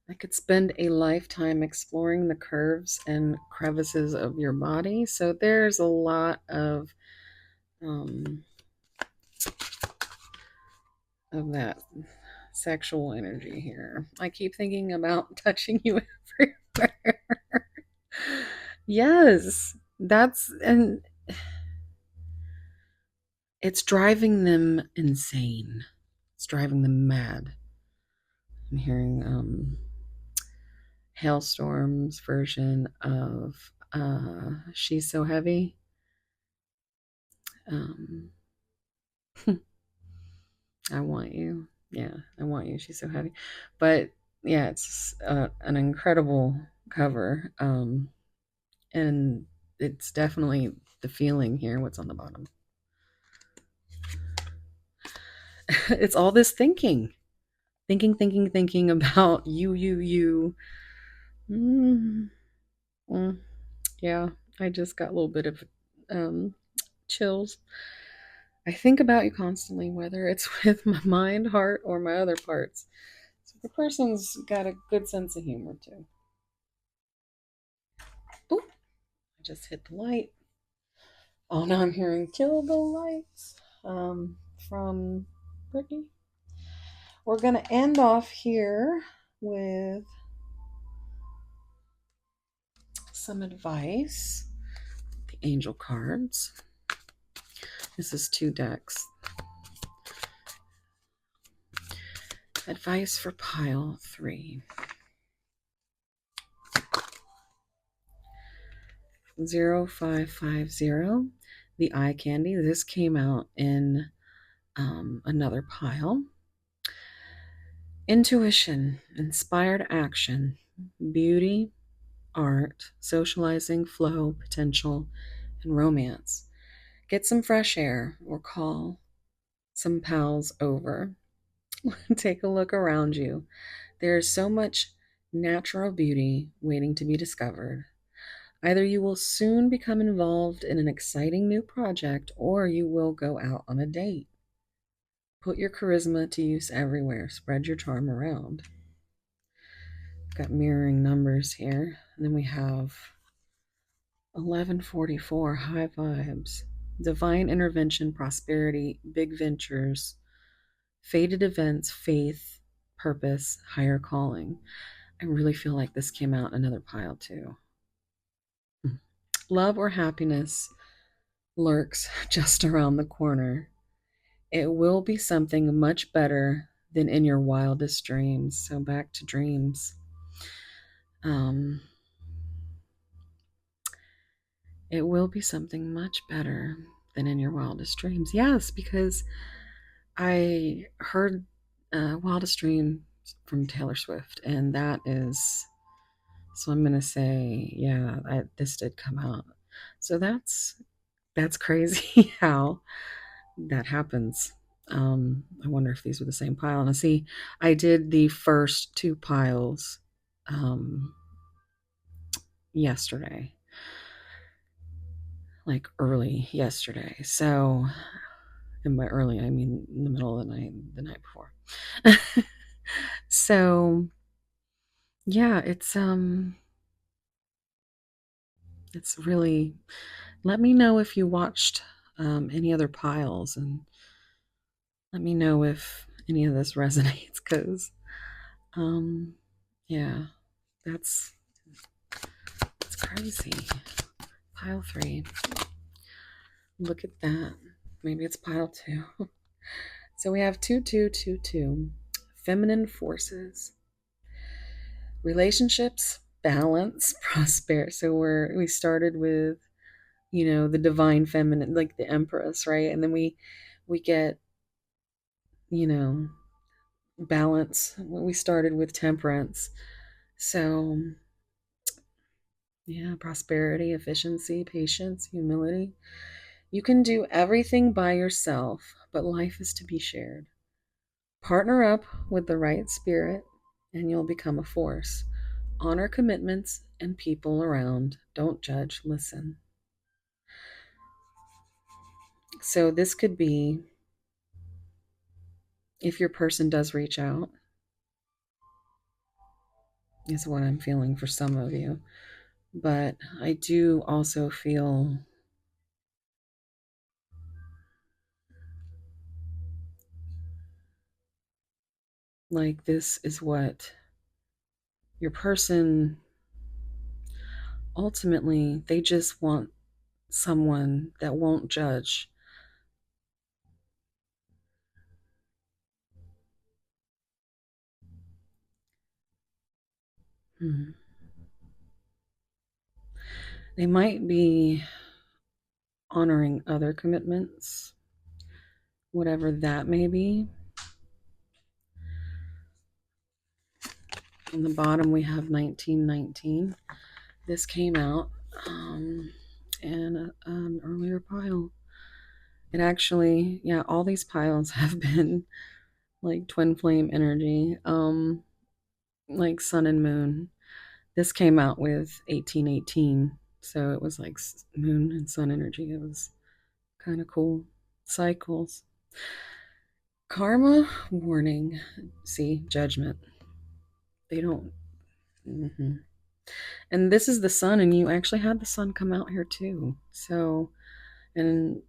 I could spend a lifetime exploring the curves and crevices of your body. So there's a lot um, of that sexual energy here. I keep thinking about touching you everywhere. Yes, and it's driving them insane. It's driving them mad. I'm hearing Hailstorm's version of She's So Heavy. Um, I want you. Yeah, I want you. She's so heavy. But yeah, it's an incredible cover. And it's definitely the feeling here, what's on the bottom. It's all this thinking. Thinking about you. Mm, mm, yeah, I just got a little bit of um, chills. I think about you constantly, whether it's with my mind, heart, or my other parts. So the person's got a good sense of humor too. Oop, I just hit the light. Oh, now I'm hearing Kill the Lights from Brittany. We're going to end off here with some advice. The angel cards. This is two decks. Advice for pile 3. 0550. The eye candy. This came out in another pile. Intuition, inspired action, beauty, art, socializing, flow, potential, and romance. Get some fresh air or call some pals over. Take a look around you. There is so much natural beauty waiting to be discovered. Either you will soon become involved in an exciting new project or you will go out on a date. Put your charisma to use everywhere. Spread your charm around. Got mirroring numbers here. And then we have 1144, high vibes. Divine intervention, prosperity, big ventures, fated events, faith, purpose, higher calling. I really feel like this came out another pile too. Love or happiness lurks just around the corner. It will be something much better than in your wildest dreams. So back to dreams. Um, it will be something much better than in your wildest dreams. Yes, because I heard Wildest Dream from Taylor Swift, and that is, so I'm gonna say, yeah, this did come out. So that's crazy how that happens. I wonder if these were the same pile. And I see I did the first 2 piles um, yesterday, like early yesterday. So, and by early, I mean in the middle of the night before. So, yeah, it's really, let me know if you watched any other piles and let me know if any of this resonates because um yeah, that's that's crazy. Pile 3. Look at that. Maybe it's pile 2. So we have 2222. Feminine forces. Relationships, balance, prosperity. So we started with, the divine feminine, like the empress, right? And then we get, you know, balance. We started with temperance. So, yeah, prosperity, efficiency, patience, humility. You can do everything by yourself, but life is to be shared. Partner up with the right spirit, and you'll become a force. Honor commitments and people around. Don't judge, listen. So, this could be if your person does reach out, is what I'm feeling for some of you. But I do also feel like this is what your person ultimately, they just want someone that won't judge. Hmm. They might be honoring other commitments, whatever that may be. On the bottom, we have 1919. This came out in an earlier pile. It actually, yeah, all these piles have been like twin flame energy, like sun and moon. This came out with 1818, so it was like moon and sun energy. It was kind of cool. Cycles. Karma warning. See, judgment. They don't. Mhm. And this is the sun, and you actually had the sun come out here too. So, and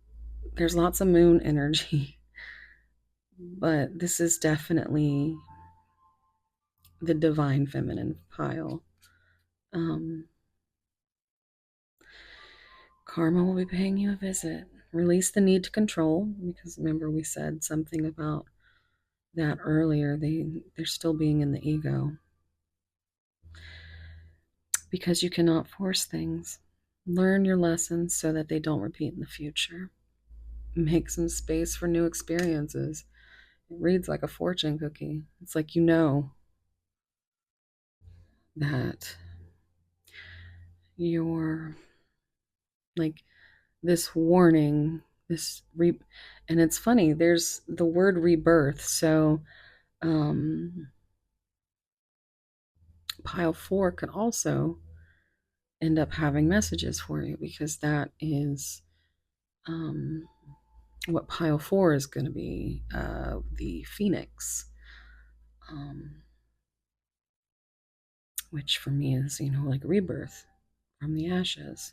there's lots of moon energy, but this is definitely the divine feminine pile. Um, Karma will be paying you a visit. Release the need to control, because remember we said something about that earlier, they're still being in the ego because you cannot force things. Learn your lessons so that they don't repeat in the future. Make some space for new experiences. It reads like a fortune cookie. It's like you know that you're like this warning, and it's funny, there's the word rebirth. So um pile 4 could also end up having messages for you because that is um what pile 4 is going to be, the phoenix, um which for me is, like rebirth from the ashes.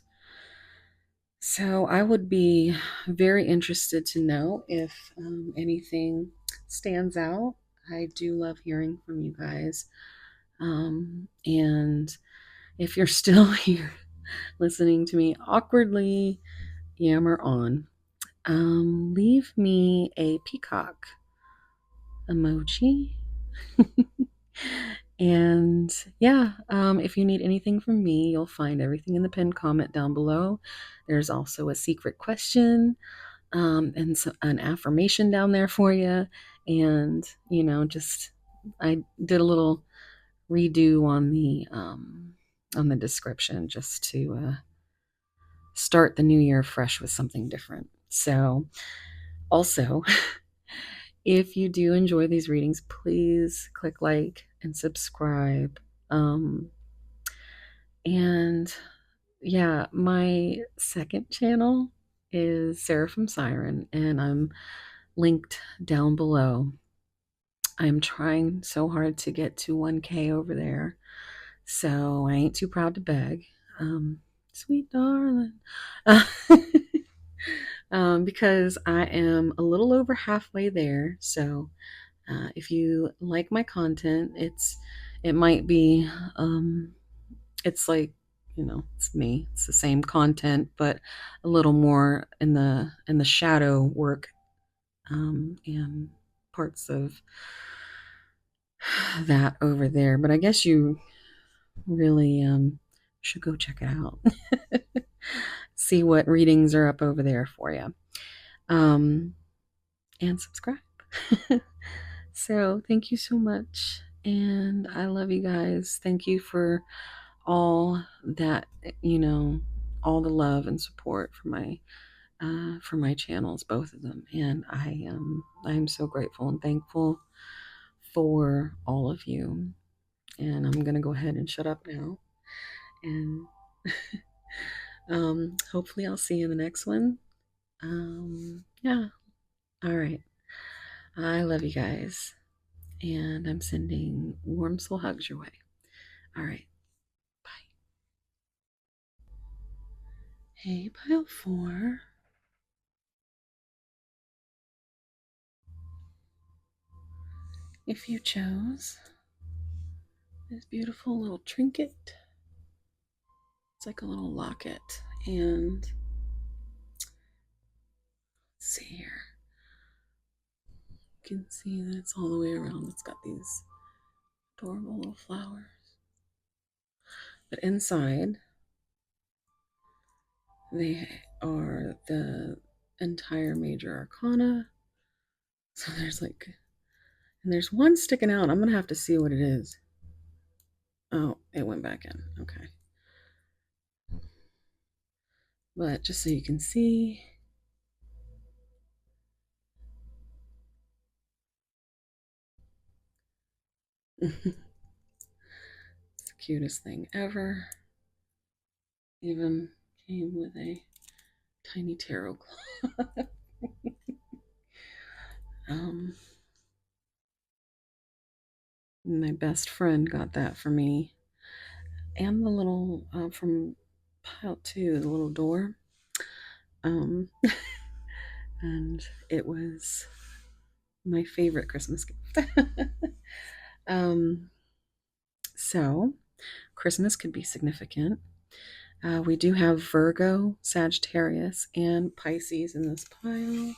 So I would be very interested to know if anything stands out. I do love hearing from you guys. And if you're still here listening to me awkwardly yammer on, leave me a peacock emoji. And yeah, if you need anything from me, you'll find everything in the pinned comment down below. There's also a secret question, and so an affirmation down there for you. And just I did a little redo on the description just to start the new year fresh with something different. So, also, if you do enjoy these readings, please click like and subscribe. Um, and yeah, my second channel is Seraphim Siren, and I'm linked down below. I'm trying so hard to get to 1K over there, so I ain't too proud to beg. Sweet darling. Because I am a little over halfway there. So if you like my content, it might be it's like, it's me. It's the same content, but a little more in the shadow work, and parts of that over there. But I guess you really should go check it out. See what readings are up over there for you. Um, and subscribe. So, thank you so much. And I love you guys. Thank you for all that, all the love and support for my channels, both of them. And I'm so grateful and thankful for all of you. And I'm gonna go ahead and shut up now. And hopefully I'll see you in the next one. Yeah. All right. I love you guys. And I'm sending warm soul hugs your way. All right. Bye. Hey, pile 4. If you chose this beautiful little trinket, it's like a little locket. And let's see here. You can see that it's all the way around. It's got these adorable little flowers. But inside, they are the entire major arcana. So and there's one sticking out. I'm going to have to see what it is. Oh, it went back in. Okay. But just so you can see, it's the cutest thing ever. Even came with a tiny tarot cloth. um, my best friend got that for me, and the little from pile 2, the little door. Um, and it was my favorite Christmas gift. um, so Christmas could be significant. We do have Virgo, Sagittarius, and Pisces in this pile.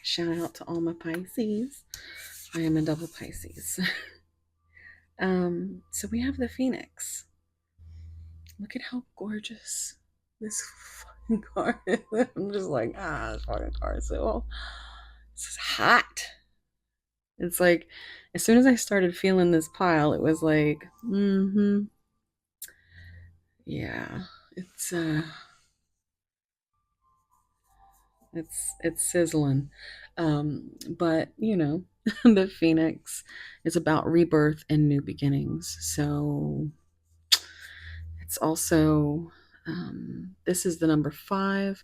Shout out to all my Pisces. I am a double Pisces. So we have the Phoenix. Look at how gorgeous this fucking card is. I'm just like, this fucking card is so this is hot. It's like as soon as I started feeling this pile, it was like, yeah, it's it's sizzling. But the Phoenix is about rebirth and new beginnings. So it's also this is the number 5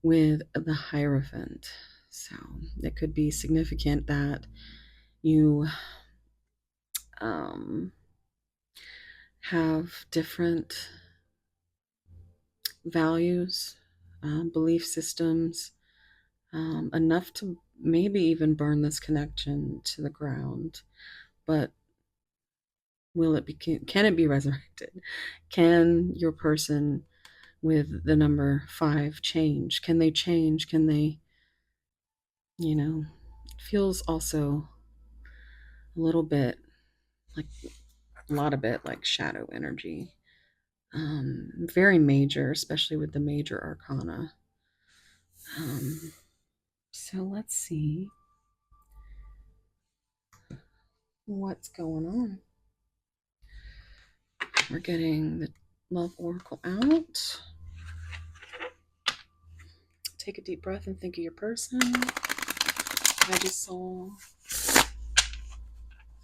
with the Hierophant. So it could be significant that you um, have different values, belief systems, enough to maybe even burn this connection to the ground. But will it be? Can it be resurrected? Can your person with the number 5 change? Can they change? Can they? It feels also a little bit like a lot of it like shadow energy. Very major, especially with the major arcana. So let's see what's going on. We're getting the Love Oracle out. Take a deep breath and think of your person. I just saw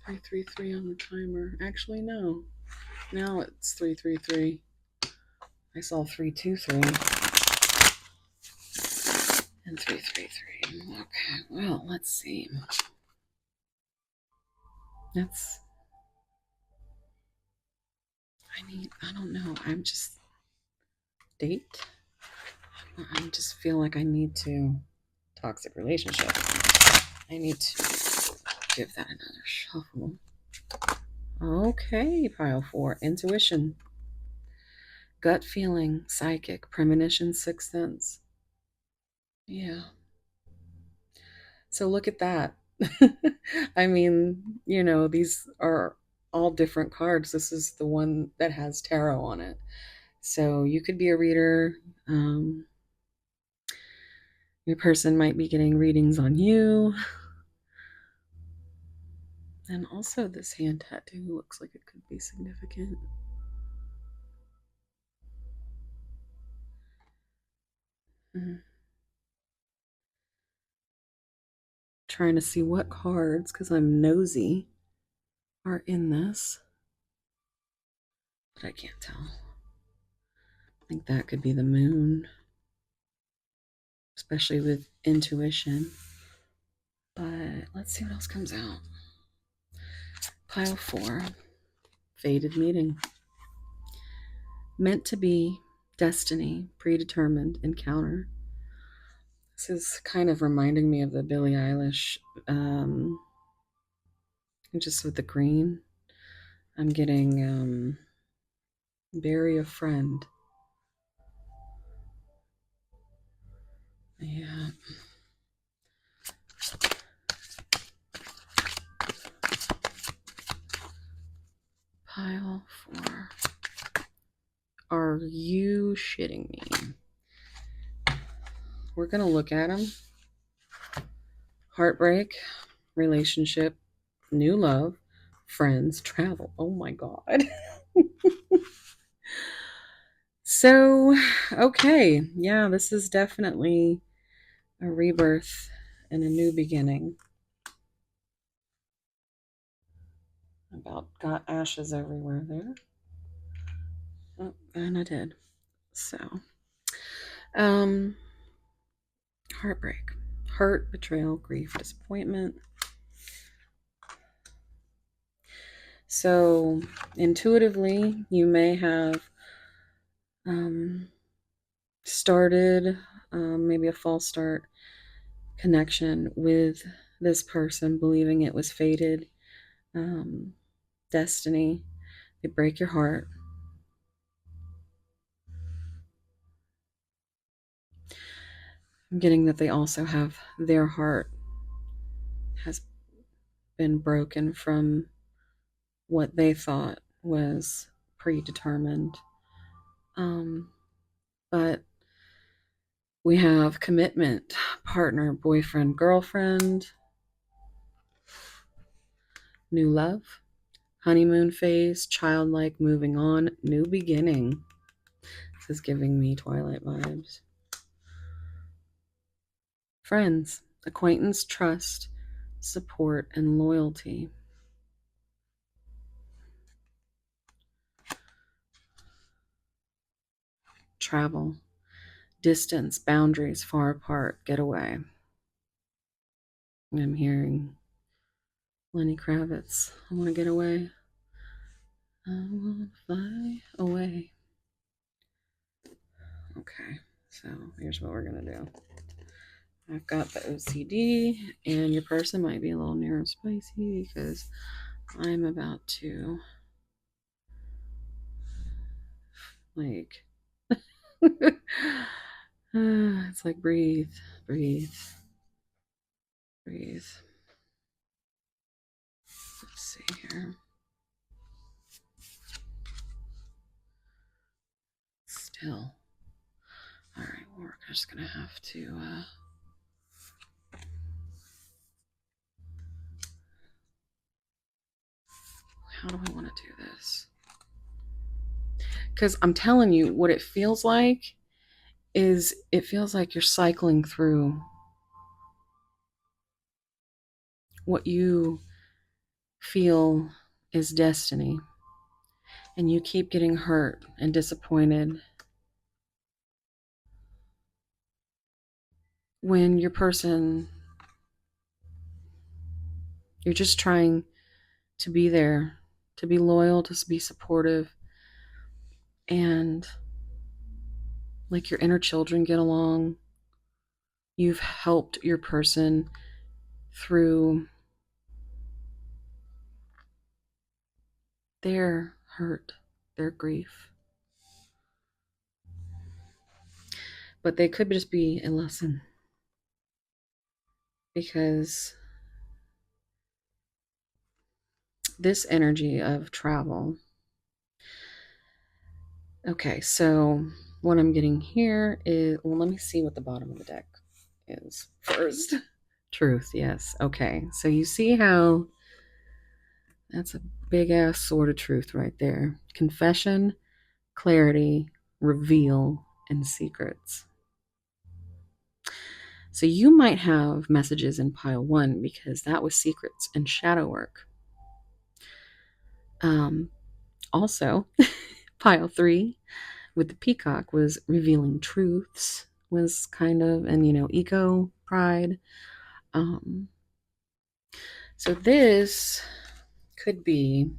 333 on the timer. Actually, no. Now it's 333. I saw 323 and 333. Okay, well, let's see. That's. I don't know. I'm just. Date? I just feel like I need to. Toxic relationship. I need to give that another shuffle. Okay, pile 4. Intuition. Gut feeling, psychic, premonition, sixth sense. Yeah. So look at that. I mean, these are all different cards. This is the one that has tarot on it. So you could be a reader. Your person might be getting readings on you. And also, this hand tattoo looks like it could be significant. Trying to see what cards, because I'm nosy, are in this. But I can't tell. I think that could be the moon, especially with intuition. But let's see what else comes out. Pile 4. Fated meeting. Meant to be, destiny, predetermined encounter. This is kind of reminding me of the Billie Eilish, just with the green. I'm getting bury a friend. Yeah. Pile 4. Are you shitting me? We're going to look at them. Heartbreak, relationship, new love, friends, travel. Oh my God. So, okay. Yeah, this is definitely a rebirth and a new beginning. About got ashes everywhere there. Oh, and I did. So, heartbreak, hurt, betrayal, grief, disappointment. So, intuitively, you may have started maybe a false start connection with this person, believing it was fated, destiny. They break your heart. I'm getting that they also have their heart has been broken from what they thought was predetermined. Um, but we have commitment, partner, boyfriend, girlfriend, new love, honeymoon phase, childlike, moving on, new beginning. This is giving me Twilight vibes. Friends, acquaintance, trust, support, and loyalty. Travel, distance, boundaries, far apart, get away. I'm hearing Lenny Kravitz. I want to get away. I want to fly away. Okay, so here's what we're going to do. I've got the OCD, and your person might be a little neurospicy because I'm about to, like, it's like breathe, breathe, breathe. Let's see here. Still. All right, well, we're just going to have to, how do I want to do this? Because I'm telling you, what it feels like is it feels like you're cycling through what you feel is destiny, and you keep getting hurt and disappointed when your person, you're just trying to be there, to be loyal, to be supportive, and like your inner children get along. You've helped your person through their hurt, their grief. But they could just be a lesson because this energy of travel. Okay, so what I'm getting here is, well, let me see what the bottom of the deck is first. Truth, yes. Okay, so you see how that's a big ass sword of truth right there. Confession, clarity, reveal, and secrets. So you might have messages in pile one because that was secrets and shadow work. Also, pile three with the peacock was revealing truths, was kind of, and ego, pride. Um, so this could be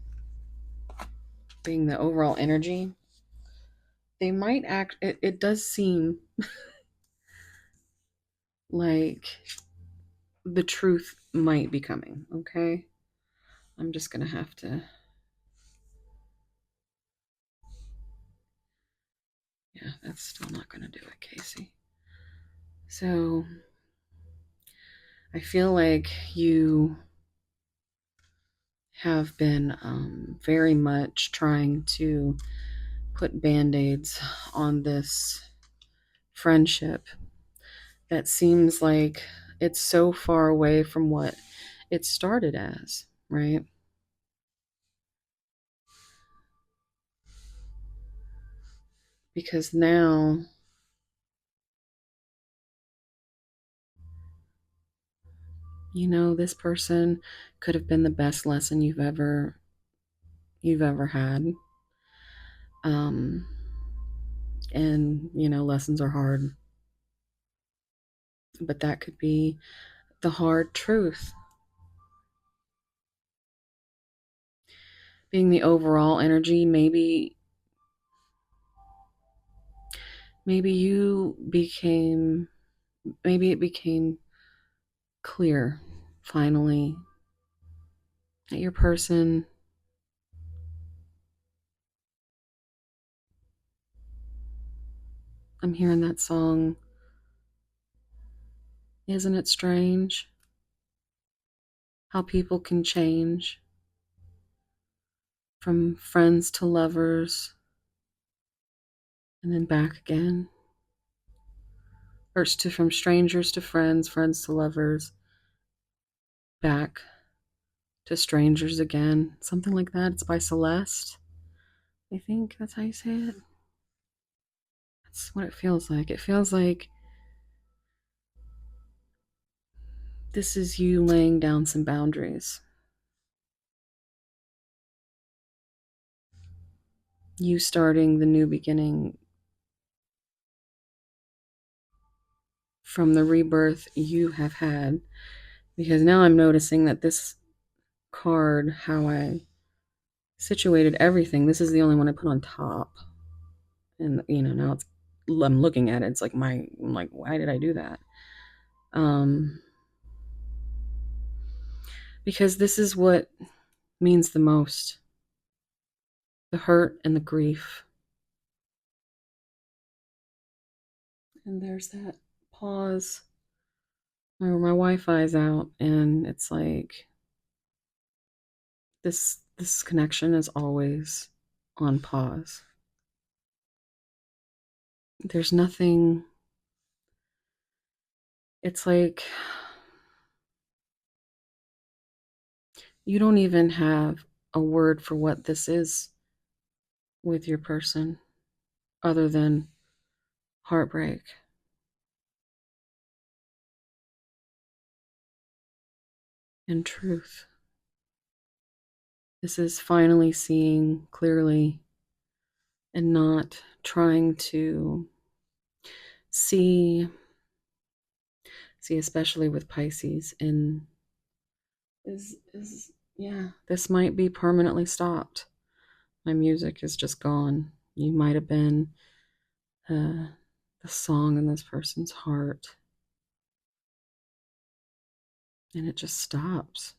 being the overall energy. They might act, it does seem like the truth might be coming, okay? I'm just gonna have to, yeah, that's still not gonna do it, Casey. So I feel like you have been very much trying to put band-aids on this friendship that seems like it's so far away from what it started as, right? Because now this person could have been the best lesson you've ever had. um and lessons are hard, but that could be the hard truth. Being the overall energy, maybe you became maybe it became clear finally that your person, I'm hearing that song, Isn't it strange how people can change from friends to lovers and then back again? Or from strangers to friends, friends to lovers, back to strangers again. Something like that. It's by Celeste. I think that's how you say it. That's what it feels like. It feels like this is you laying down some boundaries. You starting the new beginning from the rebirth you have had. Because now I'm noticing that this card, how I situated everything, this is the only one I put on top. And, now I'm looking at it. It's like I'm like, why did I do that? Um, because this is what means the most, the hurt and the grief. And there's that pause where my Wi-Fi's out, and it's like this connection is always on pause. There's nothing. It's like you don't even have a word for what this is with your person other than heartbreak and truth. This is finally seeing clearly and not trying to see especially with Pisces, and is yeah, this might be permanently stopped. My music is just gone. You might have been uh, the song in this person's heart, and it just stops.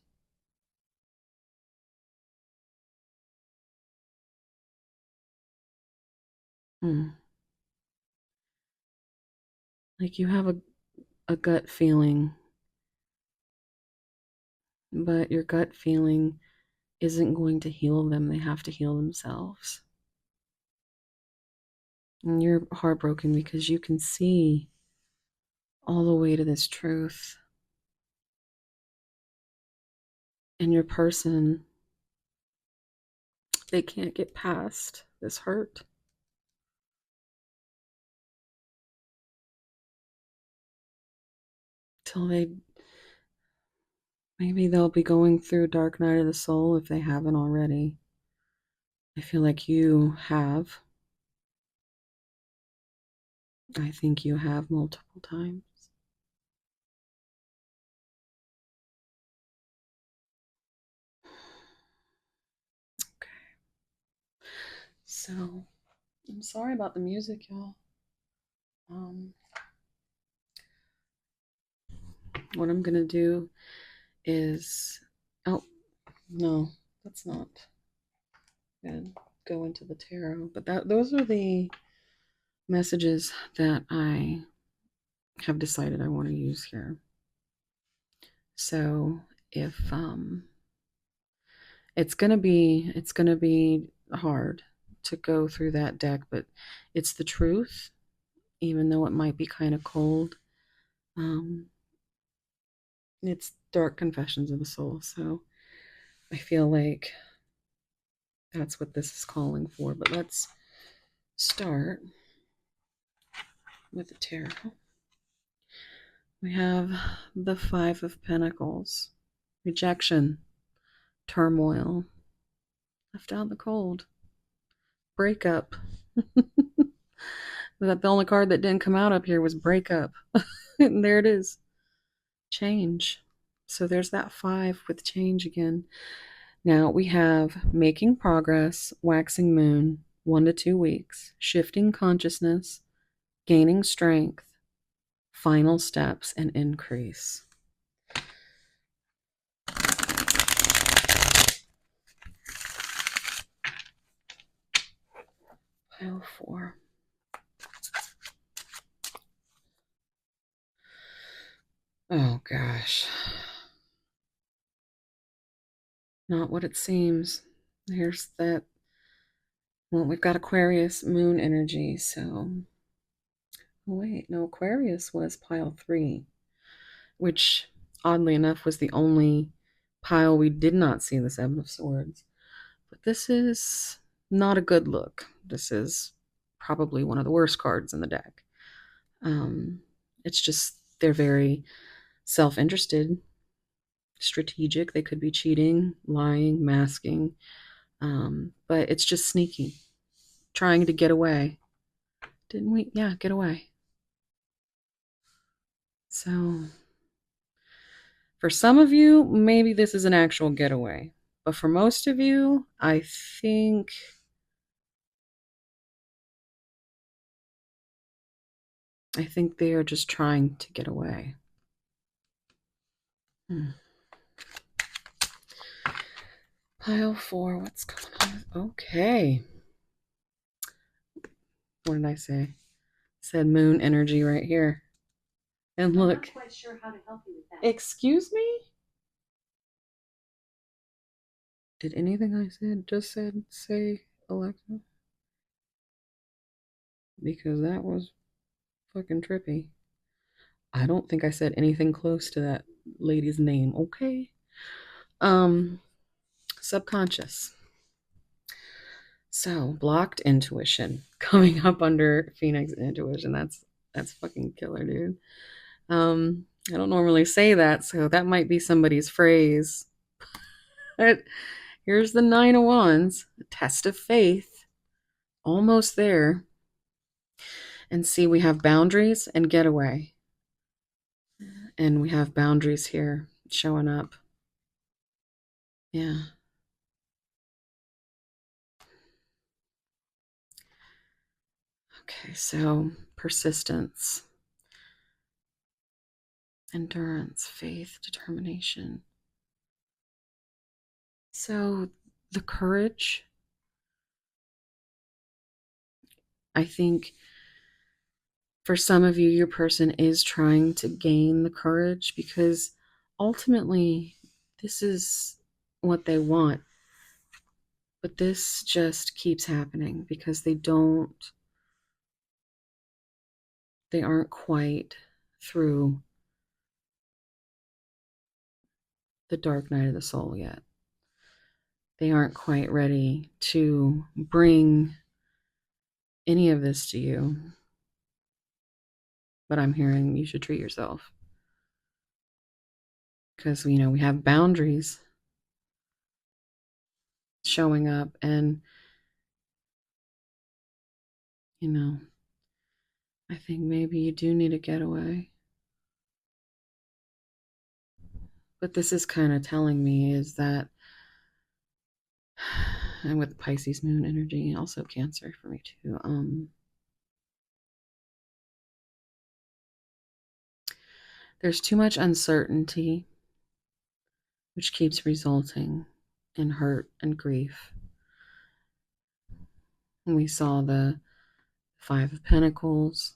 Hmm. Like you have a gut feeling, but your gut feeling isn't going to heal them. They have to heal themselves. And you're heartbroken because you can see all the way to this truth. And your person, they can't get past this hurt. Till maybe they'll be going through dark night of the soul if they haven't already. I feel like you have. I think you have multiple times. Okay. So, I'm sorry about the music, y'all. Um, what I'm gonna do is, oh no, that's not good. Go into the tarot, but those are the messages that I have decided I want to use here. So if it's gonna be hard to go through that deck, but it's the truth, even though it might be kind of cold. Um, it's dark confessions of the soul, so I feel like that's what this is calling for. But let's start with the tarot. We have the Five of Pentacles, rejection, turmoil, left out in the cold, breakup. That the only card that didn't come out up here was breakup. And there it is. Change. So there's that five with change again. Now we have making progress, waxing moon, 1 to 2 weeks, shifting consciousness, gaining strength, final steps, and increase. Pile 4. Oh gosh. Not what it seems. Here's that. Well, we've got Aquarius moon energy, so. Oh, wait, no, Aquarius was pile three, which oddly enough was the only pile we did not see the Seven of Swords. But this is not a good look. This is probably one of the worst cards in the deck. Um, it's just, they're very self interested, strategic. They could be cheating, lying, masking, but it's just sneaky, trying to get away. Didn't we? Yeah, get away. So, for some of you, maybe this is an actual getaway. But for most of you, I think they are just trying to get away. Hmm. Pile four, what's going on? Okay. What did I say? I said moon energy right here. And I'm look. not quite sure how to help you with that. Excuse me? Did anything I said just said say Alexa? Because that was fucking trippy. I don't think I said anything close to that lady's name, okay? Um, subconscious. So, blocked intuition coming up under Phoenix intuition. That's fucking killer, dude. I don't normally say that, so that might be somebody's phrase. But here's the 9 of Wands, the test of faith. Almost there. And see, we have boundaries and getaway. And we have boundaries here showing up. Yeah. Okay, so persistence, endurance, faith, determination. So the courage, I think for some of you, your person is trying to gain the courage because ultimately this is what they want. But this just keeps happening because they aren't quite through the dark night of the soul yet. They aren't quite ready to bring any of this to you. But I'm hearing you should treat yourself because we have boundaries showing up, and you know I think maybe you do need a getaway. But this is kind of telling me is that, and with Pisces moon energy, also Cancer for me too. There's too much uncertainty, which keeps resulting in hurt and grief. And we saw the Five of Pentacles,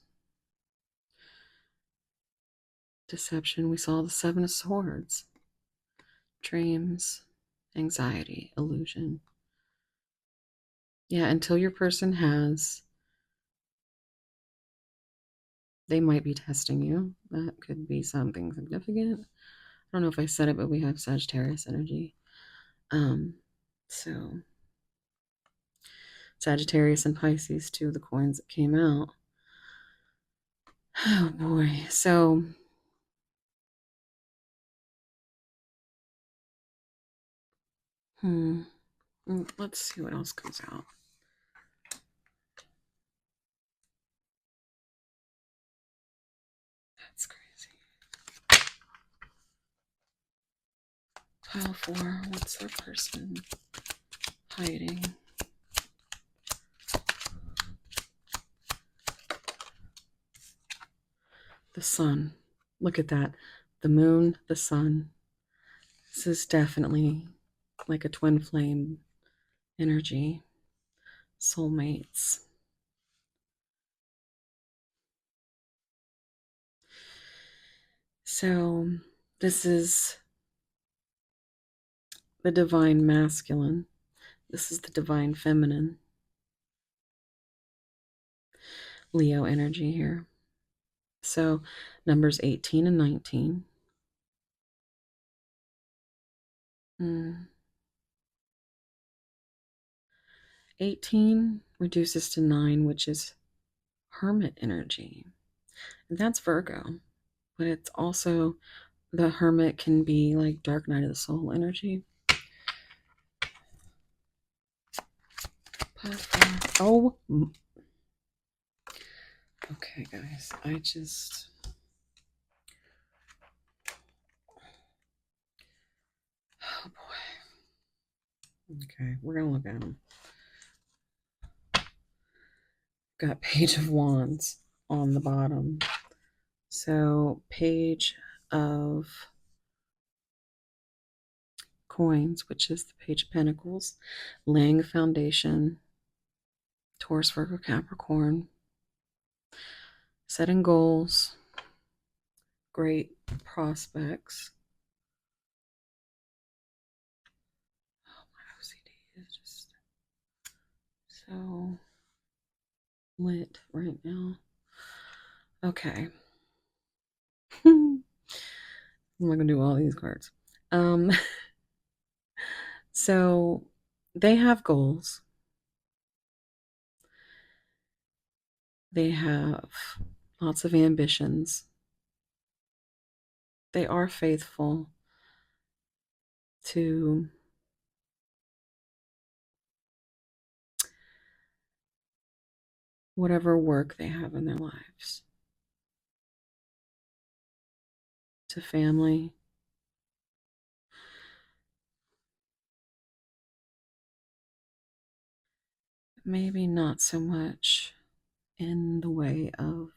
deception. We saw the Seven of Swords, dreams, anxiety, illusion. Yeah, until your person they might be testing you. That could be something significant. I don't know if I said it, but we have Sagittarius energy. Um, so Sagittarius and Pisces, two of the coins that came out. Oh boy. So let's see what else comes out. That's crazy. Pile four. What's their person hiding? The sun. Look at that. The moon, the sun. This is definitely like a twin flame energy. Soulmates. So, this is the divine masculine. This is the divine feminine. Leo energy here. So, numbers 18 and 19. 18 reduces to 9, which is hermit energy. And that's Virgo. But it's also, the hermit can be like dark night of the soul energy. Oh, okay, guys. Oh boy. Okay, we're gonna look at them. Got Page of Wands on the bottom. So, Page of Coins, which is the Page of Pentacles, laying a foundation, Taurus, Virgo, Capricorn, setting goals, great prospects. Oh, my OCD is just so lit right now. Okay. I'm not gonna do all these cards. So they have goals. They have lots of ambitions. They are faithful to whatever work they have in their lives, to family. Maybe not so much in the way of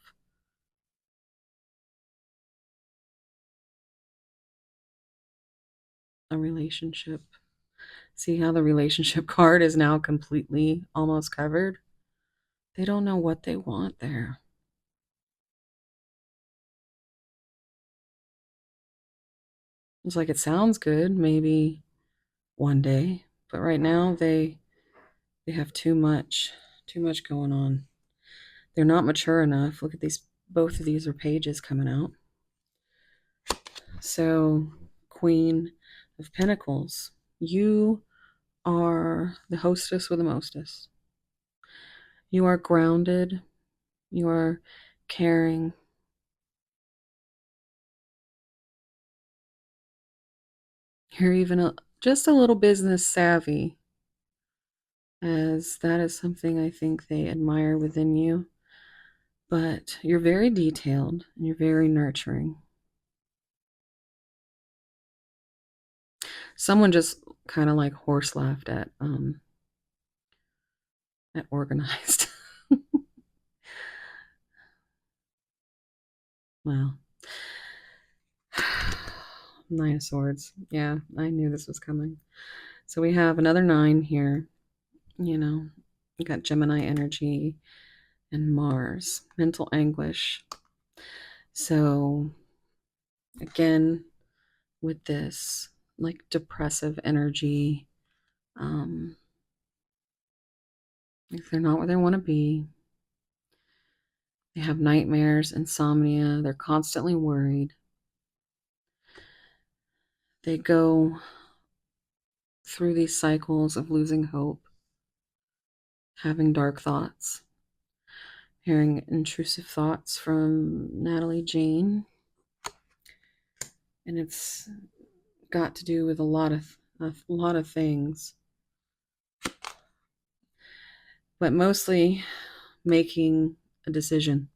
a relationship. See how the relationship card is now completely almost covered? They don't know what they want there. It's like it sounds good, maybe one day, but right now they have too much going on. They're not mature enough. Look at these, both of these are pages coming out. So, Queen of Pentacles, you are the hostess with the mostest. You are grounded, you are caring. You're even just a little business savvy, as that is something I think they admire within you. But you're very detailed and you're very nurturing. Someone just kind of like horse laughed at organized. Wow. Nine of Swords. Yeah, I knew this was coming. So we have another 9 here. You know, you got Gemini energy and Mars, mental anguish. So again, with this like depressive energy, if they're not where they want to be, they have nightmares, insomnia, they're constantly worried. They go through these cycles of losing hope, having dark thoughts, hearing intrusive thoughts from Natalie Jane. And it's got to do with a lot of things, but mostly making a decision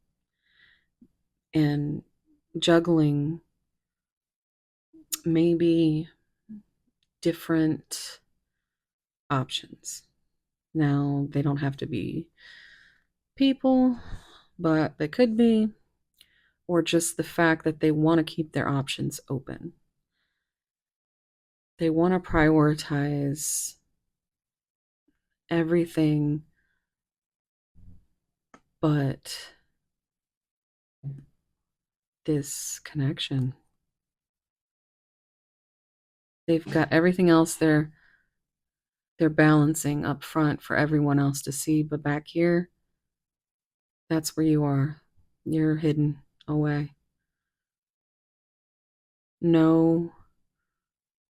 and juggling maybe different options. Now, they don't have to be people, but they could be, or just the fact that they want to keep their options open. They want to prioritize everything but this connection. They've got everything else they're balancing up front for everyone else to see, but back here, that's where you are. You're hidden away. No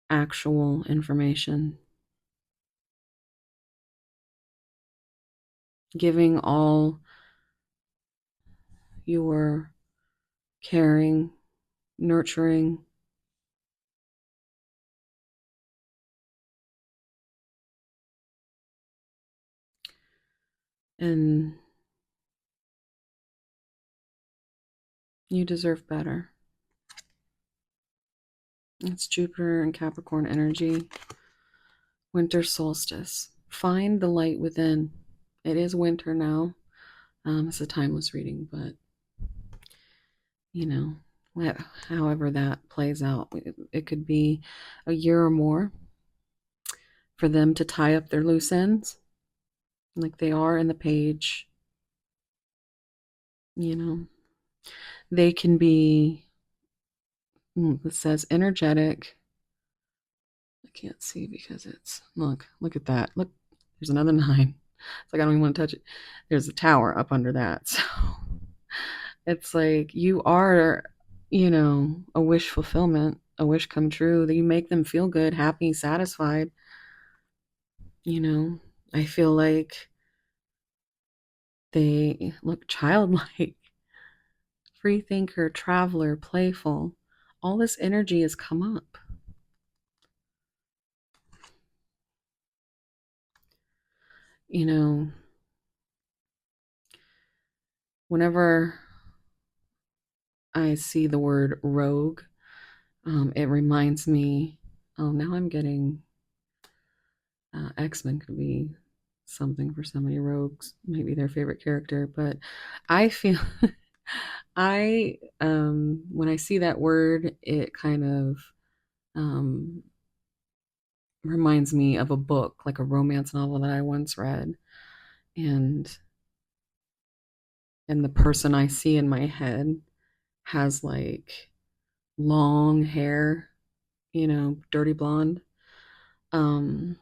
actual information. Giving all your caring, nurturing, and you deserve better. It's Jupiter and Capricorn energy. Winter solstice. Find the light within. It is winter now. It's a timeless reading, but you know, however that plays out, it could be a year or more for them to tie up their loose ends, like they are in the page. You know, they can be. It says energetic. I can't see because it's look at that. Look, there's another 9. It's like I don't even want to touch it. There's a tower up under that. So it's like you are, a wish fulfillment, a wish come true, that you make them feel good, happy, satisfied. You know, I feel like they look childlike, free thinker, traveler, playful. All this energy has come up. You know, whenever I see the word rogue, it reminds me. Oh, now I'm getting X-Men could be something for so many rogues, maybe their favorite character. But I feel I when I see that word, it kind of um, reminds me of a book, like a romance novel that I once read, and the person I see in my head has like long hair, dirty blonde. Um,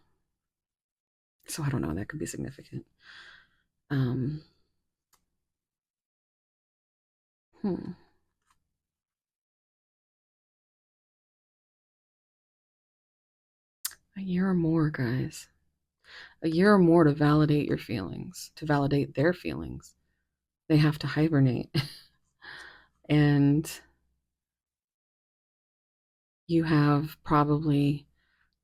so I don't know, that could be significant. Um, hmm. A year or more, guys. A year or more to validate your feelings, to validate their feelings. They have to hibernate. And you have probably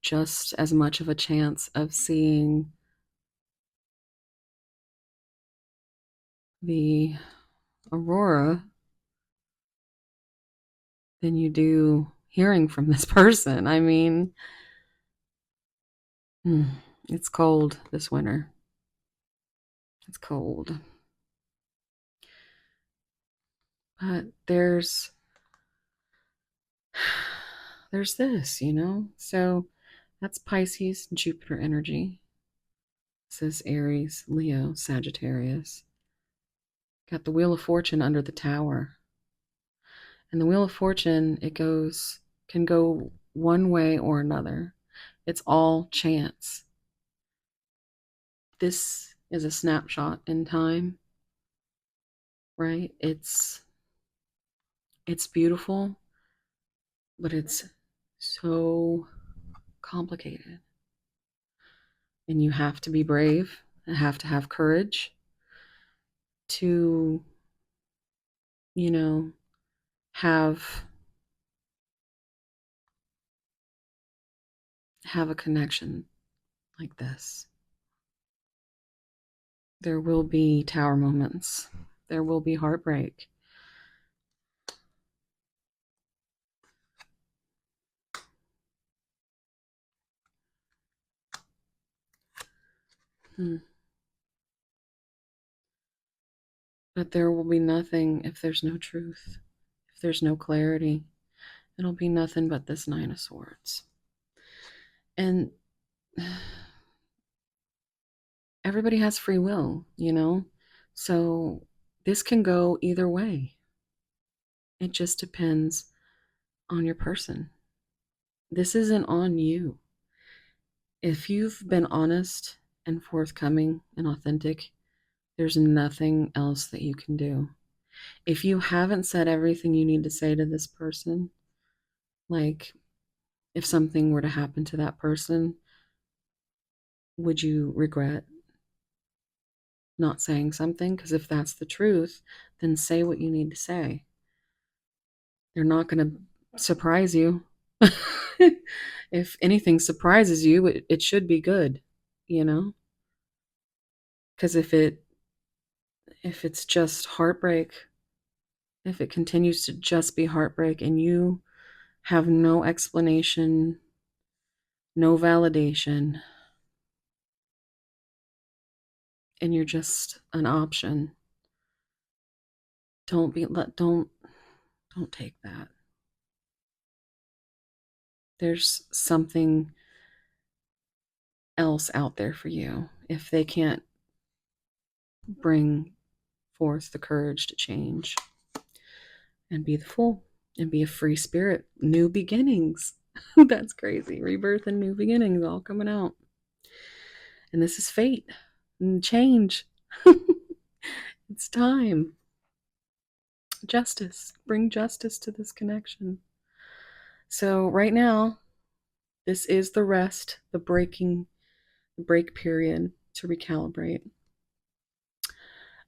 just as much of a chance of seeing the aurora than you do hearing from this person. I mean, it's cold this winter. It's cold. But there's this. So that's Pisces, Jupiter energy. This is Aries, Leo, Sagittarius. Got the Wheel of Fortune under the tower. And the Wheel of Fortune, can go one way or another. It's all chance. This is a snapshot in time, right? It's beautiful, but it's so complicated. And you have to be brave and have to have courage to, you know, have a connection like this. There will be tower moments. There will be heartbreak. Hmm. But there will be nothing if there's no truth, if there's no clarity. It'll be nothing but this 9 of Swords. And everybody has free will. So this can go either way. It just depends on your person. this isn't on you. If you've been honest and forthcoming and authentic, there's nothing else that you can do. If you haven't said everything you need to say to this person, like if something were to happen to that person, would you regret not saying something? Because if that's the truth, then say what you need to say. They're not going to surprise you. If anything surprises you, it should be good, you know? Because if it's just heartbreak, if it continues to just be heartbreak and you have no explanation, no validation, and you're just an option, don't take that. There's something else out there for you if they can't bring forth the courage to change and be the full and be a free spirit. New beginnings. That's crazy. Rebirth and new beginnings all coming out. And this is fate and change. It's time. Justice. Bring justice to this connection. So, right now, this is the rest, the break period to recalibrate.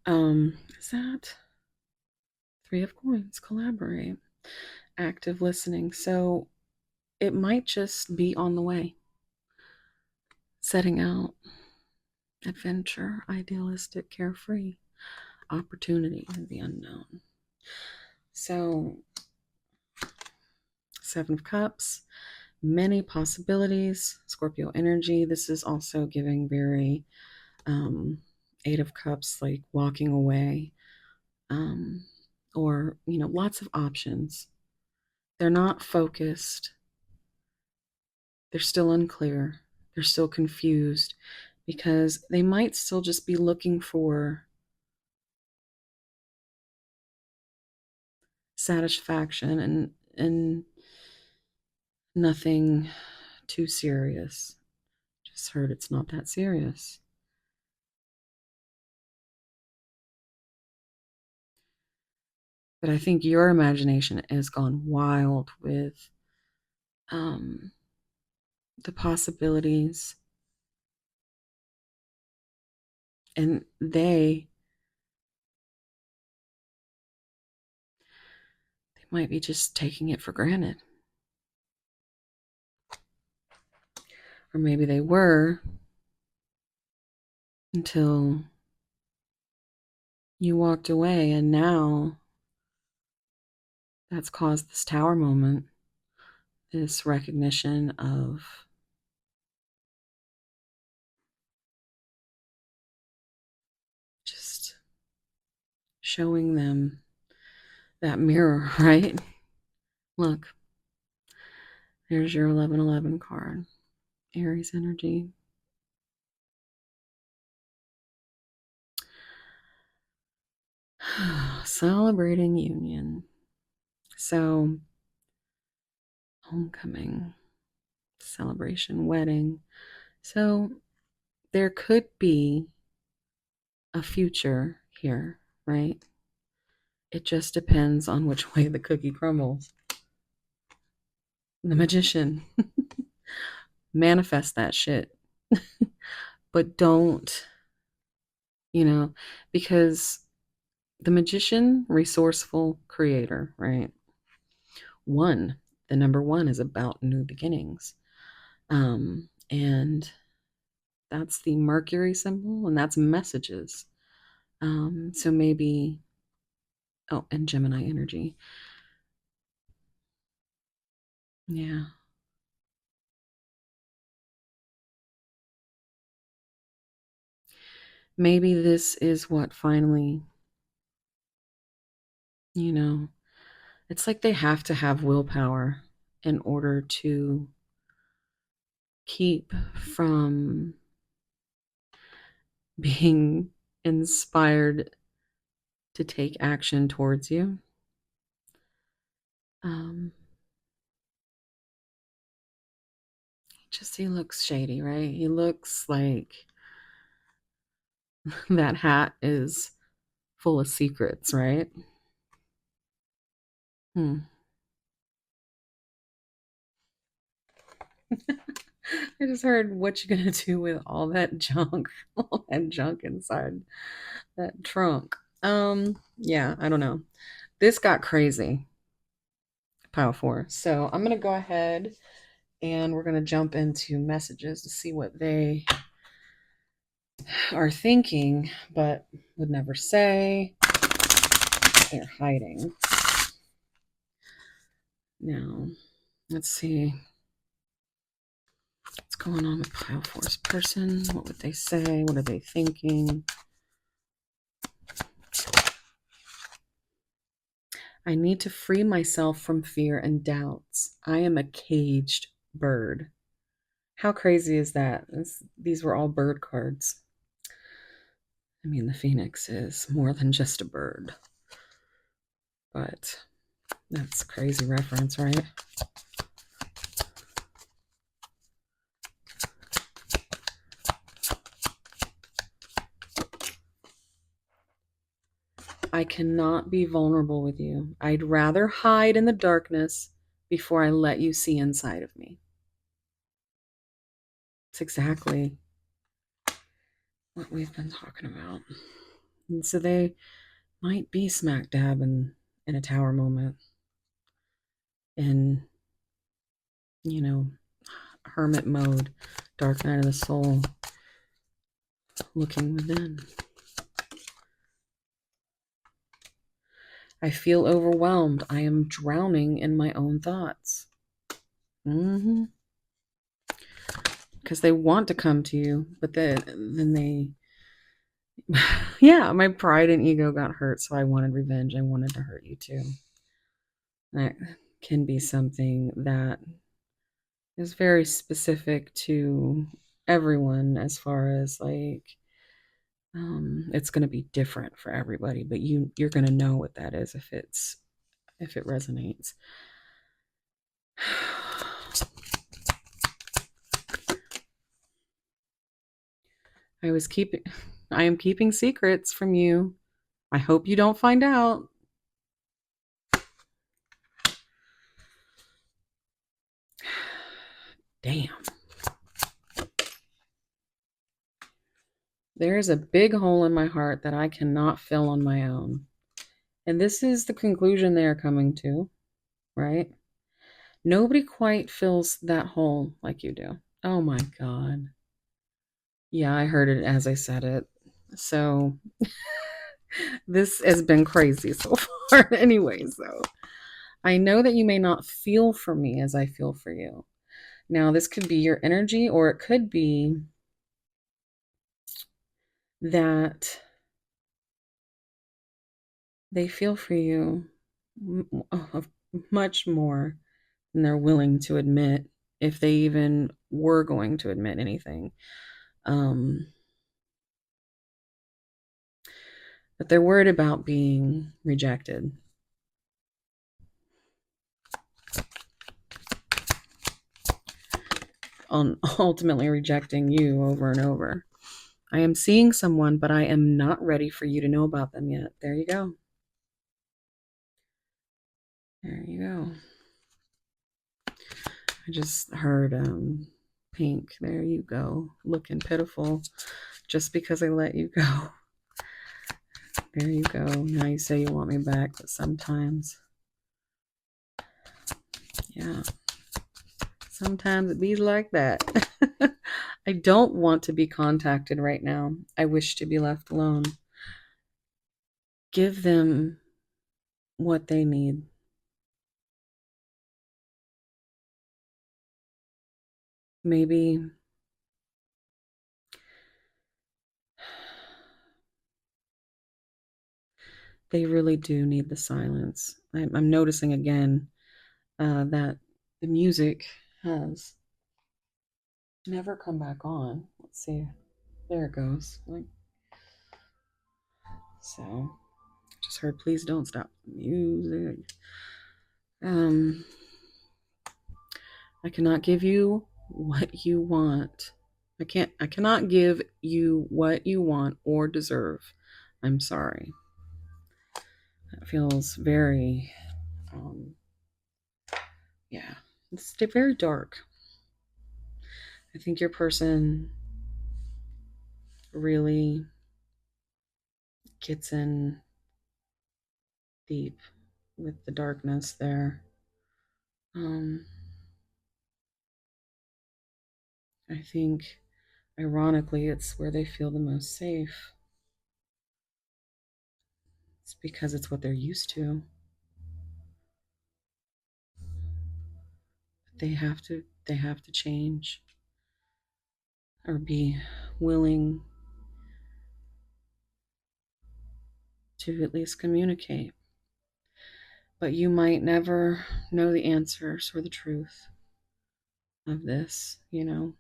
Is that Three of Coins? Collaborate. Active listening. So, it might just be on the way. Setting out. Adventure. Idealistic. Carefree. Opportunity in the unknown. So, Seven of Cups. Many possibilities. Scorpio energy. This is also giving very Eight of Cups, like walking away, um, or lots of options. They're not focused. They're still unclear. They're still confused because they might still just be looking for satisfaction and nothing too serious. Just heard it's not that serious. But I think your imagination has gone wild with um, the possibilities, and they might be just taking it for granted. Or maybe they were until you walked away, and now that's caused this tower moment, this recognition of just showing them that mirror, right? Look, there's your 1111 card, Aries energy. Celebrating union. So, homecoming, celebration, wedding. So, there could be a future here, right? It just depends on which way the cookie crumbles. The magician. Manifest that shit. But don't, you know, because the magician, resourceful creator, right? One, the number one is about new beginnings. And that's the Mercury symbol, and that's messages. So maybe, oh, and Gemini energy. Yeah. Maybe this is what finally, you know, it's like they have to have willpower in order to keep from being inspired to take action towards you. Um, he looks shady, right? He looks like that hat is full of secrets, right? Hmm. I just heard what you gonna do with all that junk, all that junk inside that trunk. Yeah, I don't know. This got crazy, pile four. So I'm gonna go ahead and we're gonna jump into messages to see what they are thinking, but would never say. They're hiding. Now, let's see what's going on with pile four's person. What would they say? What are they thinking? I need to free myself from fear and doubts. I am a caged bird. How crazy is that? These were all bird cards. I mean, the phoenix is more than just a bird, but that's a crazy reference, right? I cannot be vulnerable with you. I'd rather hide in the darkness before I let you see inside of me. It's exactly what we've been talking about. And so they might be smack dab in a tower moment. In, you know, hermit mode, dark night of the soul, looking within. I feel overwhelmed. I am drowning in my own thoughts. Mm-hmm. Because they want to come to you, but then they, yeah, my pride and ego got hurt, so I wanted revenge. I wanted to hurt you too. That can be something that is very specific to everyone, as far as like, it's going to be different for everybody, but you're going to know what that is if it resonates. I was keeping I am keeping secrets from you. I hope you don't find out. Damn. There is a big hole in my heart that I cannot fill on my own. And this is the conclusion they are coming to, right? Nobody quite fills that hole like you do. Oh my God. Yeah, I heard it as I said it. So this has been crazy so far. Anyway, so I know that you may not feel for me as I feel for you. Now, this could be your energy, or it could be that they feel for you much more than they're willing to admit, if they even were going to admit anything. But they're worried about being rejected. On ultimately rejecting you over and over. I am seeing someone, but I am not ready for you to know about them yet. There you go. There you go. I just heard Pink. There you go. Looking pitiful just because I let you go. There you go. Now you say you want me back, but sometimes, yeah, sometimes it be like that. I don't want to be contacted right now. I wish to be left alone. Give them what they need. Maybe they really do need the silence. I'm noticing again that the music has never come back on. Let's see. There it goes. So, just heard, please don't stop the music. Um, I cannot give you what you want. I cannot give you what you want or deserve. I'm sorry. That feels very, yeah, it's very dark. I think your person really gets in deep with the darkness there. Um, I think, ironically, it's where they feel the most safe. It's because it's what they're used to. They have to change or be willing to at least communicate. But you might never know the answers or the truth of this, you know.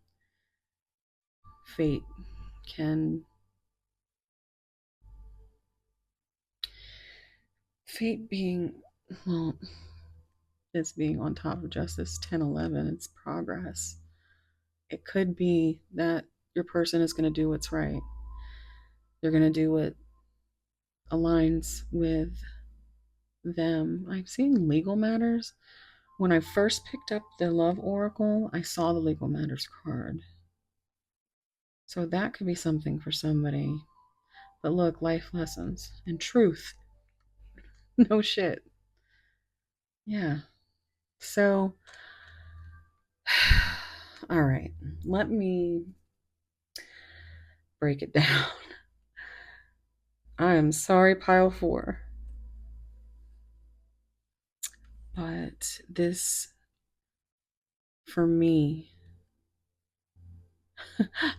Fate can fate being, well, it's being on top of justice 1011, it's progress. It could be that your person is going to do what's right. They're going to do what aligns with them. I'm seeing legal matters. When I first picked up the Love Oracle, I saw the legal matters card. So that could be something for somebody. But look, life lessons and truth. No shit. Yeah. So, all right. Let me break it down. I am sorry, pile four. But this, for me,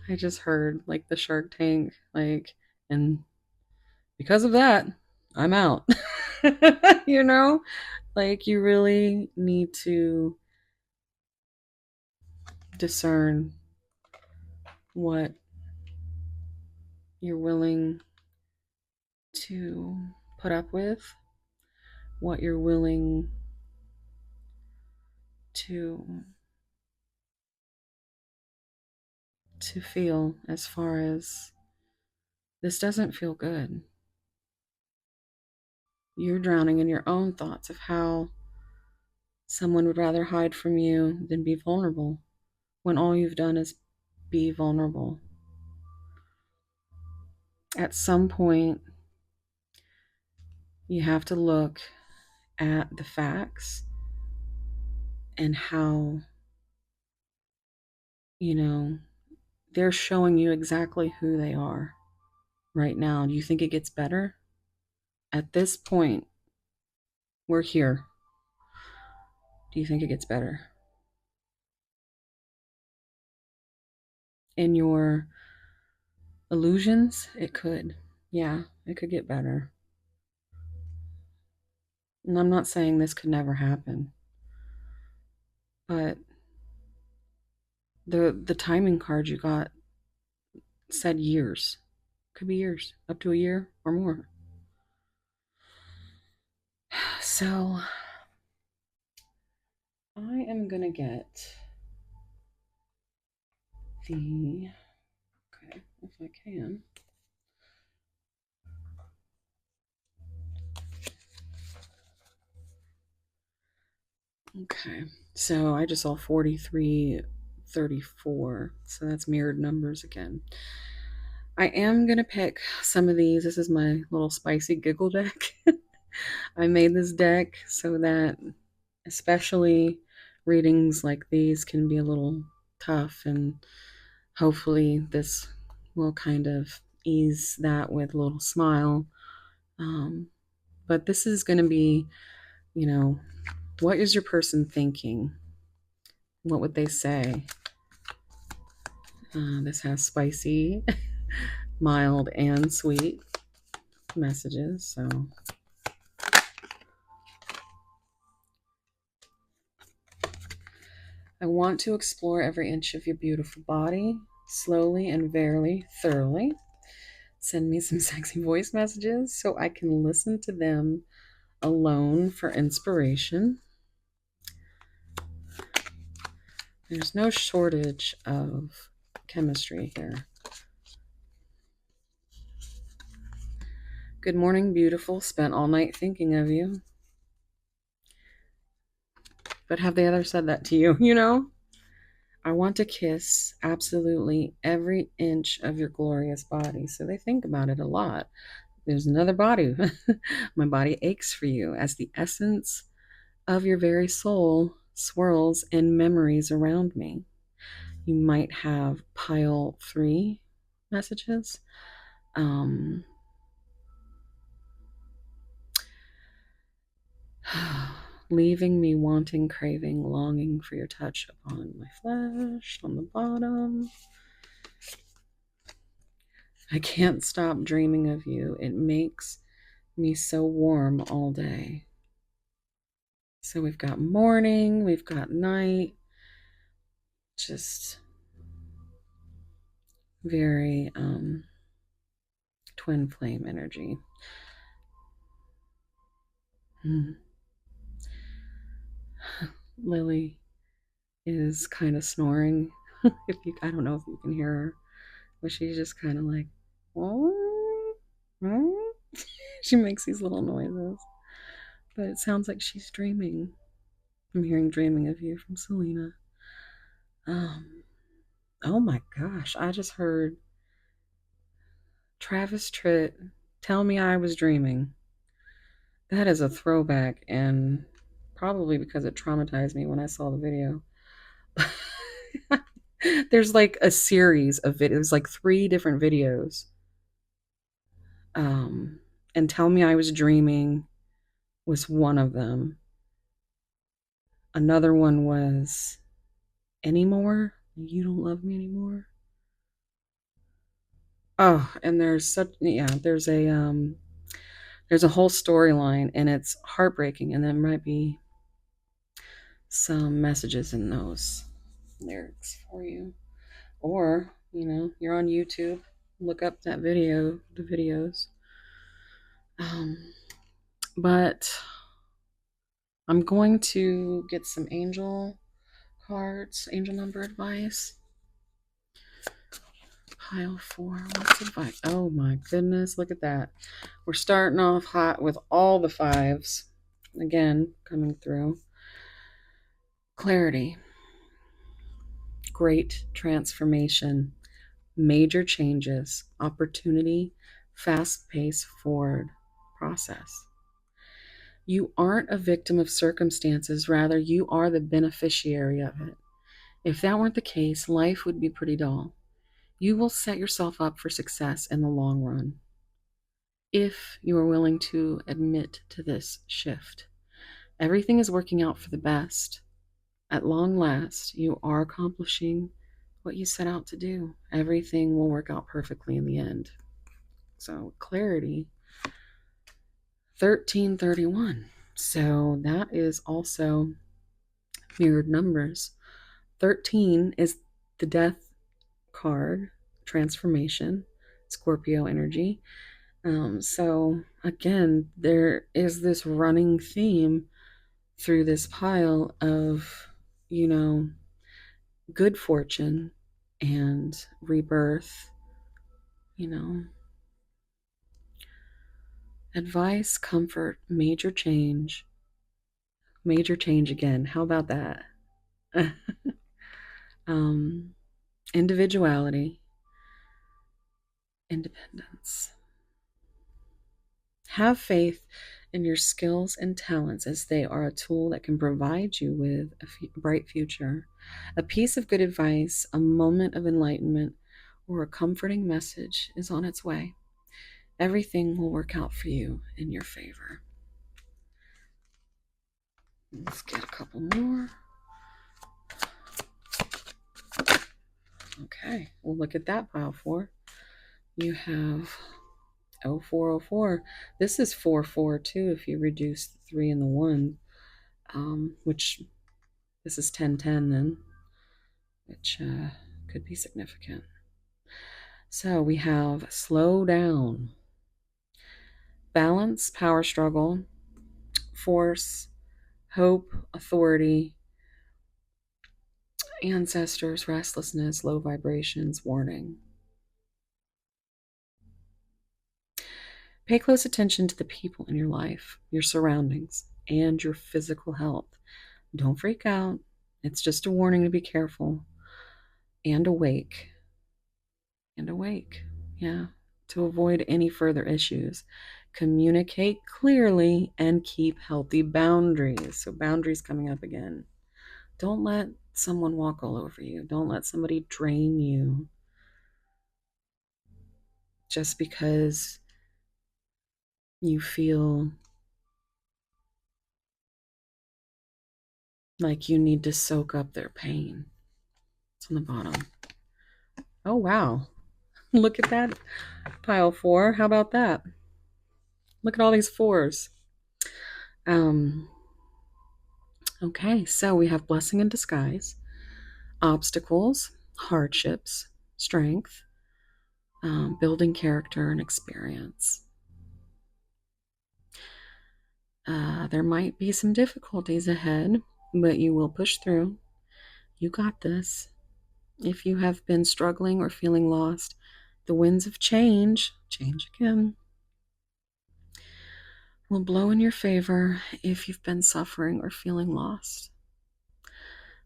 I just heard like the Shark Tank, like, and because of that, I'm out. You know, like you really need to discern what you're willing to put up with, what you're willing to feel as far as this doesn't feel good. You're drowning in your own thoughts of how someone would rather hide from you than be vulnerable when all you've done is be vulnerable. At some point, you have to look at the facts and how, you know, they're showing you exactly who they are right now. Do you think it gets better? At this point, we're here. Do you think it gets better? In your illusions, it could. Yeah, it could get better. And I'm not saying this could never happen, but the timing card you got said years. Could be years, up to a year or more. So I am gonna get the, okay, if I can. Okay, so I just saw 4334, so that's mirrored numbers again. I am gonna pick some of these. This is my little spicy giggle deck. I made this deck so that, especially readings like these, can be a little tough, and hopefully, this will kind of ease that with a little smile. Um, but this is going to be, you know, what is your person thinking? What would they say? This has spicy, mild, and sweet messages. So I want to explore every inch of your beautiful body, slowly and very thoroughly. Send me some sexy voice messages so I can listen to them alone for inspiration. There's no shortage of chemistry here. Good morning, beautiful. Spent all night thinking of you. But have they ever said that to you? You know? I want to kiss absolutely every inch of your glorious body. So they think about it a lot. There's another body. My body aches for you as the essence of your very soul swirls in memories around me. You might have pile 3 messages. Um, leaving me wanting, craving, longing for your touch upon my flesh on the bottom. I can't stop dreaming of you. It makes me so warm all day. So we've got morning, we've got night, just very twin flame energy. Lily is kind of snoring. If you, I don't know if you can hear her, but she's just kind of like, oh, oh. She makes these little noises, but it sounds like she's dreaming. I'm hearing "Dreaming of You" from Selena. Um, oh my gosh, I just heard Travis Tritt, "Tell Me I Was Dreaming." That is a throwback, and probably because it traumatized me when I saw the video. There's like a series of videos, like 3 different videos. Um, and "Tell Me I Was Dreaming" was one of them. Another one was "Anymore." You don't love me anymore. Oh, and there's a whole storyline, and it's heartbreaking, and there might be some messages in those lyrics for you. Or, you're on YouTube, look up that video, the videos. Um, but I'm going to get some angel cards, angel number advice. Pile 4, what's advice? Oh my goodness, look at that. We're starting off hot with all the 5s. Again, coming through. Clarity. Great transformation. Major changes. Opportunity. Fast-paced forward process. You aren't a victim of circumstances, rather, you are the beneficiary of it. If that weren't the case, life would be pretty dull. You will set yourself up for success in the long run if you are willing to admit to this shift. Everything is working out for the best. At long last, you are accomplishing what you set out to do. Everything will work out perfectly in the end. So, clarity. 1331. So, that is also mirrored numbers. 13 is the death card, transformation, Scorpio energy. So again, there is this running theme through this pile of, you know, good fortune and rebirth, you know, advice, comfort, major change again. How about that? um, individuality, independence. Have faith in your skills and talents as they are a tool that can provide you with a bright future. A piece of good advice, a moment of enlightenment, or a comforting message is on its way. Everything will work out for you in your favor. Let's get a couple more. Okay, we'll look at that pile 4. You have 0404. This is 442 if you reduce the 3 and the 1, which this is 1010 then, which could be significant. So we have slow down, balance, power struggle, force, hope, authority, Ancestors, restlessness, low vibrations, warning. Pay close attention to the people in your life, your surroundings, and your physical health. Don't freak out. It's just a warning to be careful and awake. And awake. Yeah. To avoid any further issues. Communicate clearly and keep healthy boundaries. So, boundaries coming up again. Don't let someone walk all over you. Don't let somebody drain you just because you feel like you need to soak up their pain. It's on the bottom. Oh, wow. Look at that pile four. How about that? Look at all these fours. Um, okay, so we have blessing in disguise, obstacles, hardships, strength, building character and experience. There might be some difficulties ahead, but you will push through. You got this. If you have been struggling or feeling lost, the winds of change again, will blow in your favor if you've been suffering or feeling lost.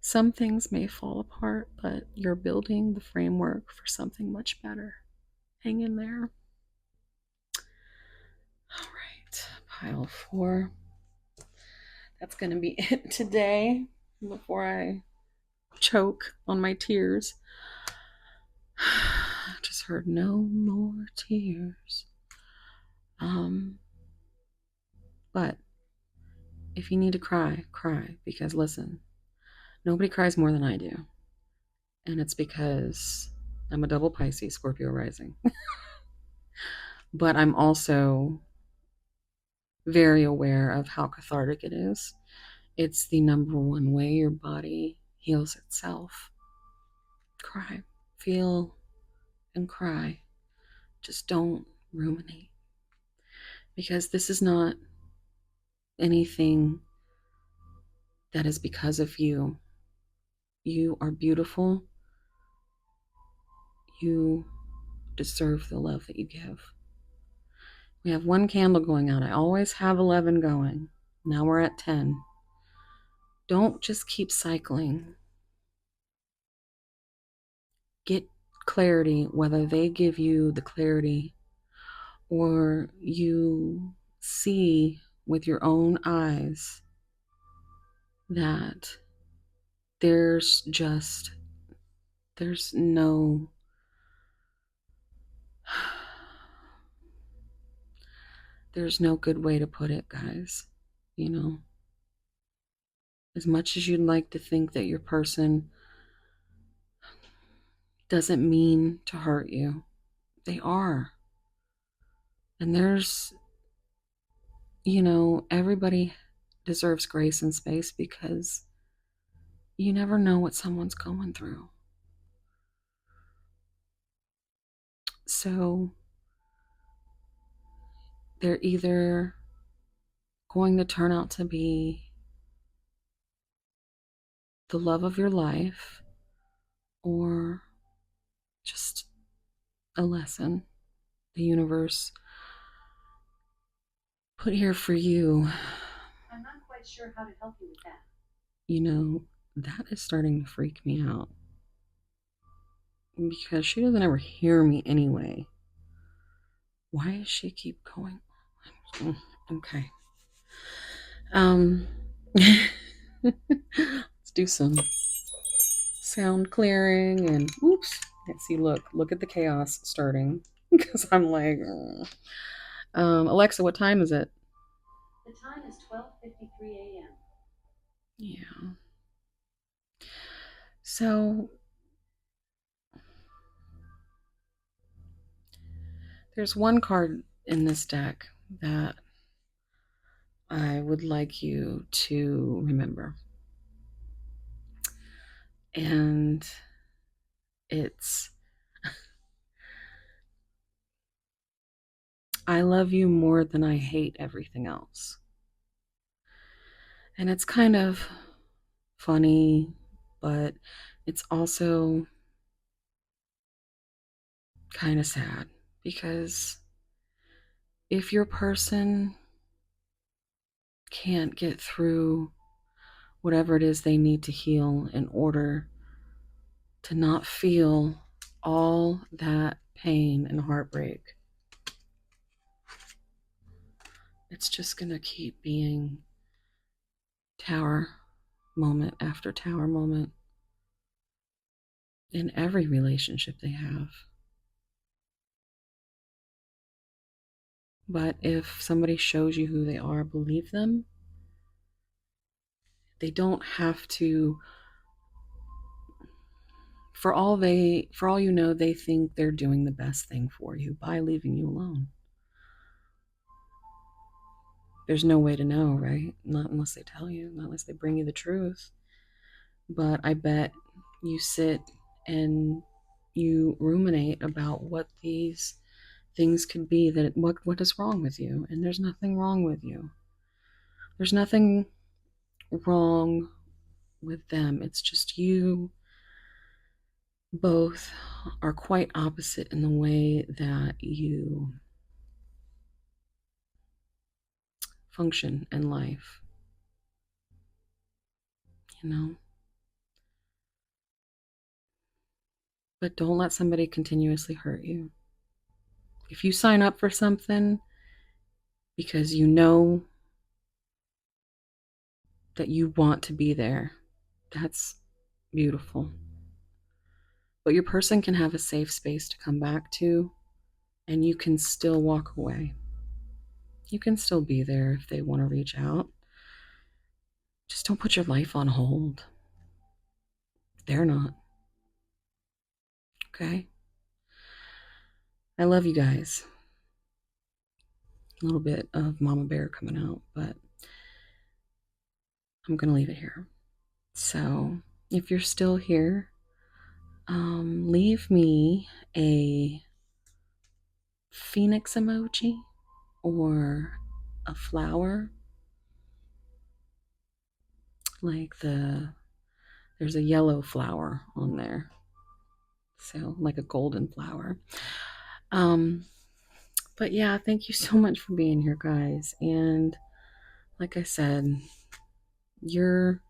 Some things may fall apart, but you're building the framework for something much better. Hang in there. All right, pile four. That's going to be it today before I choke on my tears. I just heard no more tears. But if you need to cry, cry. Because listen, nobody cries more than I do. And it's because I'm a double Pisces, Scorpio rising. But I'm also very aware of how cathartic it is. It's the number one way your body heals itself. Cry. Feel and cry. Just don't ruminate. Because this is not anything that is because of you. You are beautiful. You deserve the love that you give. We have one candle going out. I always have 11 going. Now we're at 10. Don't just keep cycling. Get clarity, whether they give you the clarity or you see with your own eyes that there's no there's no good way to put it, guys. You know, as much as you'd like to think that your person doesn't mean to hurt you, they are. And everybody deserves grace and space because you never know what someone's going through. So they're either going to turn out to be the love of your life or just a lesson the universe put here for you. I'm not quite sure how to help you with that. That is starting to freak me out because she doesn't ever hear me anyway. Why does she keep going? Okay. Let's do some sound clearing and oops. Let's see, look at the chaos starting because I'm like, Alexa, what time is it? The time is 12:53 a.m. Yeah. So there's one card in this deck that I would like you to remember. And it's I love you more than I hate everything else. And it's kind of funny, but it's also kind of sad because if your person can't get through whatever it is they need to heal in order to not feel all that pain and heartbreak, it's just going to keep being tower moment after tower moment in every relationship they have. But if somebody shows you who they are, believe them. They don't have to, for all you know, they think they're doing the best thing for you by leaving you alone. There's no way to know, right? Not unless they tell you, not unless they bring you the truth. But I bet you sit and you ruminate about what these things could be, that what is wrong with you, and there's nothing wrong with you. There's nothing wrong with them. It's just you both are quite opposite in the way that you function in life, you know? But don't let somebody continuously hurt you. If you sign up for something because you know that you want to be there, that's beautiful. But your person can have a safe space to come back to, and you can still walk away. You can still be there if they want to reach out. Just don't put your life on hold. They're not. Okay? I love you guys. A little bit of Mama Bear coming out, but I'm going to leave it here. So if you're still here, leave me a phoenix emoji or a flower, like there's a yellow flower on there, so like a golden flower. um but yeah, thank you so much for being here, guys. And like I said, you're,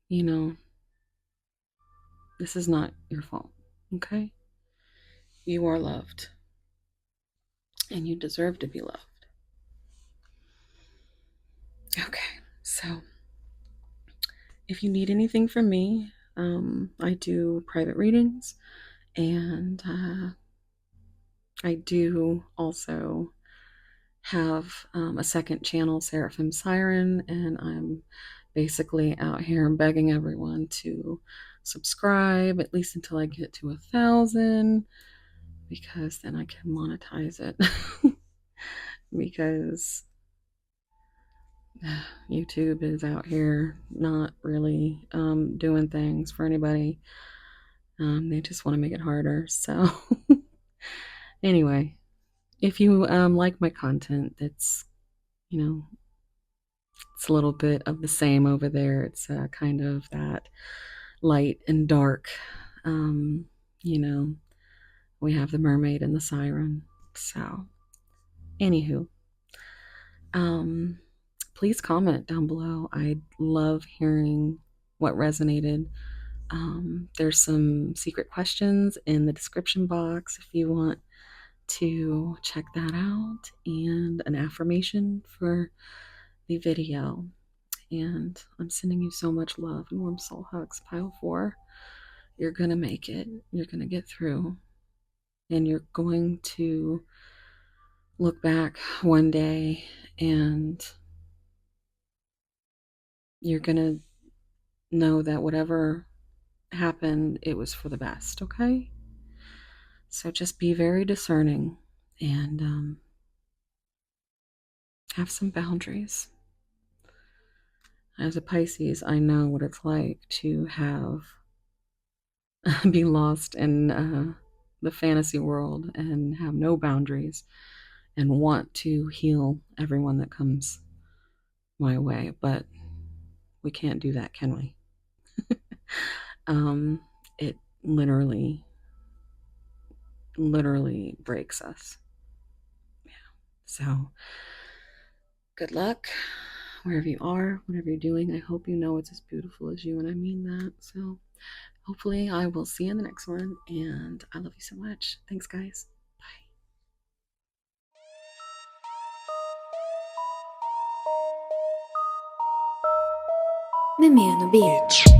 you know, this is not your fault. Okay, you are loved and you deserve to be loved. Okay, so if you need anything from me, I do private readings, and I do also have a second channel, Seraphim Siren, and I'm basically out here begging everyone to subscribe, at least until I get to 1,000, because then I can monetize it. Because YouTube is out here not really doing things for anybody. They just want to make it harder. So, anyway, if you like my content, it's, you know, it's a little bit of the same over there. It's kind of that light and dark. Um, you know, we have the mermaid and the siren. So, anywho, um, please comment down below. I love hearing what resonated. There's some secret questions in the description box if you want to check that out, and an affirmation for the video. And I'm sending you so much love and warm soul hugs, pile 4. You're going to make it. You're going to get through. And you're going to look back one day and you're going to know that whatever happened, it was for the best, okay? So just be very discerning and have some boundaries. As a Pisces, I know what it's like to have be lost in the fantasy world and have no boundaries and want to heal everyone that comes my way. But we can't do that, can we? It literally breaks us. Yeah. So good luck wherever you are, whatever you're doing. I hope you know it's as beautiful as you, and I mean that. So hopefully I will see you in the next one, and I love you so much. Thanks, guys. Bye. Mimiano Beach.